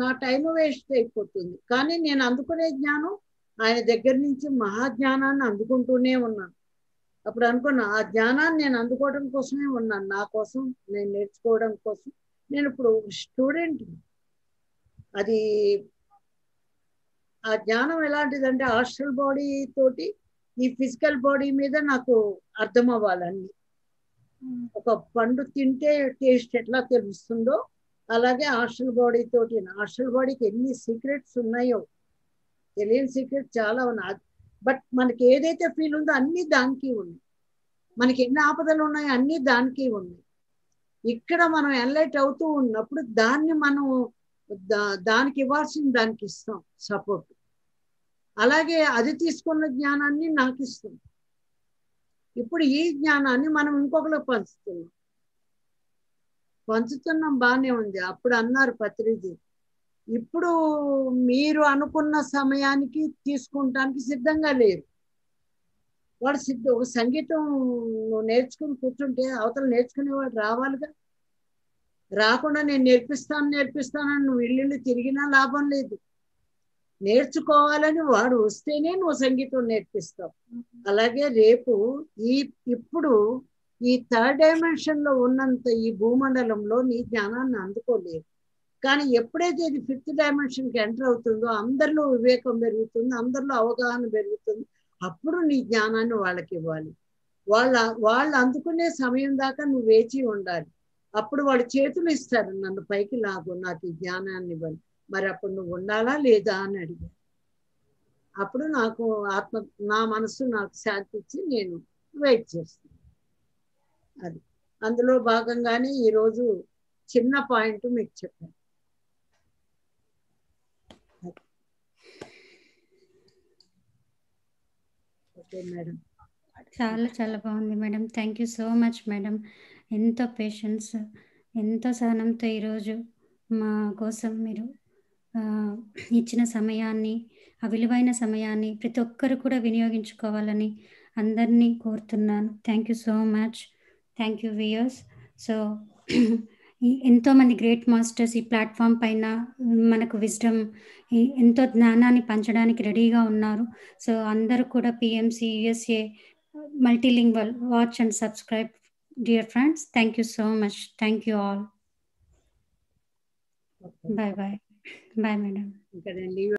నా టైం వేస్ట్ అయిపోతుంది. కానీ నేను అందుకునే జ్ఞానం ఆయన దగ్గర నుంచి మహాజ్ఞానాన్ని అందుకుంటూనే ఉన్నాను. అప్పుడు అనుకున్నా ఆ జ్ఞానాన్ని నేను అందుకోవడం కోసమే ఉన్నాను, నా కోసం నేను నేర్చుకోవడం కోసం. నేను ఇప్పుడు స్టూడెంట్. అది ఆ జ్ఞానం ఎలాంటిదంటే హాస్టల్ బాడీ తోటి ఈ ఫిజికల్ బాడీ మీద నాకు అర్థం అవ్వాలని. ఒక పండు తింటే టేస్ట్ ఎట్లా తెలుస్తుందో అలాగే హాస్టల్ బాడీ తోటి. హాస్టల్ బాడీకి ఎన్ని సీక్రెట్స్ ఉన్నాయో, తెలియని సీక్రెట్ చాలా ఉన్నాయి. బట్ మనకి ఏదైతే ఫీల్ ఉందో అన్ని దానికి ఉన్నాయి. మనకి ఎన్ని ఆపదలు ఉన్నాయో అన్ని దానికి ఉన్నాయి. ఇక్కడ మనం ఎన్లైట్ అవుతూ ఉన్నప్పుడు దాన్ని మనం దానికి ఇవ్వాల్సింది దానికి ఇస్తాం సపోర్ట్. అలాగే అది తీసుకున్న జ్ఞానాన్ని నాకు ఇస్తాం. ఇప్పుడు ఈ జ్ఞానాన్ని మనం ఇంకొకరికి పంచుతున్నాం బాగానే ఉంది. అప్పుడు అన్నారు పత్రిజీ, ఇప్పుడు మీరు అనుకున్న సమయానికి తీసుకుంటానికి సిద్ధంగా లేరు. వాడు ఒక సంగీతం నేర్చుకుని కూర్చుంటే అవతల నేర్చుకునేవాడు రావాలిగా. రాకుండా నేను నేర్పిస్తానని నువ్వు ఇల్లు తిరిగినా లాభం లేదు. నేర్చుకోవాలని వాడు వస్తేనే నువ్వు సంగీతం నేర్పిస్తావు. అలాగే రేపు ఇప్పుడు ఈ థర్డ్ డైమెన్షన్లో ఉన్నంత ఈ భూమండలంలో నీ జ్ఞానాన్ని అందుకోలేదు. కానీ ఎప్పుడైతే ఇది ఫిఫ్త్ డైమెన్షన్కి ఎంటర్ అవుతుందో అందరిలో వివేకం పెరుగుతుంది, అందరిలో అవగాహన పెరుగుతుంది. అప్పుడు నీ జ్ఞానాన్ని వాళ్ళకి ఇవ్వాలి. వాళ్ళు అందుకునే సమయం దాకా నువ్వు వేచి ఉండాలి. అప్పుడు వాళ్ళు చేతులు ఇస్తారు, నన్ను పైకి లాగు, నాకు ఈ జ్ఞానాన్ని ఇవ్వాలి. మరి అప్పుడు నువ్వు ఉండాలా లేదా అని అడిగాను. అప్పుడు నాకు నా మనసు నాకు శాంతి ఇచ్చి నేను వెయిట్ చేస్తాను. అది అందులో భాగంగానే ఈరోజు చిన్న పాయింట్ మీకు చెప్పాను. ఓకే మేడం, చాలా చాలా బాగుంది madam. Thank you so much madam. ఎంతో పేషెన్స్, ఎంతో సహనంతో ఈరోజు మా కోసం మీరు ఇచ్చిన సమయాన్ని, ఆ విలువైన సమయాన్ని ప్రతి ఒక్కరు కూడా వినియోగించుకోవాలని అందరినీ కోరుతున్నాను. Thank you so much. Thank you viewers. So ఎంతోమంది గ్రేట్ మాస్టర్స్ ఈ ప్లాట్ఫామ్ పైన మనకు విజ్డమ్, ఎంతో జ్ఞానాన్ని పంచడానికి రెడీగా ఉన్నారు. సో అందరూ కూడా PMC USA multilingual watch and subscribe dear friends. Thank you so much. Thank you all. Bye bye. Bye madam. ఇంకా